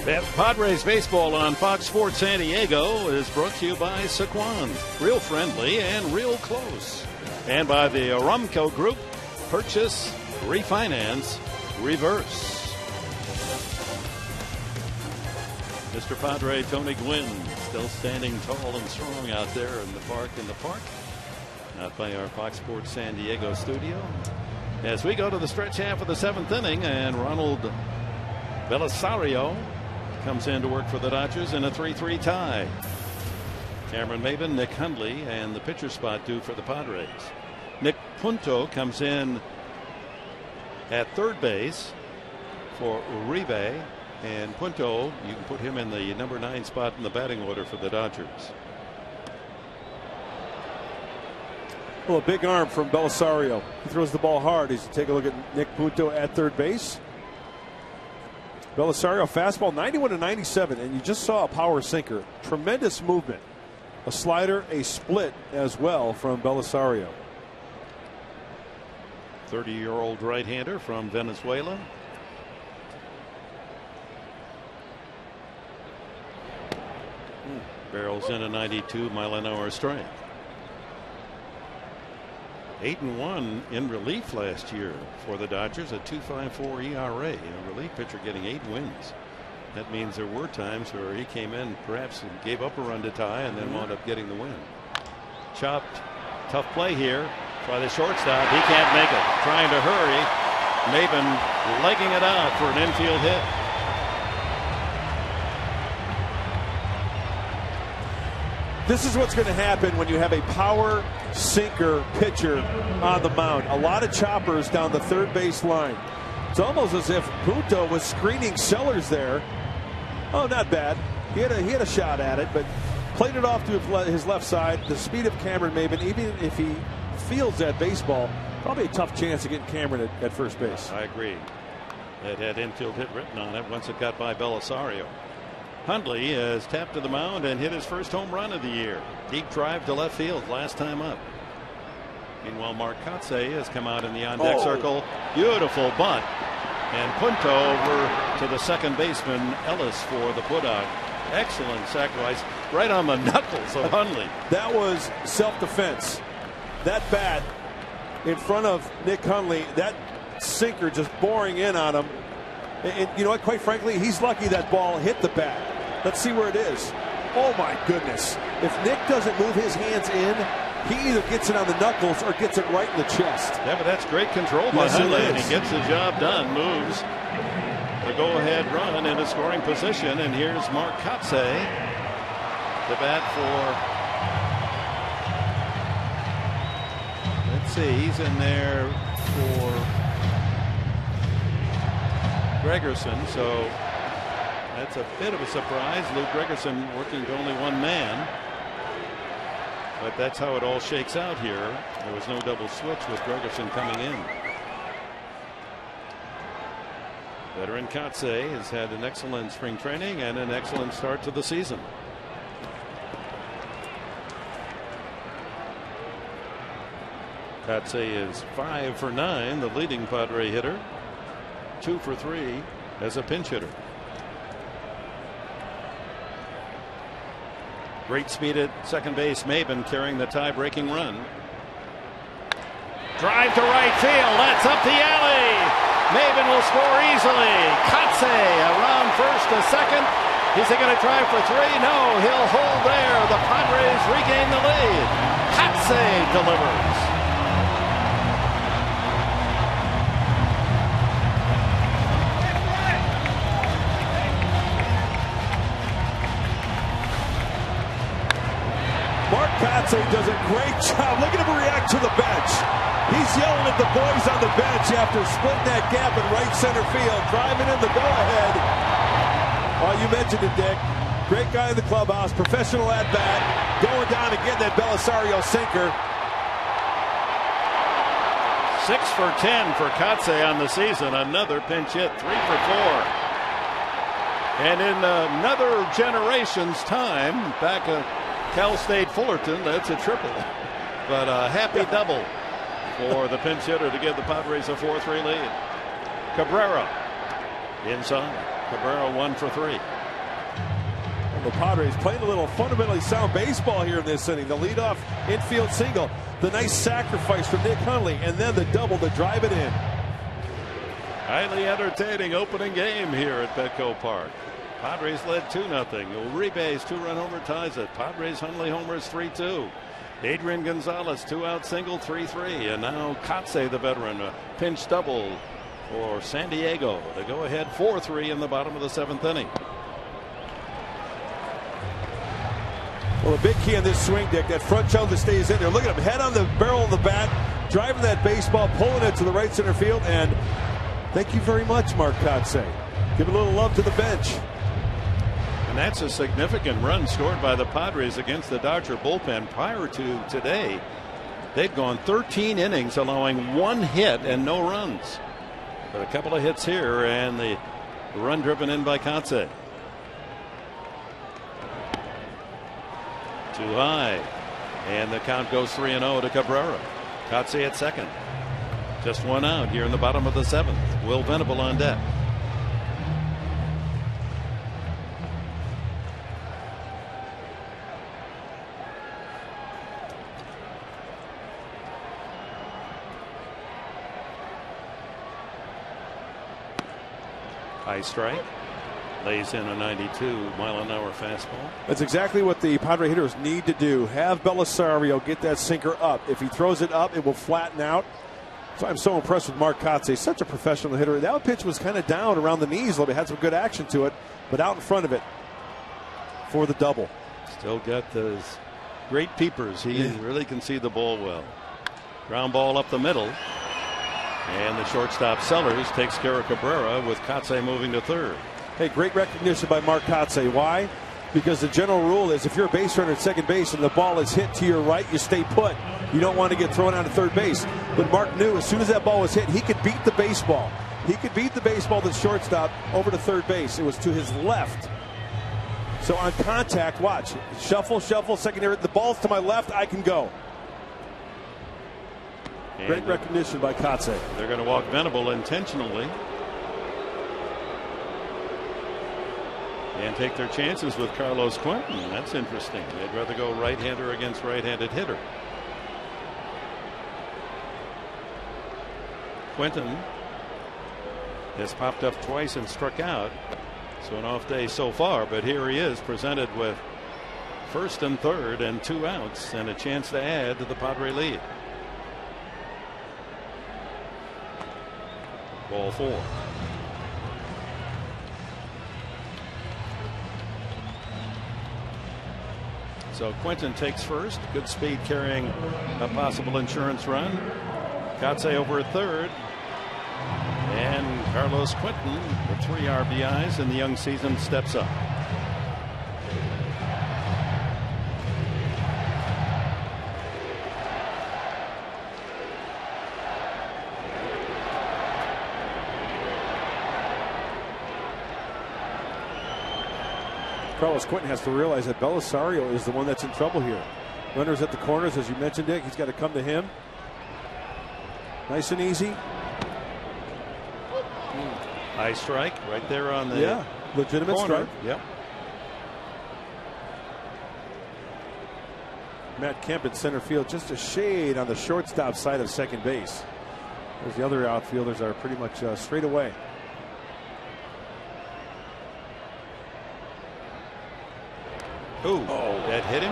Padres baseball on Fox Sports San Diego is brought to you by Saquon, real friendly and real close, and by the Aramco Group, purchase, refinance, reverse. Mr. Padre Tony Gwynn still standing tall and strong out there in the park out by our Fox Sports San Diego studio. As we go to the stretch half of the 7th inning, and Ronald Belisario comes in to work for the Dodgers in a 3-3 tie. Cameron Maybin, Nick Hundley, and the pitcher spot due for the Padres. Nick Punto comes in at third base for Uribe, and Punto, you can put him in the number 9 spot in the batting order for the Dodgers. Well, a big arm from Belisario. He throws the ball hard. As you take a look at Nick Punto at third base. Belisario fastball 91-97, and you just saw a power sinker. Tremendous movement. A slider, a split as well from Belisario. 30-year-old right-hander from Venezuela. Barrels in a 92 mile-an-hour strike. 8-1 in relief last year for the Dodgers, a 2.54 ERA. A relief pitcher getting 8 wins. That means there were times where he came in perhaps and gave up a run to tie and then wound up getting the win. Chopped, tough play here by the shortstop. He can't make it. Trying to hurry. Maybin legging it out for an infield hit. This is what's going to happen when you have a power sinker pitcher on the mound. A lot of choppers down the third base line. It's almost as if Punto was screening Sellers there. Oh, not bad. He had a shot at it, but played it off to his left side. The speed of Cameron Maybin, even if he fields that baseball, probably a tough chance of getting Cameron at first base. I agree. It had infield hit written on it once it got by Belisario. Hundley has tapped to the mound and hit his first home run of the year. Deep drive to left field last time up. Meanwhile, Mark Kotze has come out in the on-deck circle. Beautiful bunt. And Punto over to the second baseman, Ellis, for the putout. Excellent sacrifice right on the knuckles of Hundley. That was self-defense. That bat in front of Nick Hundley, that sinker just boring in on him. And you know what, quite frankly, he's lucky that ball hit the bat. Let's see where it is. Oh my goodness. If Nick doesn't move his hands in, he either gets it on the knuckles or gets it right in the chest. Yeah, but that's great control by Hundley, and he gets the job done. Moves the go-ahead run in a scoring position, and here's Mark Kotze to bat for, let's see, he's in there for Gregerson, so that's a bit of a surprise. Luke Gregerson working to only one man. But that's how it all shakes out here. There was no double switch with Gregerson coming in. Veteran Kotze has had an excellent spring training and an excellent start to the season. Kotze is 5 for 9, the leading Padre hitter. 2 for 3 as a pinch hitter. Great speed at second base. Maybin carrying the tie-breaking run. Drive to right field. That's up the alley. Maybin will score easily. Kotze around first to second. Is he going to try for 3? No, he'll hold there. The Padres regain the lead. Kotze delivers. Kotze does a great job. Look at him react to the bench. He's yelling at the boys on the bench after splitting that gap in right center field, driving in the go-ahead. Oh, you mentioned it, Dick. Great guy in the clubhouse, professional at bat, going down and getting that Belisario sinker. 6 for 10 for Kotze on the season. Another pinch hit, 3 for 4. And in another generation's time, back at Cal State Fullerton, that's a triple. But a happy double for the pinch hitter to give the Padres a 4-3 lead. Cabrera inside. Cabrera 1 for 3. The Padres playing a little fundamentally sound baseball here in this inning. The leadoff infield single, the nice sacrifice from Nick Hundley, and then the double to drive it in. Highly entertaining opening game here at Petco Park. Padres led 2-0. Uribe's 2-run homer ties it. Padres Hundley homers 3-2. Adrian Gonzalez 2-out single 3-3, and now Kotze, the veteran, a pinch double for San Diego to go ahead 4-3 in the bottom of the 7th inning. Well, the big key on this swing, Dick, that front shoulder stays in there. Look at him, head on the barrel of the bat, driving that baseball, pulling it to the right center field, and thank you very much, Mark Kotze. Give a little love to the bench. And that's a significant run scored by the Padres against the Dodger bullpen. Prior to today, they'd gone 13 innings, allowing 1 hit and no runs. But a couple of hits here, and the run driven in by Kotze. Too high, and the count goes 3-0 to Cabrera. Kotze at second. Just 1 out here in the bottom of the 7th. Will Venable on deck. High strike. Lays in a 92-mile-an-hour fastball. That's exactly what the Padre hitters need to do. Have Belisario get that sinker up. If he throws it up, it will flatten out. So I'm so impressed with Mark Kotze. Such a professional hitter. That pitch was kind of down around the knees a little bit. Had some good action to it, but out in front of it for the double. Still got those great peepers. He really can see the ball well. Ground ball up the middle. And the shortstop Sellers takes care of Cabrera with Kotze moving to third. Hey, great recognition by Mark Kotze. Why? Because the general rule is if you're a base runner at second base and the ball is hit to your right, you stay put. You don't want to get thrown out of third base. But Mark knew as soon as that ball was hit, he could beat the baseball. He could beat the baseball to shortstop over to third base. It was to his left. So on contact, watch. Shuffle, shuffle, secondary. The ball's to my left, I can go. And great recognition by Kotze. They're going to walk Venable intentionally. And take their chances with Carlos Quentin. That's interesting. They'd rather go right-hander against right-handed hitter. Quentin has popped up twice and struck out. So an off day so far, but here he is presented with first and third and 2 outs and a chance to add to the Padre lead. Ball 4. So Quentin takes first. Good speed carrying a possible insurance run. Kotze over at third. And Carlos Quentin with 3 RBIs in the young season steps up. Carlos Quentin has to realize that Belisario is the one that's in trouble here. Runners at the corners, as you mentioned, Dick. He's got to come to him. Nice and easy. High strike right there on the legitimate corner. strike. Yep. Matt Kemp in center field, just a shade on the shortstop side of second base. As the other outfielders are pretty much straight away. Ooh, that hit him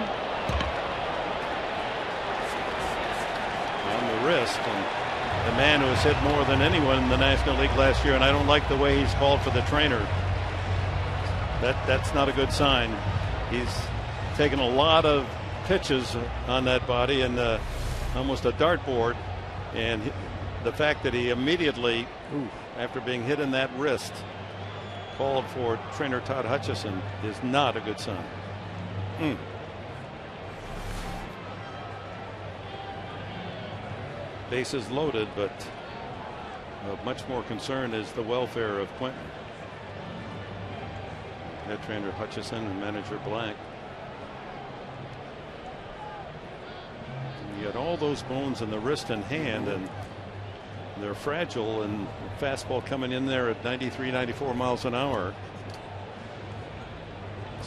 on the wrist, and the man who has hit more than anyone in the National League last year, and I don't like the way he's called for the trainer. That's not a good sign. He's taken a lot of pitches on that body and almost a dartboard, and the fact that he immediately, after being hit in that wrist, called for trainer Todd Hutchison is not a good sign. Bases loaded, but much more concern is the welfare of Quentin. Head trainer Hutchison and manager Black. You got all those bones in the wrist and hand, and they're fragile, and the fastball coming in there at 93, 94 miles an hour.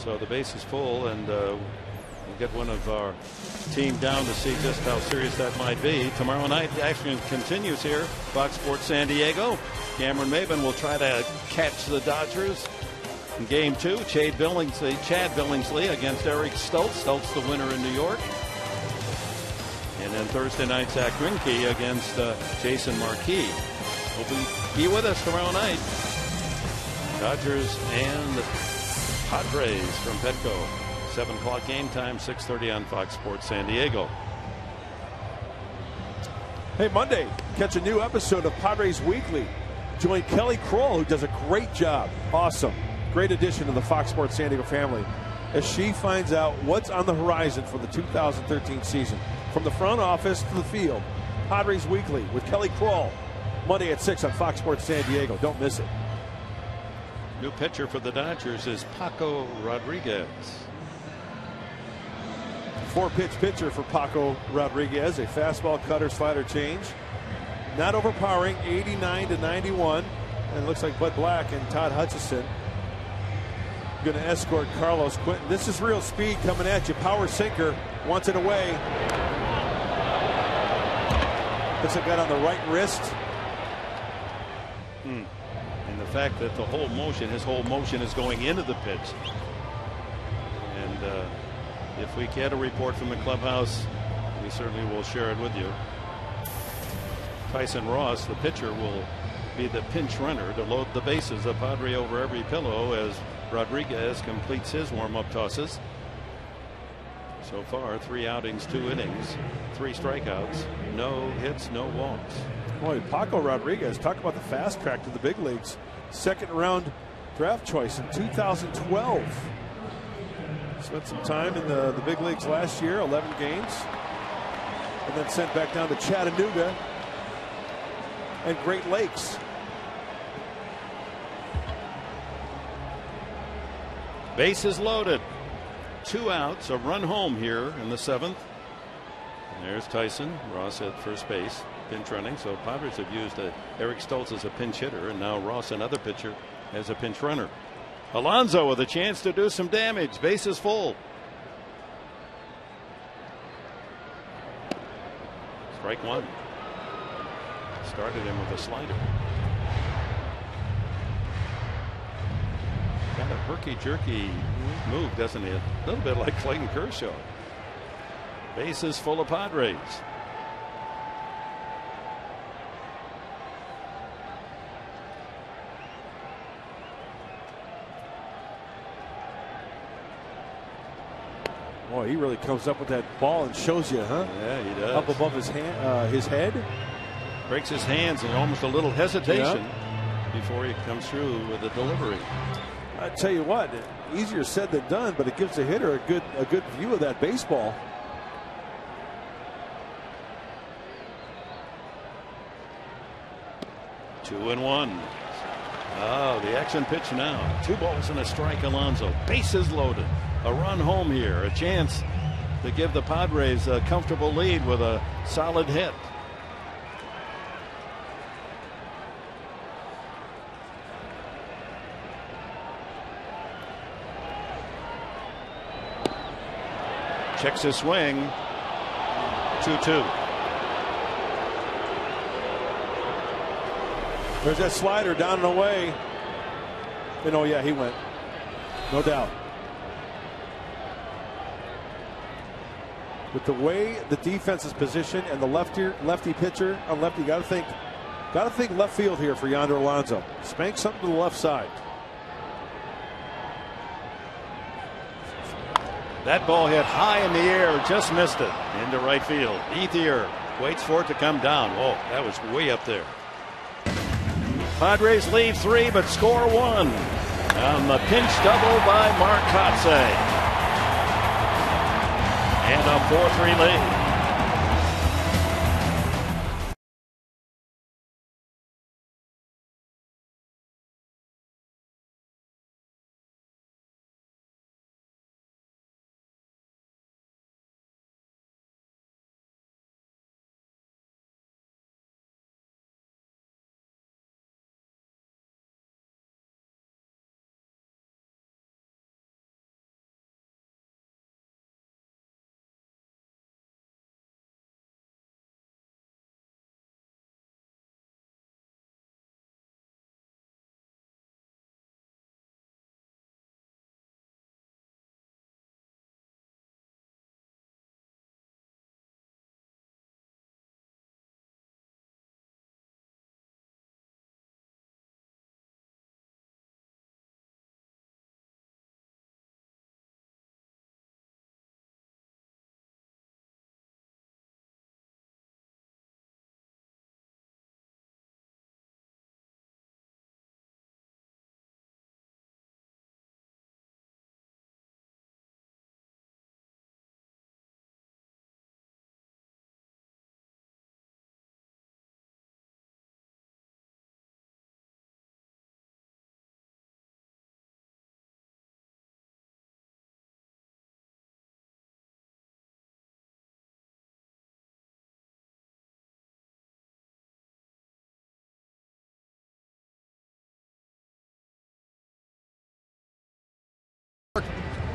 So the base is full, and we'll get one of our team down to see just how serious that might be. Tomorrow night, the action continues here. Fox Sports San Diego. Cameron Maben will try to catch the Dodgers in Game 2. Chad Billingsley against Eric Stoltz. Stoltz the winner in New York. And then Thursday night, Zach Greinke against Jason Marquis. Will be with us tomorrow night. Dodgers and Padres from Petco. 7 o'clock game time, 6:30 on Fox Sports San Diego. Hey, Monday, catch a new episode of Padres Weekly. Join Kelly Kroll, who does a great job. Awesome. Great addition to the Fox Sports San Diego family as she finds out what's on the horizon for the 2013 season. From the front office to the field, Padres Weekly with Kelly Kroll. Monday at 6 on Fox Sports San Diego. Don't miss it. New pitcher for the Dodgers is Paco Rodriguez. 4-pitch pitcher for Paco Rodriguez. A fastball, cutter, slider change. Not overpowering, 89-91. And it looks like Bud Black and Todd Hutchison going to escort Carlos Quentin. This is real speed coming at you. Power sinker. Wants it away. Looks like got on the right wrist. And the fact that his whole motion is going into the pitch. And if we get a report from the clubhouse, we certainly will share it with you. Tyson Ross, the pitcher, will be the pinch runner to load the bases. A Padre over every pillow as Rodriguez completes his warm-up tosses. So far, 3 outings, 2 innings, 3 strikeouts, no hits, no walks. Boy, Paco Rodriguez, talk about the fast track to the big leagues. 2nd round draft choice in 2012. Spent some time in the big leagues last year, 11 games. And then sent back down to Chattanooga and Great Lakes. Bases loaded. 2 outs, a run home here in the 7th. And there's Tyson. Ross at first base, pinch running. So Padres have used Eric Stoltz as a pinch hitter, and now Ross, another pitcher, as a pinch runner. Alonso with a chance to do some damage. Bases full. Strike 1. Started him with a slider. Got a herky-jerky move, doesn't he? A little bit like Clayton Kershaw. Bases full of Padres. Boy, he really comes up with that ball and shows you, huh? Yeah, he does. Up above his head. Breaks his hands and almost a little hesitation before he comes through with the delivery. I tell you what, easier said than done, but it gives the hitter a good view of that baseball. Two and one. Oh, the action pitch now. 2 balls and a strike. Alonso. Bases loaded. A run home here. A chance to give the Padres a comfortable lead with a solid hit. Checks his swing. 2-2. There's that slider down and away. And oh yeah, he went. No doubt. With the way the defense is positioned and the lefty pitcher on lefty, gotta think left field here for Yonder Alonso. Spank something to the left side. That ball hit high in the air, just missed it into right field. Ethier waits for it to come down. Whoa, that was way up there. Padres lead 3 but score 1 on the pinch double by Mark Kotsay. And a 4-3 lead.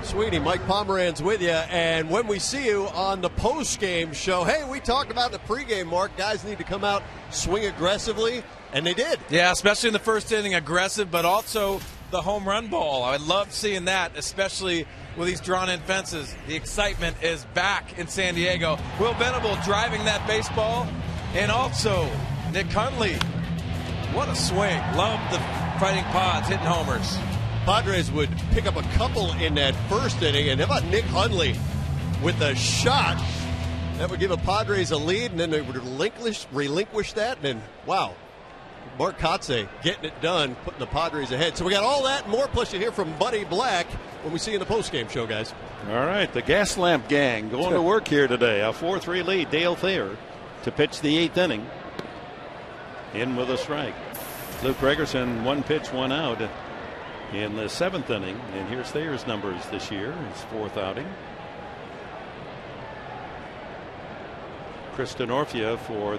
Sweetie, Mike Pomeranz with you, and when we see you on the post-game show, hey, we talked about the pregame, Mark. Guys need to come out, swing aggressively, and they did. Yeah, especially in the first inning, aggressive, but also the home run ball. I love seeing that, especially with these drawn-in fences. The excitement is back in San Diego. Will Venable driving that baseball, and also Nick Hundley. What a swing. Love the Fighting Pods hitting homers. Padres would pick up a couple in that first inning, and how about Nick Hundley with a shot that would give the Padres a lead, and then they would relinquish that, and then, wow, Mark Kotze getting it done, putting the Padres ahead. So we got all that and more, plus you hear from Buddy Black when we see you in the postgame show, guys. All right, the Gas Lamp Gang going to work here today. A 4-3 lead. Dale Thayer to pitch the 8th inning. In with a strike. Luke Gregerson, 1 pitch, 1 out in the 7th inning. And here's Thayer's numbers this year, his 4th outing. Chris Denorfia for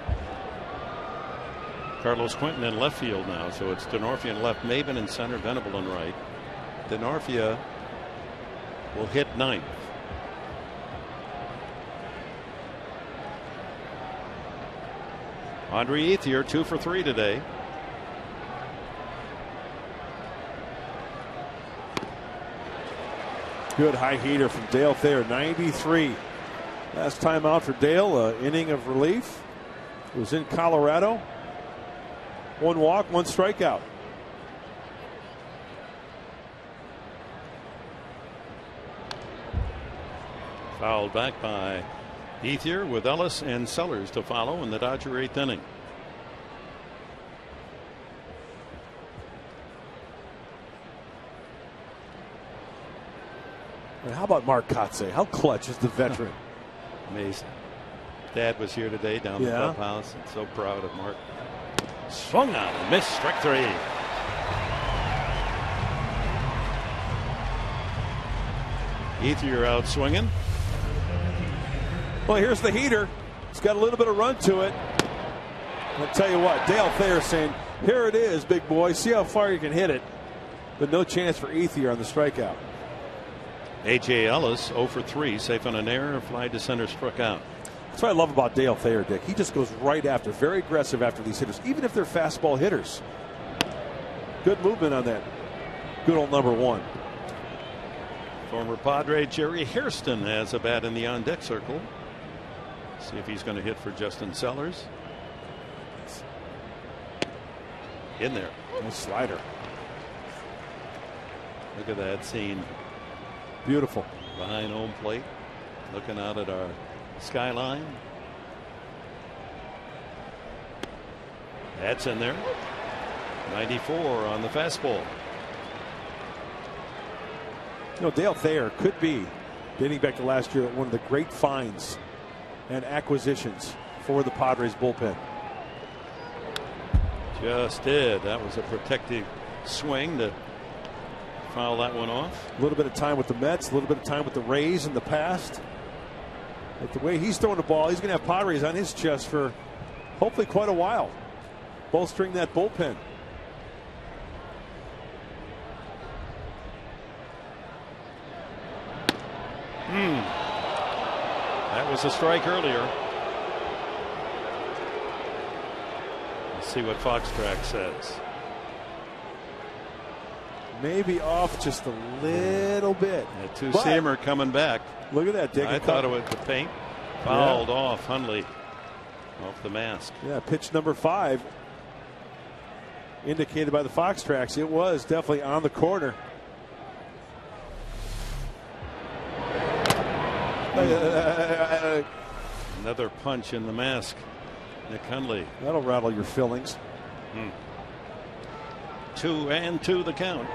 Carlos Quentin in left field now. So it's Denorfia in left, Maven in center, Venable in right. Denorfia will hit 9th. Andre Ethier 2 for 3 today. Good high heater from Dale Thayer, 93. Last time out for Dale, inning of relief. It was in Colorado. 1 walk, 1 strikeout. Fouled back by Ethier with Ellis and Sellers to follow in the Dodger 8th inning. And how about Mark Kotze? How clutch is the veteran? Amazing. Dad was here today down the clubhouse. So proud of Mark. Swung on and missed, strike 3. Ethier out swinging. Well, here's the heater. It's got a little bit of run to it. I'll tell you what, Dale Thayer saying, here it is, big boy. See how far you can hit it. But no chance for Ethier on the strikeout. A.J. Ellis 0 for 3, safe on an error, fly to center, struck out. That's what I love about Dale Thayer, Dick. He just goes right after, very aggressive after these hitters, even if they're fastball hitters. Good movement on that. Good old number 1. Former Padre Jerry Hairston has a bat in the on-deck circle. See if he's going to hit for Justin Sellers. In there. Nice slider. Look at that scene. Beautiful. Behind home plate. Looking out at our skyline. That's in there. 94 on the fastball. You know, Dale Thayer could be, dating back to last year, one of the great finds and acquisitions for the Padres bullpen. Just did. That was a protective swing to foul that one off. A little bit of time with the Mets, a little bit of time with the Rays in the past. But the way he's throwing the ball, he's going to have Padres on his chest for hopefully quite a while, bolstering that bullpen. That was a strike earlier. Let's see what Foxtrack says. Maybe off just a little bit. A two-seamer coming back. Look at that, Dick. I thought it was the paint. Fouled off Hundley. Off the mask. Yeah, pitch number 5. Indicated by the Foxtracks. It was definitely on the corner. Another punch in the mask. Nick Hundley. That'll rattle your fillings. 2-2 the count.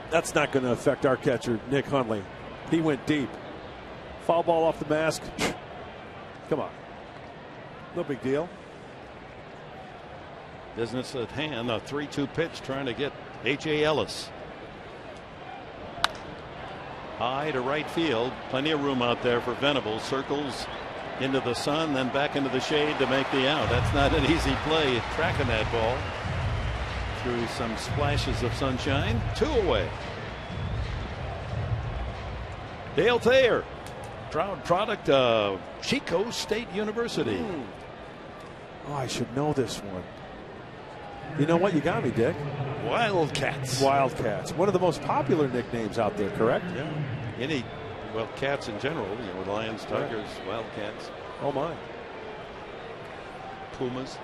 That's not going to affect our catcher, Nick Hundley. He went deep. Foul ball off the mask. Come on. No big deal. Business at hand. A 3-2 pitch trying to get A.J. Ellis. High to right field. Plenty of room out there for Venable. Circles into the sun, then back into the shade to make the out. That's not an easy play tracking that ball. through some splashes of sunshine. 2 away. Dale Thayer, proud product of Chico State University. Oh, I should know this one. You know what? You got me, Dick. Wildcats. Wildcats. One of the most popular nicknames out there, correct? Yeah. Well, cats in general. You know, lions, tigers, wildcats. Oh, my. Pumas.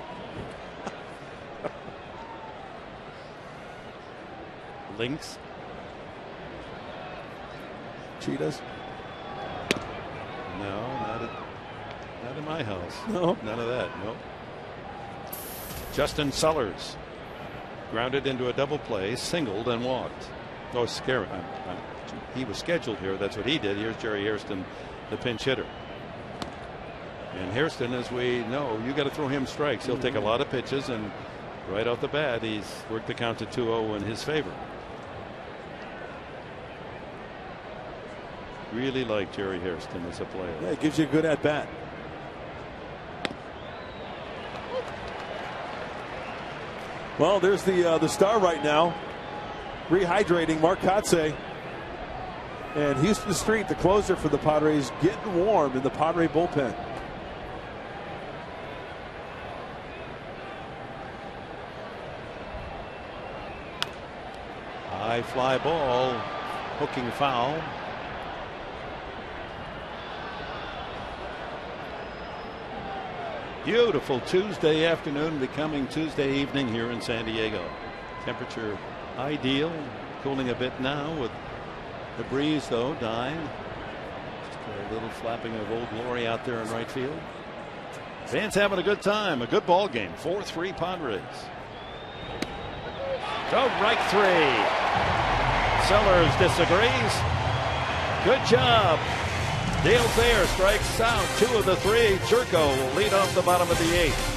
Lynx. Cheetahs. No, not in my house. No. None of that. Nope. Justin Sellers grounded into a double play, singled and walked. Oh, scary. He was scheduled here. That's what he did. Here's Jerry Hairston, the pinch hitter. And Hairston, as we know, you got to throw him strikes. He'll take a lot of pitches, and right off the bat, he's worked the count to 2-0 in his favor. Really like Jerry Hairston as a player. Yeah, it gives you a good at bat. Well, there's the star right now, rehydrating, Mark Kotsay. And Houston Street, the closer for the Padres, getting warm in the Padre bullpen. High fly ball, hooking foul. Beautiful Tuesday afternoon, becoming Tuesday evening here in San Diego. Temperature ideal, cooling a bit now with the breeze, though, dying. Just a little flapping of Old Glory out there in right field. Fans having a good time, a good ball game. 4-3 Padres. Go right 3. Sellers disagrees. Good job. Dale Thayer strikes out 2 of the 3. Jerko will lead off the bottom of the 8th.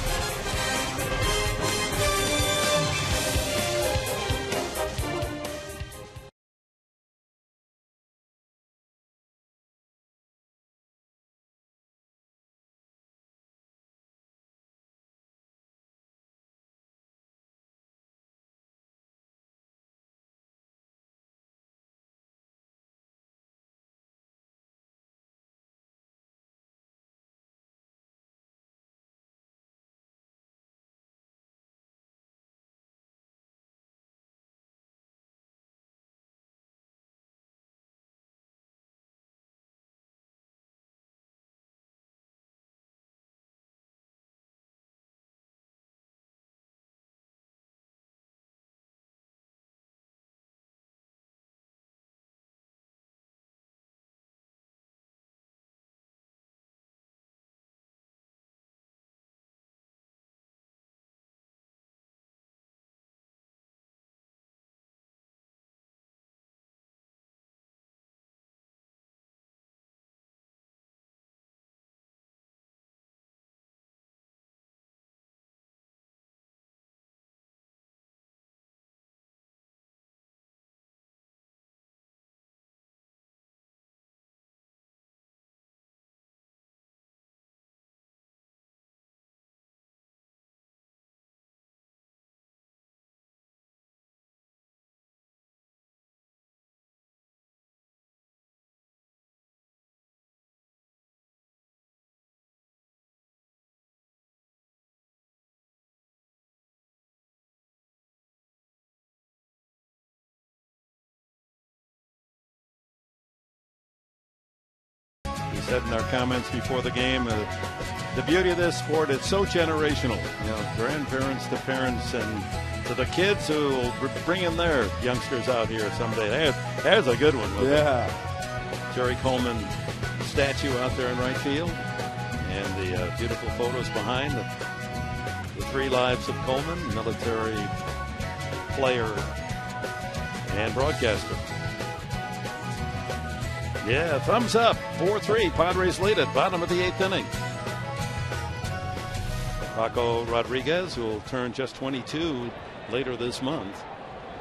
We said in our comments before the game, the beauty of this sport, it's so generational. You know, grandparents to parents and to the kids who will bring in their youngsters out here someday. There's a good one. Yeah. Jerry Coleman statue out there in right field, and the beautiful photos behind the 3 lives of Coleman, military, player, and broadcaster. Yeah, thumbs up. 4-3. Padres lead it. Bottom of the 8th inning. Paco Rodriguez, who will turn just 22 later this month,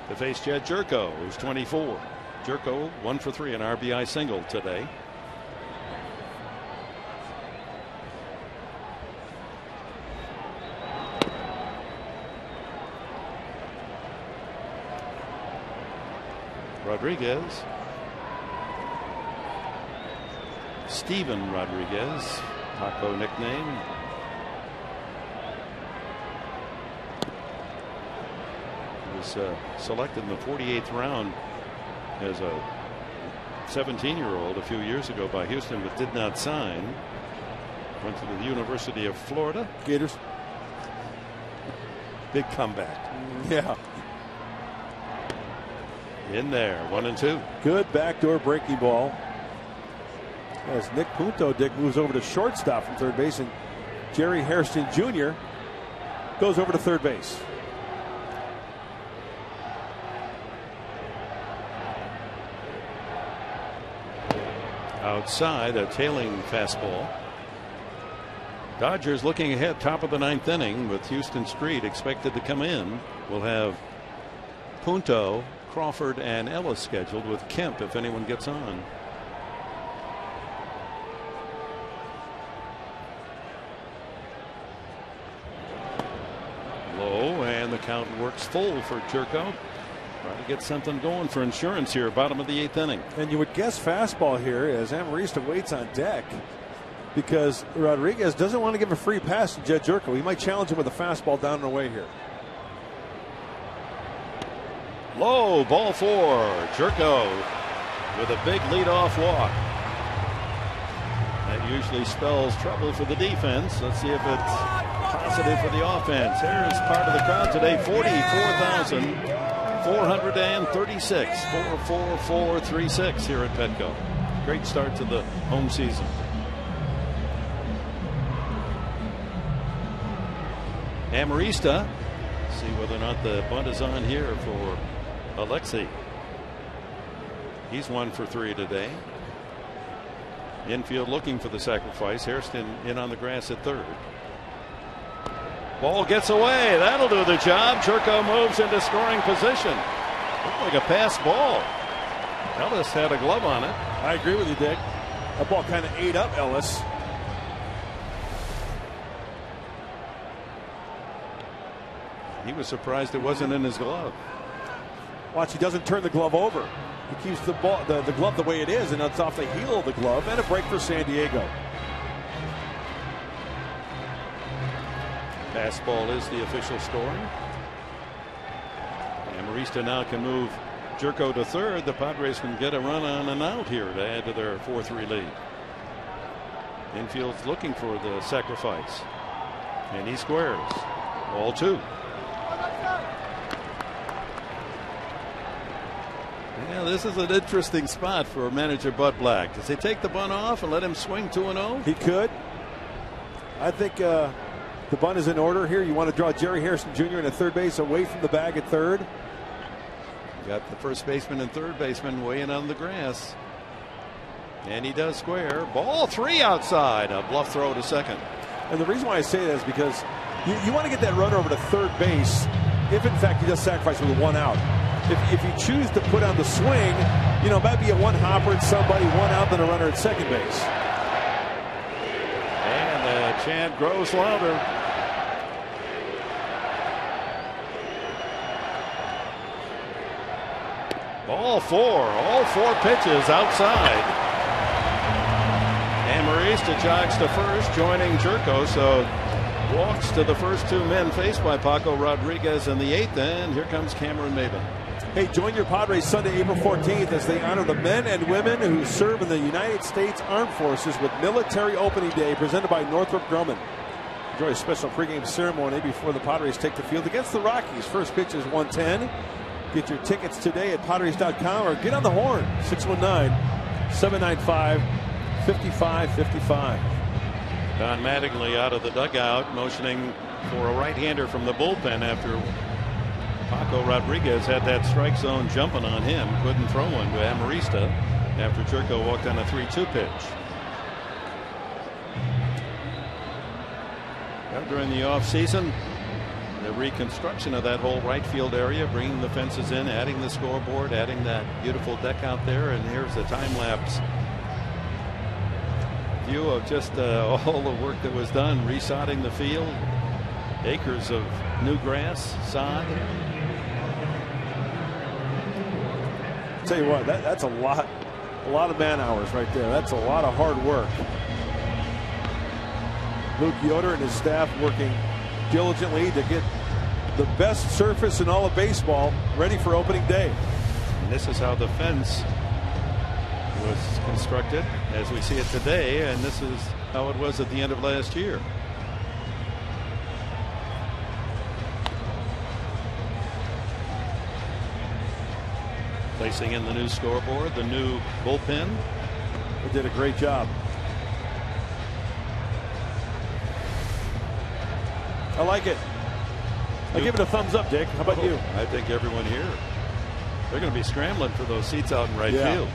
to face Jed Jerko, who's 24. Jerko 1 for 3, an RBI single today. Rodriguez. Steven Rodriguez, Taco nickname. He was selected in the 48th round as a 17-year-old a few years ago by Houston, but did not sign. Went to the University of Florida. Gators. Big comeback. Yeah. In there, 1-2. Good backdoor breaking ball. As Nick Punto moves over to shortstop from third base, and Jerry Hairston Jr. goes over to third base. Outside, a tailing fastball. Dodgers looking ahead, top of the 9th inning with Houston Street expected to come in. We'll have Punto, Crawford, and Ellis scheduled, with Kemp if anyone gets on. Low, and the count works full for Jerko. Trying to get something going for insurance here, bottom of the 8th inning. And you would guess fastball here as Amarista waits on deck, because Rodriguez doesn't want to give a free pass to Jed Jerko. He might challenge him with a fastball down and away here. Low, ball 4. Jerko with a big leadoff walk. That usually spells trouble for the defense. Let's see if it's positive for the offense. Here's part of the crowd today, 44,436. 44436 here at Petco. Great start to the home season. Amarista. See whether or not the bunt is on here for Alexi. He's 1 for 3 today. Infield looking for the sacrifice. Hairston in on the grass at third. Ball gets away. That'll do the job. Jerko moves into scoring position. Looked like a pass ball. Ellis had a glove on it. I agree with you, Dick. That ball kind of ate up Ellis. He was surprised it wasn't in his glove. Watch, he doesn't turn the glove over. He keeps the ball, the glove the way it is, and it's off the heel of the glove, and a break for San Diego. Fastball is the official score. Amarista now can move Jerko to third. The Padres can get a run on and out here to add to their 4-3 lead. Infield's looking for the sacrifice, and he squares. Ball 2. Yeah, this is an interesting spot for manager Bud Black. Does he take the bunt off and let him swing 2-0? He could. I think the bunt is in order here. You want to draw Jerry Hairston Jr. in at third base away from the bag at third. You got the first baseman and third baseman weighing on the grass. And he does square. Ball 3 outside. A bluff throw to second. And the reason why I say that is because you want to get that runner over to third base if in fact he does sacrifice with a 1 out. If you choose to put on the swing, you know, that might be a 1 hopper at somebody, 1 out, then a runner at second base. And the chant grows louder. Ball 4. All 4 pitches outside. Amarista jogs to first, joining Jerko. So walks to the first 2 men faced by Paco Rodriguez in the 8th. And here comes Cameron Maben. Hey, join your Padres Sunday, April 14th as they honor the men and women who serve in the United States Armed Forces with Military Opening Day presented by Northrop Grumman. Enjoy a special pregame ceremony before the Padres take the field against the Rockies. First pitch is 1:10. Get your tickets today at Padres.com or get on the horn, 619-795-5555. Don Mattingly out of the dugout, motioning for a right-hander from the bullpen after Paco Rodriguez had that strike zone jumping on him. Couldn't throw one to Amarista after Jerko walked on a 3-2 pitch. Well, during the offseason, the reconstruction of that whole right field area, bringing the fences in, adding the scoreboard, adding that beautiful deck out there, and here's the time-lapse view of just all the work that was done, resodding the field, acres of new grass, sod. I'll tell you what, that's a lot of man hours right there. That's a lot of hard work. Luke Yoder and his staff working diligently to get the best surface in all of baseball ready for opening day. And this is how the fence was constructed as we see it today, and this is how it was at the end of last year. Placing in the new scoreboard, the new bullpen. They did a great job. I like it. I give it a thumbs up, Dick. How about you? I think everyone here, they're going to be scrambling for those seats out in right field.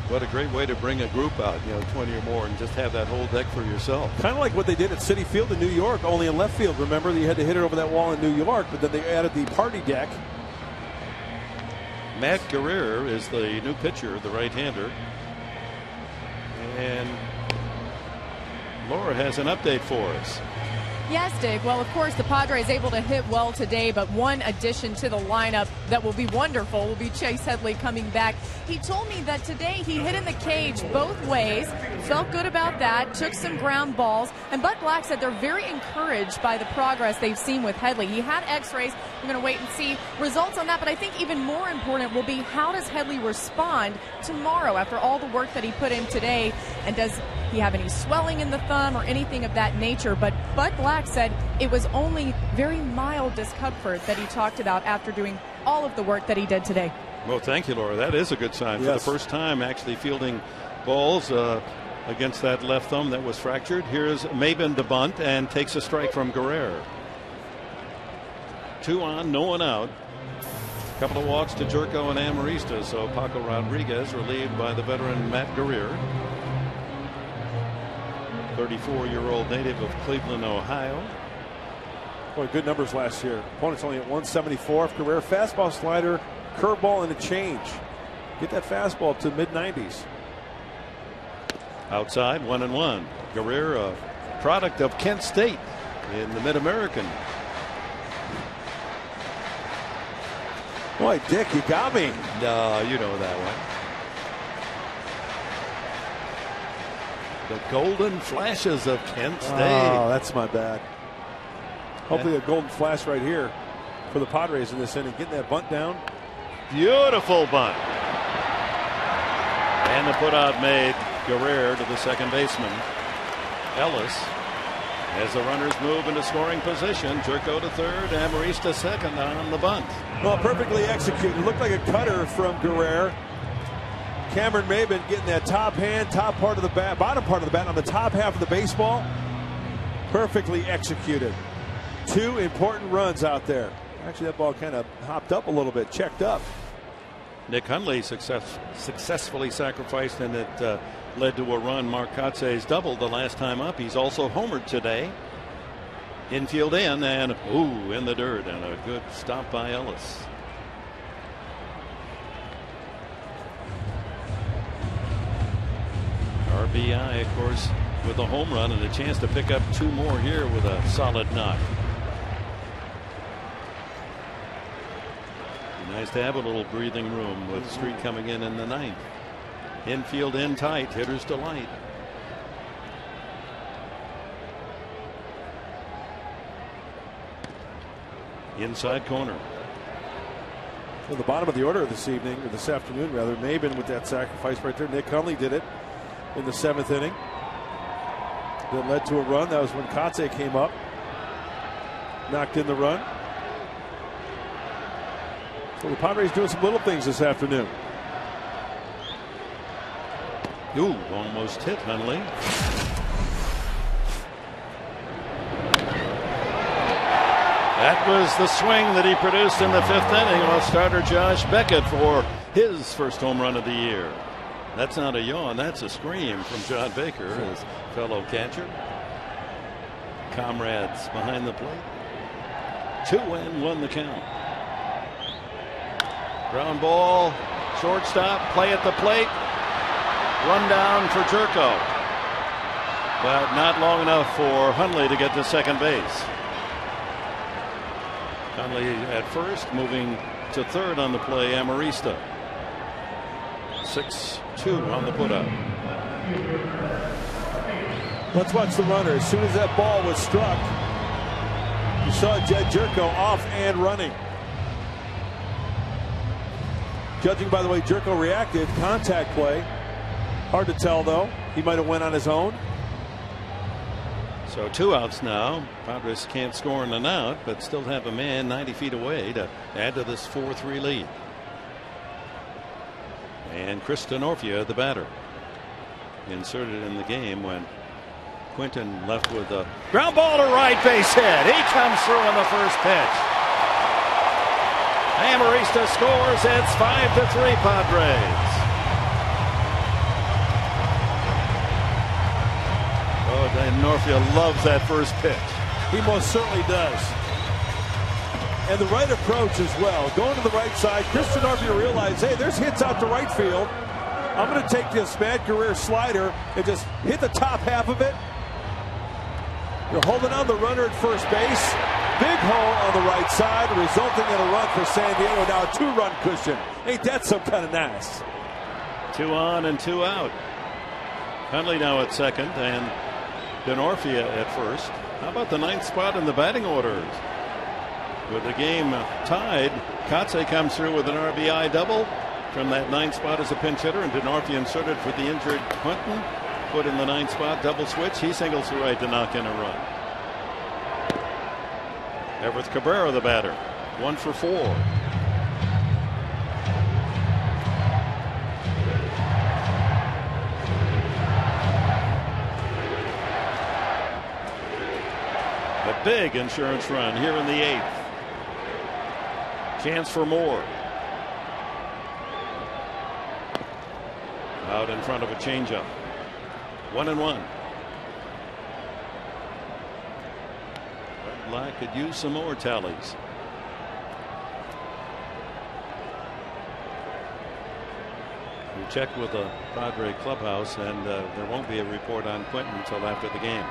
What a great way to bring a group out, 20 or more, and just have that whole deck for yourself. Kind of like what they did at Citi Field in New York, only in left field. Remember, you had to hit it over that wall in New York, but then they added the party deck. Matt Guerrero is the new pitcher, the right-hander. And Laura has an update for us. Yes, Dick. Well, of course, the Padres able to hit well today, but one addition to the lineup that will be wonderful will be Chase Headley coming back. He told me that today he hit in the cage both ways, felt good about that, took some ground balls, and Bud Black said they're very encouraged by the progress they've seen with Headley. He had x-rays. We're going to wait and see results on that, but I think even more important will be how does Headley respond tomorrow after all the work that he put in today, and does he have any swelling in the thumb or anything of that nature? But Bud Black said it was only very mild discomfort that he talked about after doing all of the work that he did today. Well, thank you, Laura. That is a good sign. For the first time actually fielding balls against that left thumb that was fractured. Here's Maben to bunt and takes a strike from Guerrero. 2 on, no one out. A couple of walks to Jerko and Amarista, so Paco Rodriguez relieved by the veteran Matt Guerrero. 34-year-old native of Cleveland, Ohio. Boy, good numbers last year. Opponents only at 174. Guerrero fastball, slider, curveball, and a change. Get that fastball to mid-90s. Outside, 1-1. Guerrero, product of Kent State in the Mid-American. Boy, Dick, you got me. No, you know that one. The golden flashes of Kent State. Oh, that's my bad. Hopefully a golden flash right here for the Padres in this inning. Getting that bunt down. Beautiful bunt. And the putout made Guerrero to the second baseman. Ellis, as the runners move into scoring position, Jerko to third, Amarista second on the bunt. Well, perfectly executed. Looked like a cutter from Guerrero. Cameron Maben getting that top hand, top part of the bat, bottom part of the bat on the top half of the baseball. Perfectly executed. 2 important runs out there. Actually, that ball kind of hopped up a little bit, checked up. Nick Hundley successfully sacrificed, and it led to a run. Mark Kotze's doubled the last time up. He's also homered today. Infield in, and in the dirt, and a good stop by Ellis. RBI, of course, with a home run and a chance to pick up 2 more here with a solid knock. Be nice to have a little breathing room with Street coming in the 9th. Infield in tight, hitter's delight. Inside corner. Well, the bottom of the order this evening, or this afternoon rather, Maben with that sacrifice right there. Nick Hundley did it in the 7th inning. That led to a run. That was when Kotze came up, knocked in the run. So the Padres doing some little things this afternoon. Almost hit Hundley. That was the swing that he produced in the 5th inning while starter Josh Beckett for his first home run of the year. That's not a yawn, that's a scream from John Baker, his fellow catcher. Comrades behind the plate. 2-1 the count. Ground ball, shortstop, play at the plate. Run down for Jerko. But not long enough for Hundley to get to second base. Hundley at first, moving to third on the play, Amarista. 6-2 on the put-out. Let's watch the runner. As soon as that ball was struck, you saw Jed Jerko off and running. Judging by the way Jerko reacted, contact play. Hard to tell though. He might have went on his own. So 2 outs now. Padres can't score in an out, but still have a man 90 feet away to add to this 4-3 lead. And Chris Denorfia, the batter, inserted in the game when Quinton left with a ground ball to right, base hit. He comes through on the first pitch. Amarista scores. It's 5-3 Padres. Oh, Denorfia loves that first pitch. He most certainly does. And the right approach as well. Going to the right side, Chris Denorfia realized, hey, there's hits out to right field. I'm going to take this Matt Guerrero slider and just hit the top half of it. You're holding on the runner at first base. Big hole on the right side, resulting in a run for San Diego. Now a 2-run cushion. Ain't that some kind of nice? 2 on and 2 out. Hundley now at second and Denorfia at first. How about the 9th spot in the batting orders? With the game tied, Kotze comes through with an RBI double from that 9th spot as a pinch hitter, and Denorfia inserted for the injured Quinton. Put in the 9th spot, double switch. He singles to right to knock in a run. Everett Cabrera, the batter, 1 for 4. A big insurance run here in the 8th. Chance for more. Out in front of a changeup. 1-1. Black could use some more tallies. We checked with the Padre clubhouse, and there won't be a report on Quinton until after the game.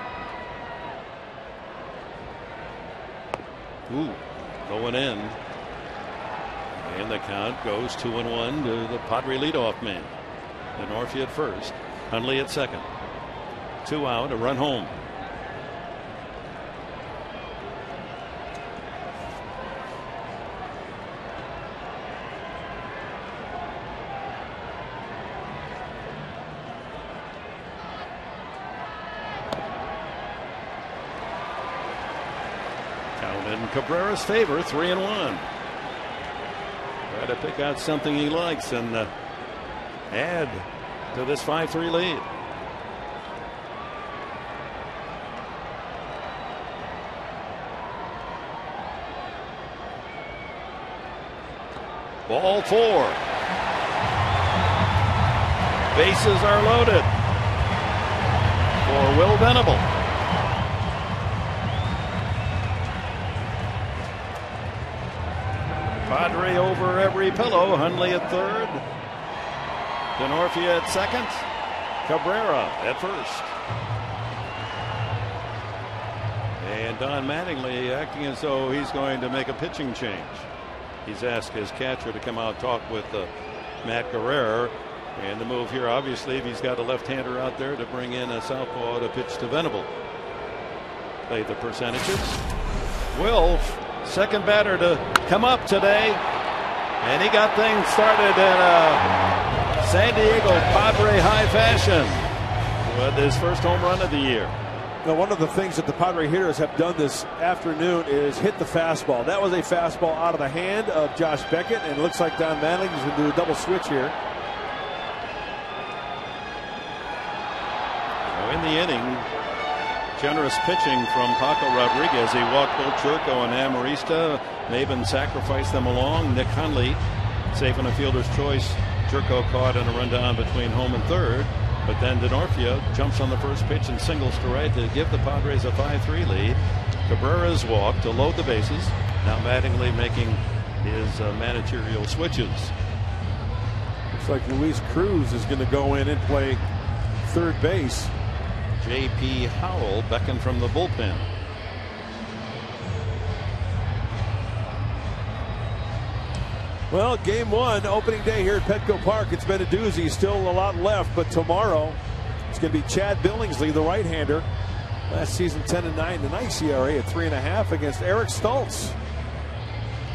Ooh, going in. And the count goes 2-1 to the Padre leadoff man. Denorfia at first. Hundley at second. 2 out, a run home. Count in Cabrera's favor, 3-1. Try to pick out something he likes and add to this 5-3 lead. Ball 4. Bases are loaded for Will Venable. Padre over every pillow. Hundley at third. Denorfia at second. Cabrera at first. And Don Mattingly acting as though he's going to make a pitching change. He's asked his catcher to come out and talk with Matt Guerrero. And the move here, obviously, if he's got a left-hander out there, to bring in a southpaw to pitch to Venable. Play the percentages. Will, second batter to come up today. And he got things started in San Diego Padre high fashion with his first home run of the year. Now, one of the things that the Padre hitters have done this afternoon is hit the fastball. That was a fastball out of the hand of Josh Beckett, and it looks like Don Mattingly is going to do a double switch here. Now in the inning, generous pitching from Paco Rodriguez. He walked both Jerko and Amarista. Maven sacrificed them along. Nick Hundley safe on a fielder's choice. Jerko caught in a rundown between home and third. But then Denorfia jumps on the first pitch and singles to right to give the Padres a 5-3 lead. Cabrera's walk to load the bases. Now Mattingly making his managerial switches. Looks like Luis Cruz is going to go in and play third base. J.P. Howell beckoned from the bullpen. Well, game one, opening day here at Petco Park. It's been a doozy. Still a lot left, but tomorrow it's going to be Chad Billingsley, the right-hander. Last season 10-9, the nice ERA at 3.5 against Eric Stoltz.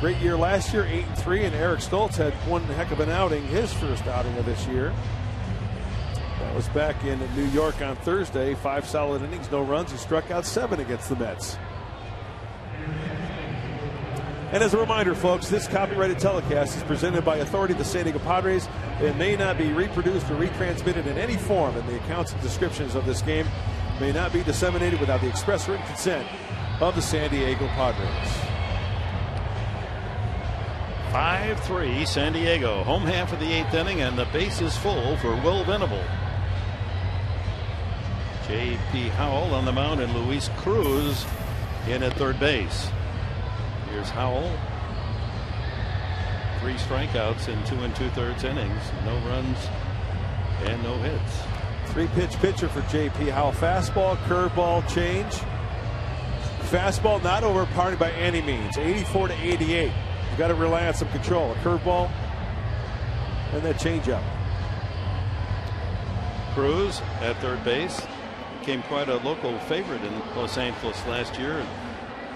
Great year last year, 8-3, and Eric Stoltz had one heck of an outing, his first outing of this year. That was back in New York on Thursday. 5 solid innings, no runs. He struck out 7 against the Mets. And as a reminder, folks, this copyrighted telecast is presented by authority of the San Diego Padres. It may not be reproduced or retransmitted in any form, and the accounts and descriptions of this game may not be disseminated without the express written consent of the San Diego Padres. 5-3 San Diego. Home half of the 8th inning, and the base is full for Will Venable. J.P. Howell on the mound and Luis Cruz in at third base. Here's Howell. 3 strikeouts in 2 2/3 innings. No runs and no hits. 3-pitch pitcher for J.P. Howell. Fastball, curveball, change. Fastball not overpowered by any means. 84 to 88. You've got to rely on some control. A curveball and that changeup. Cruz at third base. Became quite a local favorite in Los Angeles last year. And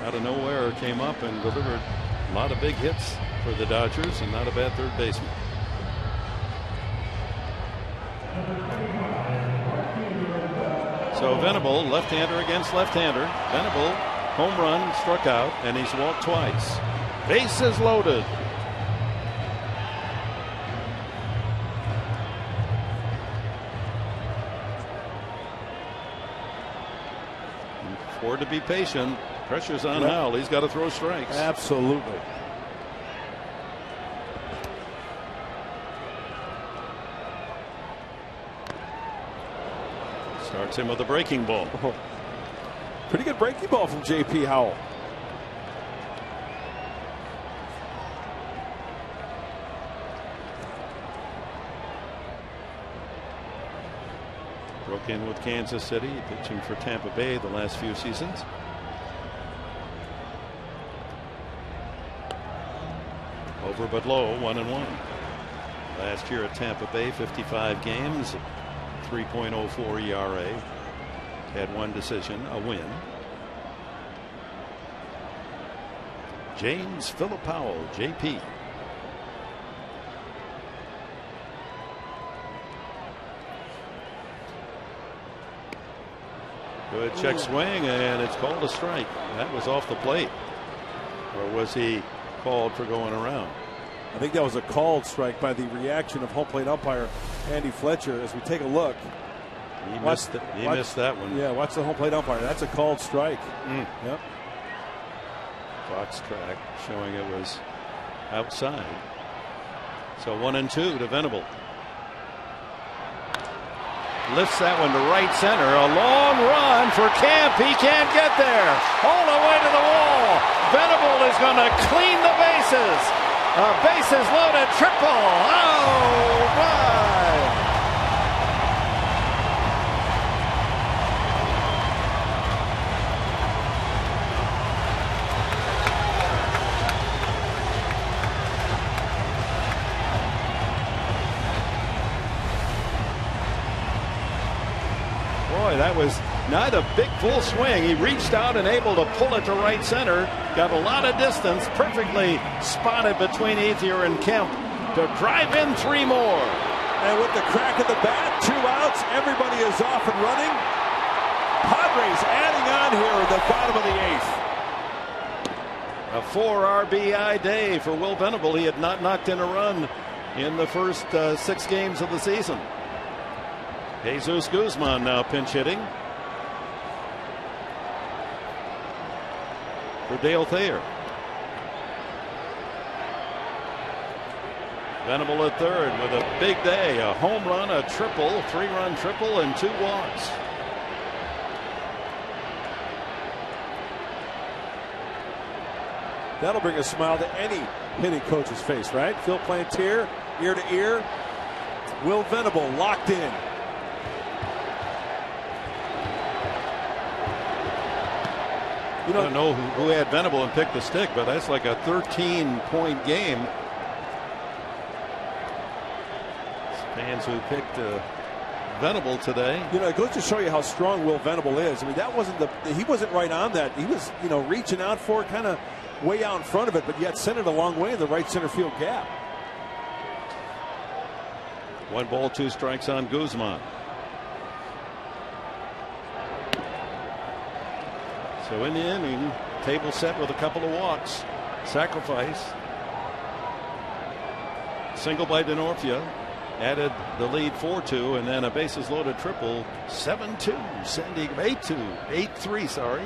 out of nowhere came up and delivered a lot of big hits for the Dodgers, and not a bad third baseman. So Venable, left-hander against left-hander. Venable, home run, struck out, and he's walked twice. Bases loaded. Ford to be patient. Pressure's on Howell. He's got to throw strikes. Absolutely. Starts him with a breaking ball. Oh, pretty good breaking ball from J.P. Howell. Broke in with Kansas City, pitching for Tampa Bay the last few seasons. Over but low, 1-1. Last year at Tampa Bay, 55 games, 3.04 ERA. Had 1 decision, a win. James Phillip Powell, JP. Good check swing, and it's called a strike. That was off the plate. Or was he called for going around? I think that was a called strike by the reaction of home plate umpire Andy Fletcher. As we take a look, he missed that one. Yeah, watch the home plate umpire. That's a called strike. Yep. Fox track showing it was outside. So 1-2 to Venable. Lifts that one to right center. A long run for Camp. He can't get there. All the way to the wall. Venable is going to clean the bases. A bases loaded triple. Oh, my. That was not a big full swing. He reached out and able to pull it to right center. Got a lot of distance. Perfectly spotted between Ethier and Kemp to drive in 3 more. And with the crack of the bat, 2 outs. Everybody is off and running. Padres adding on here in the bottom of the 8th. A 4 RBI day for Will Venable. He had not knocked in a run in the first 6 games of the season. Jesus Guzman now pinch hitting for Dale Thayer. Venable at third with a big day. A home run, a triple, 3-run triple, and 2 walks. That'll bring a smile to any hitting coach's face, right? Phil Plantier, ear to ear. Will Venable locked in. I don't know who had Venable and picked the stick, but that's like a 13-point game fans who picked Venable today. You know, it goes to show you how strong Will Venable is. I mean, that wasn't he wasn't right on that. He was, you know, reaching out for it, kind of way out in front of it, but yet sent it a long way in the right center field gap. 1 ball, 2 strikes on Guzman. So in the inning, table set with a couple of walks. Sacrifice. Single by Denorfia. Added the lead 4-2, and then a bases loaded triple. 7-2. San Diego. 8-2. 8-3, sorry.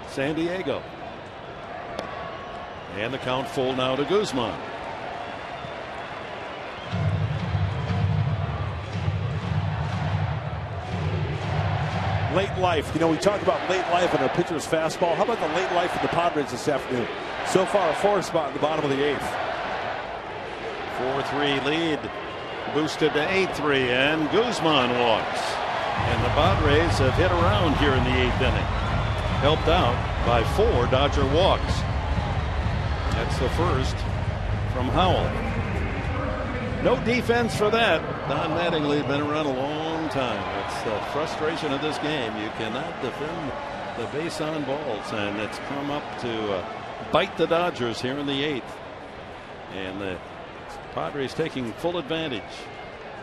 San Diego. And the count full now to Guzman. Late life. You know, we talk about late life in a pitcher's fastball. How about the late life of the Padres this afternoon? So far, a 4 spot in the bottom of the 8th. 4-3 lead boosted to 8-3, and Guzman walks. And the Padres have hit around here in the 8th inning. Helped out by 4 Dodger walks. That's the first from Howell. No defense for that. Don Mattingly has been around a long time. It's the frustration of this game. You cannot defend the base on balls, and it's come up to bite the Dodgers here in the 8th. And the Padres taking full advantage.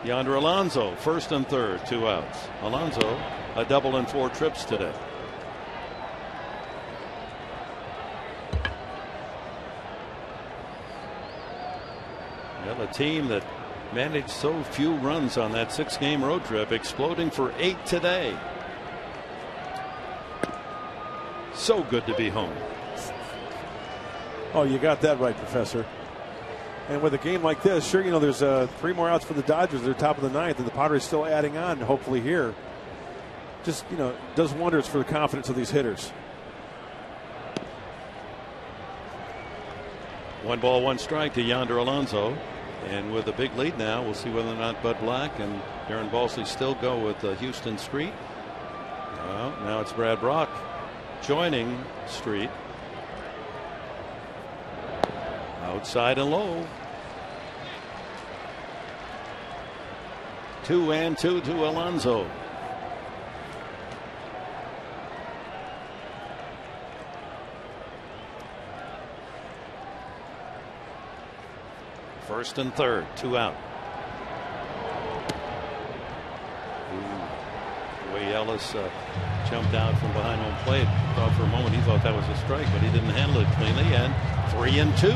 Yonder Alonso, first and third, 2 outs. Alonso, a double and 4 trips today. Well, a team that managed so few runs on that 6-game road trip, exploding for 8 today. So good to be home. Oh, you got that right, Professor. And with a game like this, sure, you know, there's 3 more outs for the Dodgers. They're top of the 9th, and the Padres still adding on, hopefully here. Just, you know, does wonders for the confidence of these hitters. 1 ball, 1 strike to Yonder Alonso. And with a big lead now, we'll see whether or not Bud Black and Aaron Balsley still go with Houston Street. Well, now it's Brad Brock joining Street. Outside and low. 2-2 to Alonso. First and third, 2 out. The way Ellis jumped out from behind home plate, thought for a moment he thought that was a strike, but he didn't handle it cleanly. And 3-2.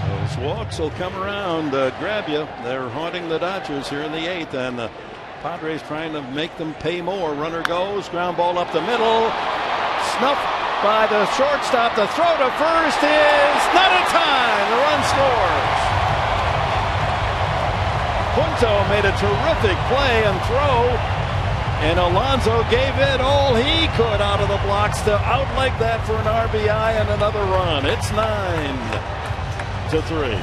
Those walks will come around, grab you. They're haunting the Dodgers here in the 8th, and the Padres trying to make them pay more. Runner goes, ground ball up the middle, snuffed by the shortstop. The throw to first is not in time. The run scores. Punto made a terrific play and throw, and Alonso gave it all he could out of the blocks to outleg that for an RBI and another run. It's 9-3.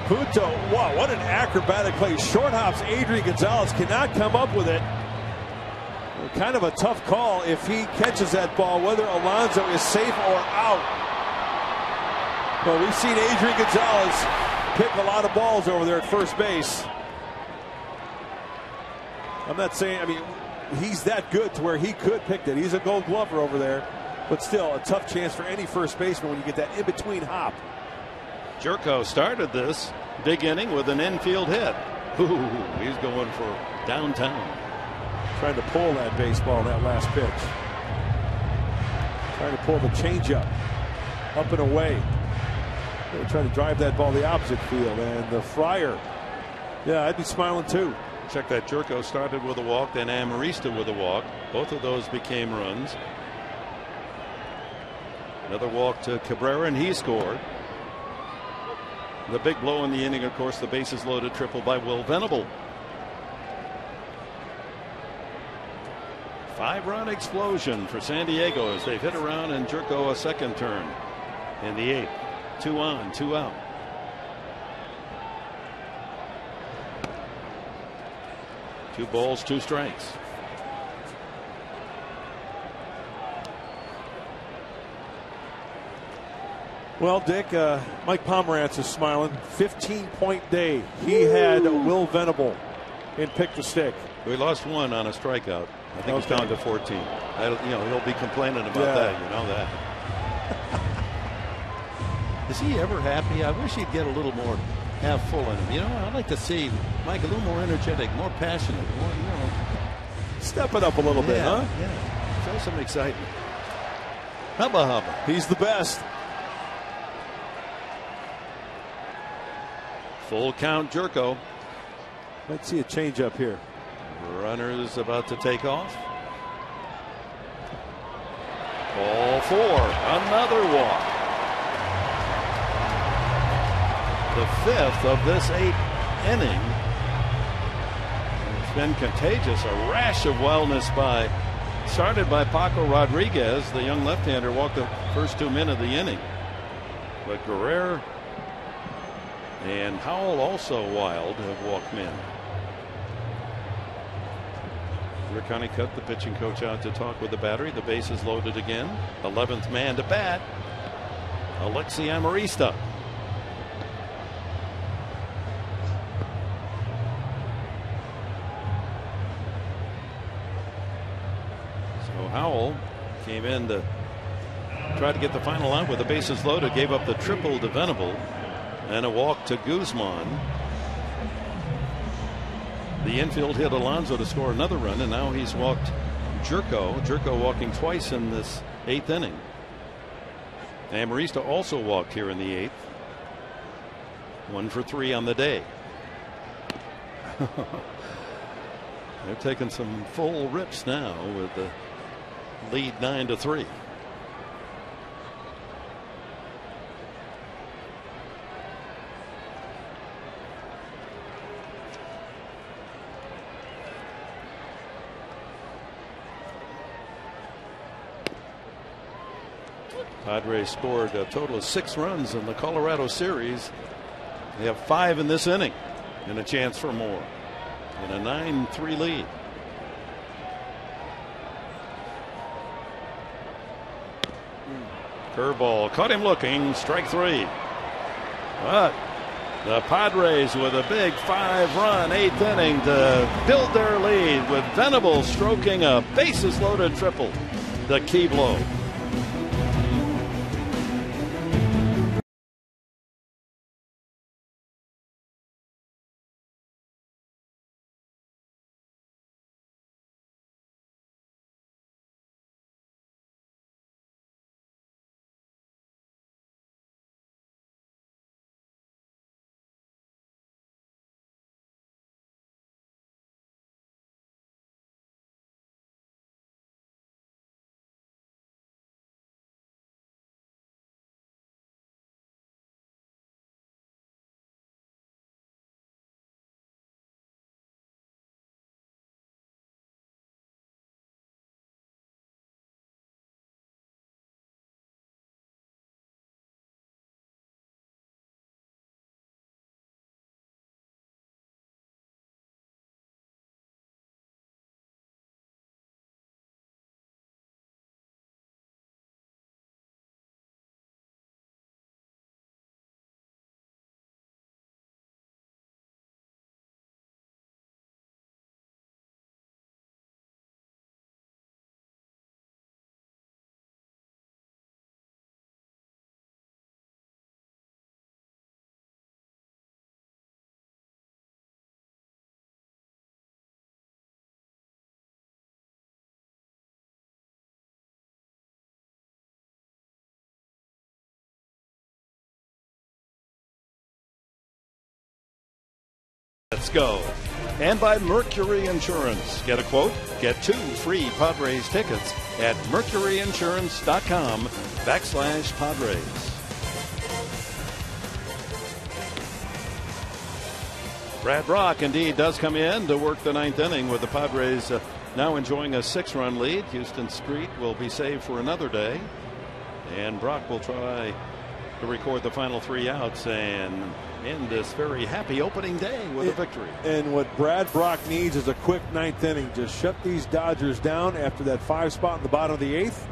Punto, wow, what an acrobatic play. Short hops Adrian Gonzalez, cannot come up with it. Kind of a tough call if he catches that ball, whether Alonso is safe or out. Well, we've seen Adrian Gonzalez pick a lot of balls over there at first base. I'm not saying, I mean, he's that good to where he could pick it. He's a Gold Glover over there, but still a tough chance for any first baseman when you get that in-between hop. Jerko started this big inning with an infield hit. Ooh, he's going for downtown. Trying to pull that baseball, that last pitch. Trying to pull the changeup up and away. They're trying to drive that ball the opposite field. And the Fryer, yeah, I'd be smiling too. Check that. Jerko started with a walk, then Amarista with a walk. Both of those became runs. Another walk to Cabrera, and he scored. The big blow in the inning, of course, the bases loaded triple by Will Venable. 5-run explosion for San Diego as they've hit around, and Jerko a second turn in the 8th. 2 on, 2 out. Two balls, 2 strikes. Well, Dick, Mike Pomerantz is smiling. 15-point day. He had Will Venable in pick the stick. We lost one on a strikeout. I think it's down to 14. He'll be complaining about that. You know that. Is he ever happy? I wish he'd get a little more half full in him. I'd like to see Mike a little more energetic, more passionate, more, step it up a little bit, huh? Yeah. Show some excitement. Hubba hubba. He's the best. Full count, Jerko. Let's see a change up here. Runners about to take off. Ball 4. Another walk. The 5th of this 8th inning. It's been contagious. A rash of wildness started by Paco Rodriguez. The young left-hander walked the first 2 men of the inning. But Guerrero and Howell, also wild, have walked men. Rick Honeycutt, the pitching coach, out to talk with the battery. The base is loaded again. 11th man to bat, Alexi Amarista. So Howell came in to try to get the final out with the bases loaded. Gave up the triple to Venable and a walk to Guzman. The infield hit Alonso to score another run, and now he's walked Jerko. Jerko walking twice in this 8th inning. Amarista also walked here in the 8th. 1 for 3 on the day. They're taking some full rips now with the lead 9-3. Padres scored a total of 6 runs in the Colorado series. They have 5 in this inning and a chance for more in a 9-3 lead. Curveball caught him looking. Strike 3. But the Padres with a big 5-run 8th inning to build their lead with Venable stroking a bases loaded triple. The key blow. Let's go. And by Mercury Insurance. Get a quote, get 2 free Padres tickets at mercuryinsurance.com/Padres. Brad Brock indeed does come in to work the 9th inning with the Padres now enjoying a 6-run lead. Houston Street will be saved for another day. And Brock will try to record the final 3 outs and end this very happy opening day with a victory. And what Brad Brock needs is a quick 9th inning. Just shut these Dodgers down after that 5 spot in the bottom of the 8th.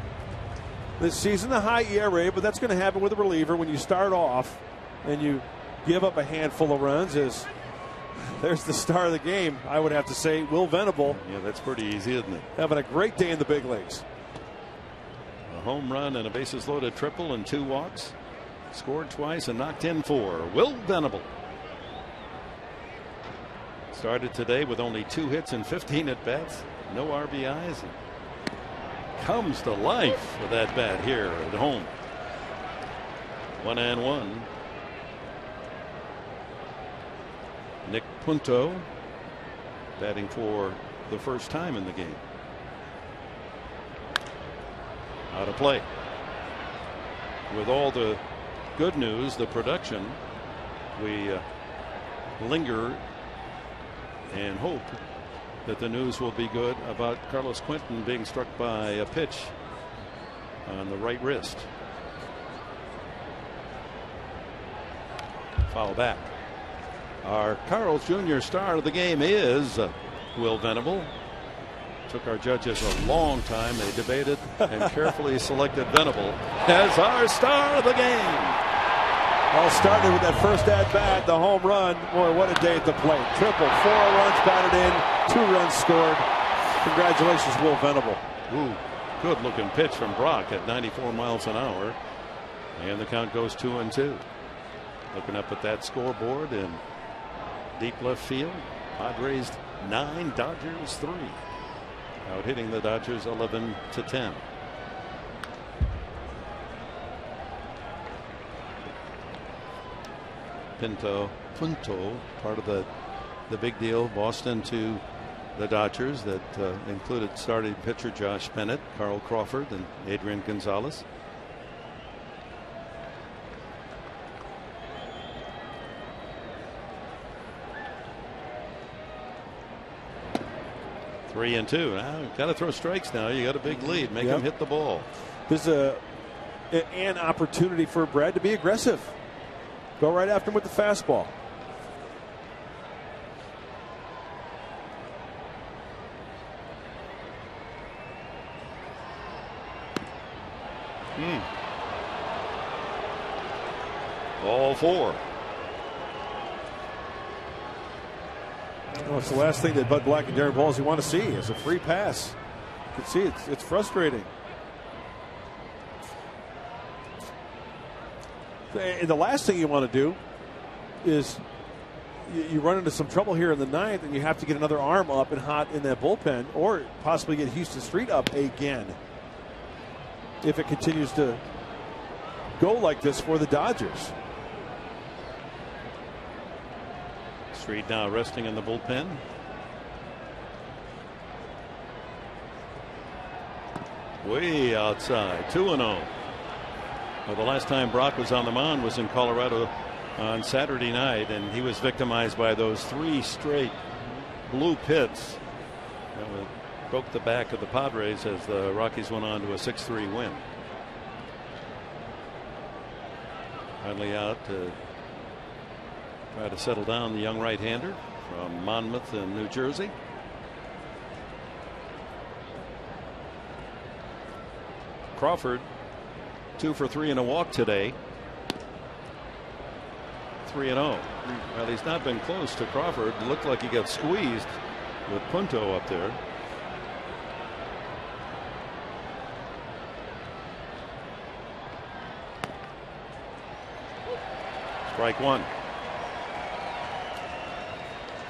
this season, the high ERA, but that's going to happen with a reliever when you start off and you give up a handful of runs. There's the star of the game, I would have to say, Will Venable. Yeah, that's pretty easy, isn't it? Having a great day in the big leagues. A home run and a bases loaded triple and 2 walks. Scored twice and knocked in 4. Will Venable. Started today with only 2 hits and 15 at bats. No RBIs. Comes to life with that bat here at home. 1-1. Nick Punto batting for the first time in the game. Out of play. With all the good news, the production, we linger and hope that the news will be good about Carlos Quentin being struck by a pitch on the right wrist. Foul back. Our Carl's Jr. star of the game is Will Venable. Took our judges a long time. They debated and carefully selected Venable as our star of the game. All started with that first at bat, the home run. Boy, what a day at the plate. Triple, 4 runs batted in, 2 runs scored. Congratulations, Will Venable. Ooh, good looking pitch from Brock at 94 miles an hour. And the count goes 2-2. Looking up at that scoreboard in deep left field. Padres 9, Dodgers 3. Out hitting the Dodgers 11-10. Punto, part of the big deal, Boston to the Dodgers that included starting pitcher Josh Bennett, Carl Crawford, and Adrian Gonzalez. Three and 2. Now got to throw strikes now. You got a big lead. Make him hit the ball. There's an opportunity for Brad to be aggressive. Go right after him with the fastball. All 4. Well, it's the last thing that Bud Black and Darren Ballsy want to see is a free pass. You can see it's frustrating. And the last thing you want to do is you run into some trouble here in the 9th, and you have to get another arm up and hot in that bullpen, or possibly get Houston Street up again if it continues to go like this for the Dodgers. Street now resting in the bullpen. Way outside. 2-0. Well, the last time Brock was on the mound was in Colorado on Saturday night, and he was victimized by those 3 straight blue pits that broke the back of the Padres as the Rockies went on to a 6-3 win. Finally out to try to settle down the young right-hander from Monmouth in New Jersey. Crawford 2 for 3 and a walk today. 3-0. Well, he's not been close to Crawford. It looked like he got squeezed with Punto up there. Strike 1.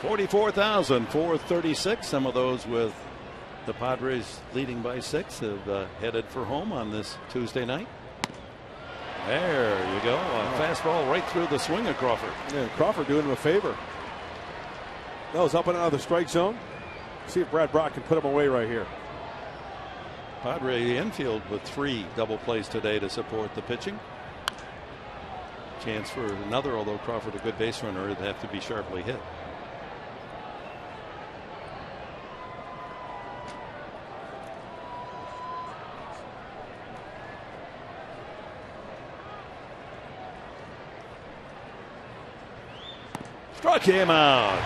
44,436. Some of those with the Padres leading by 6 have headed for home on this Tuesday night. There you go. A fastball right through the swing of Crawford. Yeah, Crawford doing him a favor. That was up and out of the strike zone. See if Brad Brock can put him away right here. Padre infield with 3 double plays today to support the pitching. Chance for another, although Crawford a good base runner, it'd have to be sharply hit. Struck him out.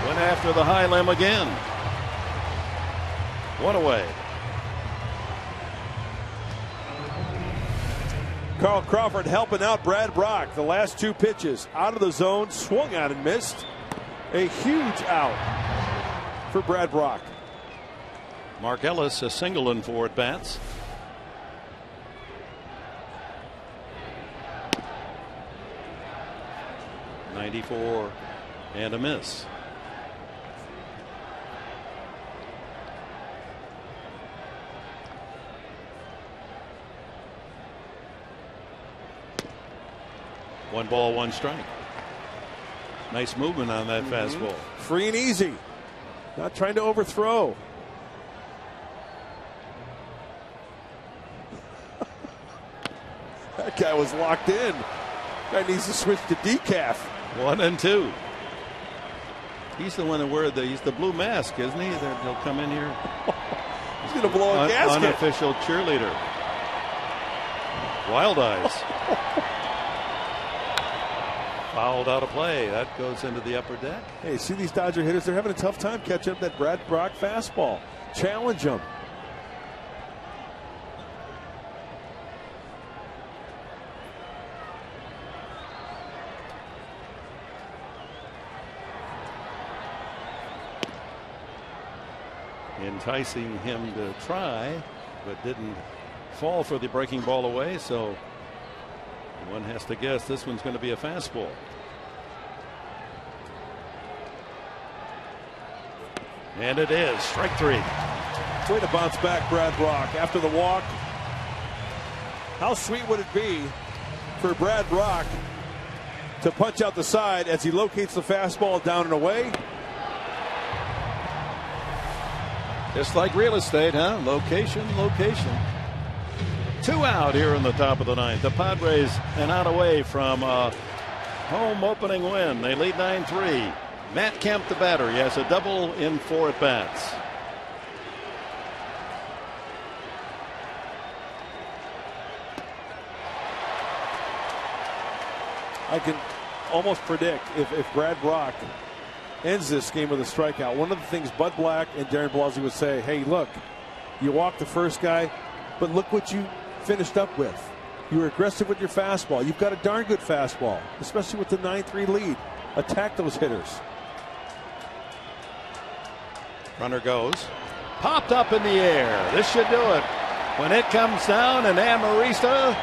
Went after the high limb again. 1 away. Carl Crawford helping out Brad Brock. The last 2 pitches out of the zone, swung out and missed. A huge out for Brad Brock. Mark Ellis a single in 4 at-bats. .94 and a miss. One ball, 1 strike. Nice movement on that fastball. Free and easy. Not trying to overthrow. That guy was locked in. Guy needs to switch to decaf. 1-2. He's the one that wear he's the blue mask, isn't he? He'll come in here. He's going to blow a gasket. Unofficial cheerleader. Wild eyes. Fouled out of play. That goes into the upper deck. Hey, see these Dodger hitters? They're having a tough time catching up that Brad Brock fastball. Challenge them. Enticing him to try, but didn't fall for the breaking ball away, so one has to guess this one's going to be a fastball. And it is strike 3. Way to bounce back, Brad Brock after the walk. How sweet would it be for Brad Brock to punch out the side as he locates the fastball down and away? Just like real estate, huh? Location, location. 2 out here in the top of the 9th. The Padres an out away from a home opening win. They lead 9-3. Matt Kemp, the batter. He has a double in 4 at-bats. I can almost predict if Brad Brock ends this game with a strikeout. One of the things Bud Black and Darren Blasey would say, hey, look, you walked the first guy, but look what you finished up with. You were aggressive with your fastball. You've got a darn good fastball, especially with the 9-3 lead. Attack those hitters. Runner goes. Popped up in the air. This should do it. When it comes down, and Amarista,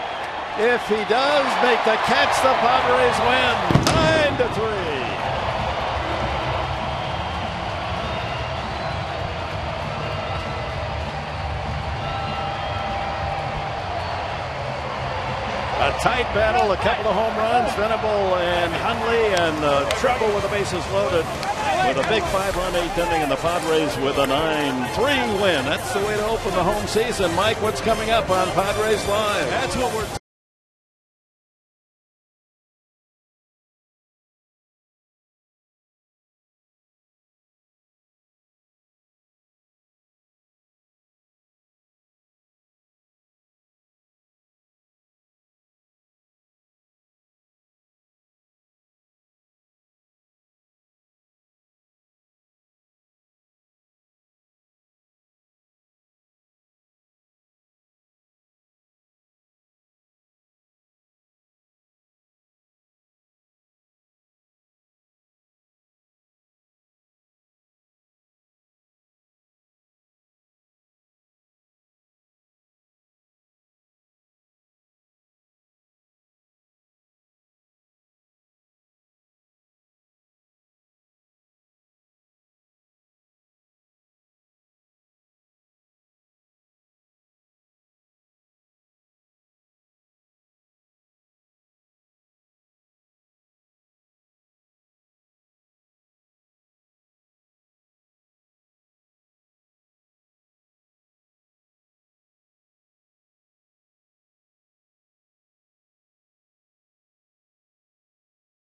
if he does make the catch, the Padres win 9-3. A tight battle, a couple of home runs, Venable and Hundley, and triple with the bases loaded with a big 5-run 8th inning, and the Padres with a 9-3 win. That's the way to open the home season. Mike, what's coming up on Padres Live? That's what we're